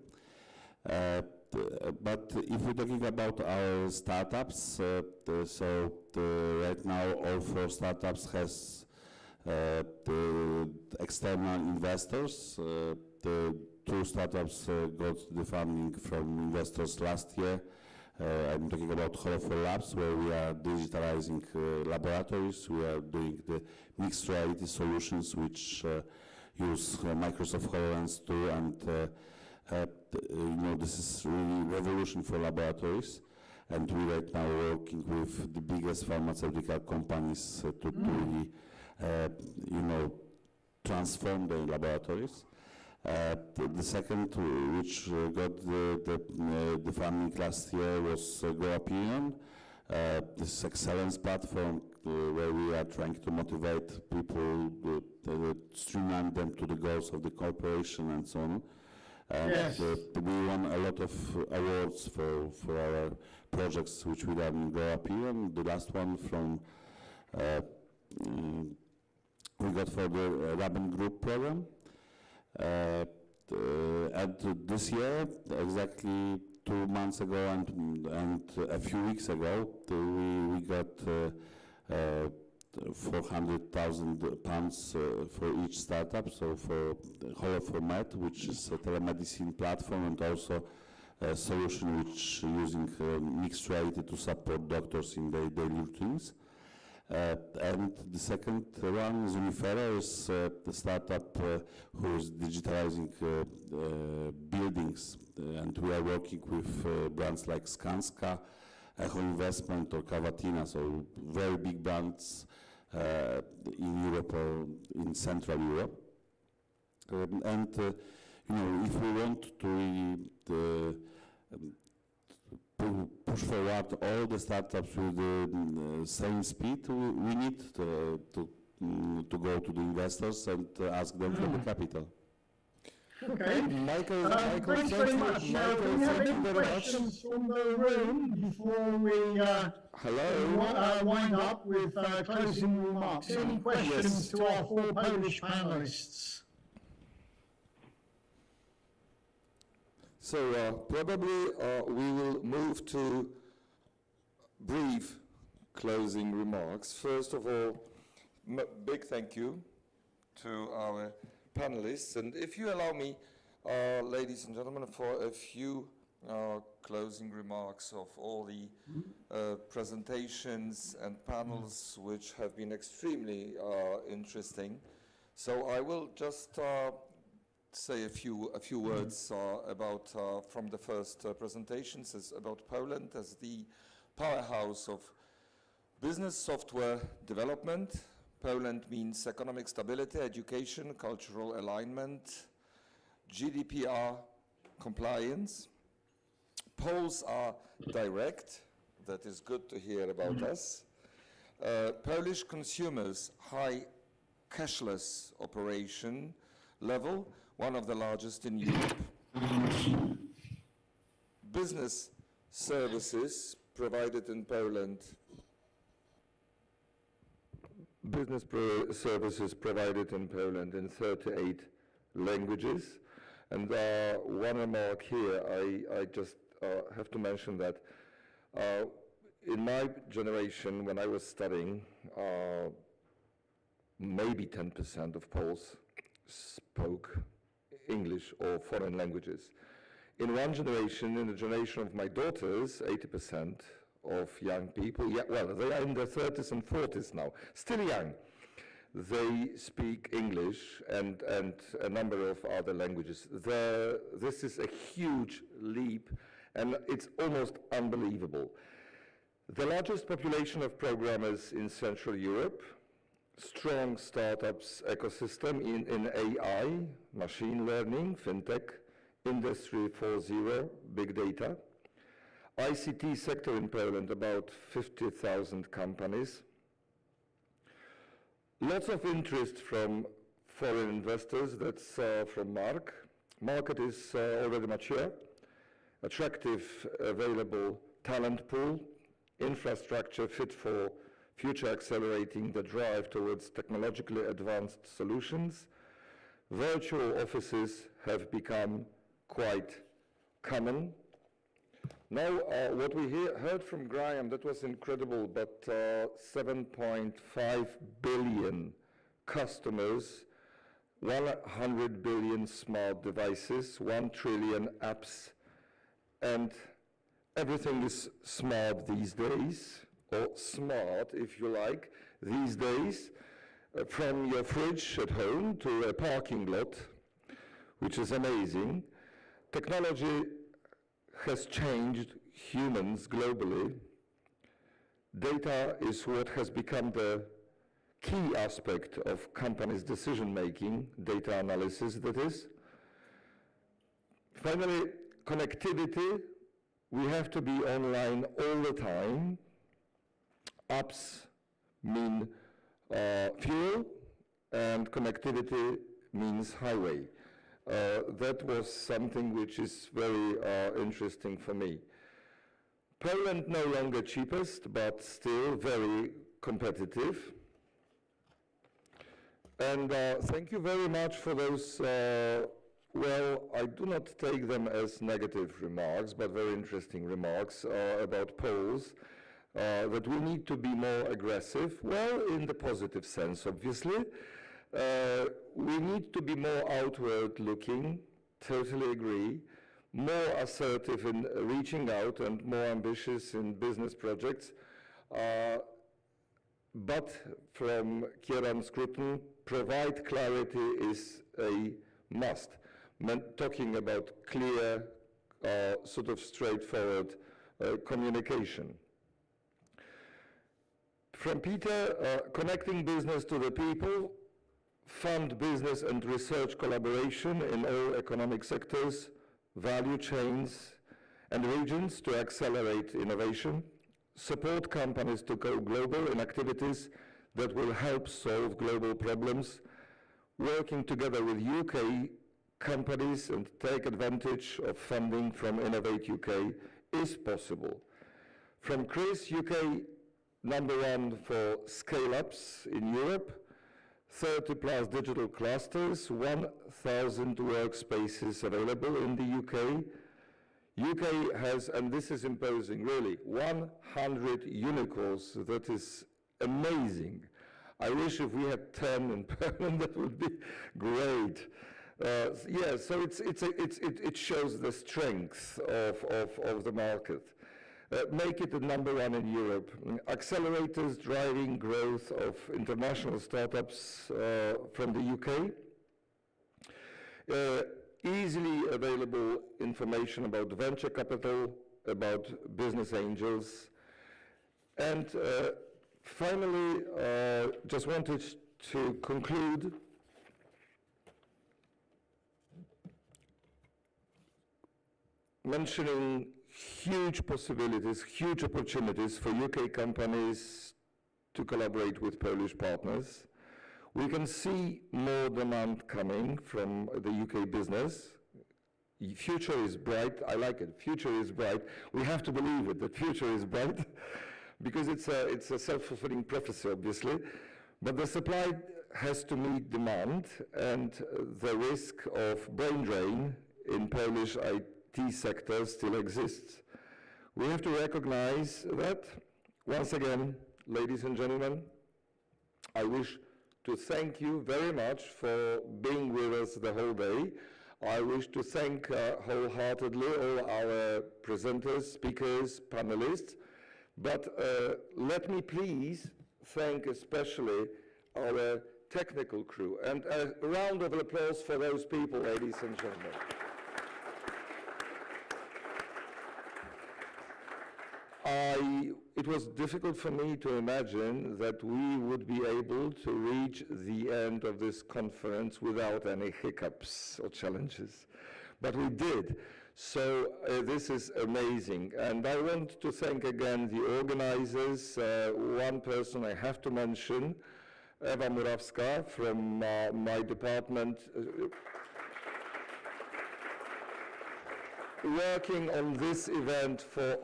But if we're talking about our startups, right now all 4 startups has the external investors. The 2 startups got the funding from investors last year. I'm talking about Holofore Labs, where we are digitalizing laboratories. We are doing the mixed reality solutions, which use Microsoft HoloLens 2, and you know, this is really revolution for laboratories. And we right now working with the biggest pharmaceutical companies to really, you know, transform the laboratories. The second, which got the funding last year, was GoOpinion. This excellence platform where we are trying to motivate people, streamline them to the goals of the corporation and so on. Yes. We won a lot of awards for our projects which we done in GoOpinion. The last one from we got for the Raben Group program. And this year, exactly 2 months ago and a few weeks ago, we got 400,000 pounds for each startup. So for Holofore Med, which is a telemedicine platform, and also a solution which using mixed reality to support doctors in their daily routines. And the second one is Unifera, is the startup who is digitalizing buildings, and we are working with brands like Skanska, Echo Investment, or Cavatina, so very big brands in Europe or in Central Europe. And you know, if we want to push forward all the startups with the same speed, we need to go to the investors and ask them for the capital. Okay. Michael, Thanks very much. Do we have any questions from the room before we wind up with closing remarks? Any questions to our 4 Polish panelists? So probably we will move to brief closing remarks. First of all, big thank you to our panelists. And if you allow me, ladies and gentlemen, for a few closing remarks of all the presentations and panels which have been extremely interesting. So I will just say a few words about from the first presentations about Poland as the powerhouse of business software development. Poland means economic stability, education, cultural alignment, GDPR compliance. Poles are direct. That is good to hear about us. Polish consumers, high cashless operation level, one of the largest in Europe. Business services provided in Poland. Services provided in Poland in 38 languages. And one remark here, I just have to mention that in my generation, when I was studying, maybe 10% of Poles spoke English or foreign languages. In one generation, in the generation of my daughters, 80% of young people, yeah, well, they are in their 30s and 40s now, still young. They speak English and a number of other languages. This is a huge leap, and it's almost unbelievable. The largest population of programmers in Central Europe, strong startups ecosystem in AI, machine learning, fintech, Industry 4.0, big data. ICT sector in Poland, about 50,000 companies. Lots of interest from foreign investors, that's from Mark. Market is already mature, attractive, available talent pool, infrastructure fit for future accelerating the drive towards technologically advanced solutions. Virtual offices have become quite common. Now, what we heard from Graham, that was incredible, but 7.5 billion customers, 100 billion smart devices, 1 trillion apps, and everything is smart these days, or smart, if you like, these days, from your fridge at home to a parking lot, which is amazing. Technology has changed humans globally. Data is what has become the key aspect of companies' decision-making, data analysis, that is. Finally, connectivity. We have to be online all the time. Apps mean fuel, and connectivity means highway. That was something which is very interesting for me. Poland no longer cheapest, but still very competitive. And thank you very much for those, well, I do not take them as negative remarks, but very interesting remarks about Poles, that we need to be more aggressive, well, in the positive sense, obviously. We need to be more outward looking, totally agree, more assertive in reaching out and more ambitious in business projects. But from Kieran Scruton, provide clarity is a must. Talking about clear, sort of straightforward communication. From Peter, connecting business to the people, fund business and research collaboration in all economic sectors, value chains, and regions to accelerate innovation, support companies to go global in activities that will help solve global problems, working together with UK companies and take advantage of funding from Innovate UK is possible. From Chris, UK #1 for scale-ups in Europe, 30 plus digital clusters, 1,000 workspaces available in the UK. UK has, and this is imposing really, 100 unicorns. That is amazing. I wish if we had 10 in Poland, that would be great. Yeah, so it shows the strength of the market. Make it the #1 in Europe. Accelerators driving growth of international startups from the UK. Easily available information about venture capital, about business angels. And finally, just wanted to conclude mentioning huge possibilities, huge opportunities for UK companies to collaborate with Polish partners. We can see more demand coming from the UK business. Future is bright. I like it. Future is bright. We have to believe it, that future is bright, because it's a self-fulfilling prophecy, obviously. But the supply has to meet demand, and the risk of brain drain in Polish IT sector still exists. We have to recognize that. Once again, ladies and gentlemen, I wish to thank you very much for being with us the whole day. I wish to thank wholeheartedly all our presenters, speakers, panelists, but let me please thank especially our technical crew, and a round of applause for those people, ladies and gentlemen. It was difficult for me to imagine that we would be able to reach the end of this conference without any hiccups or challenges, but we did. So this is amazing, and I want to thank again the organizers. One person I have to mention, Eva Murawska from my department, working on this event for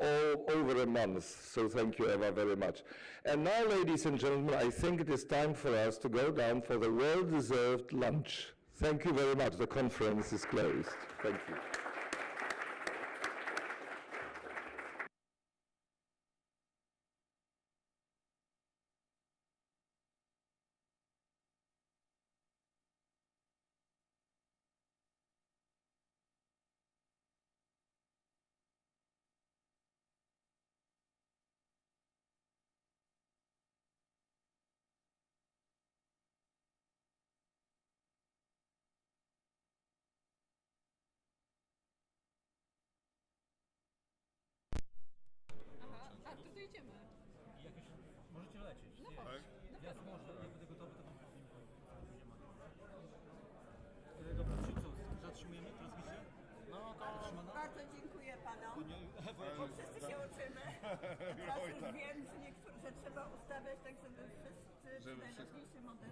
over a month, so thank you, Eva, very much. And now, ladies and gentlemen, I think it is time for us to go down for the well-deserved lunch. Thank you very much. The conference is closed. Thank you. Bardzo dziękuję panom, bo wszyscy się uczymy. Teraz już wiem, że niektóre trzeba ustawiać tak, żeby wszyscy najważniejsze modele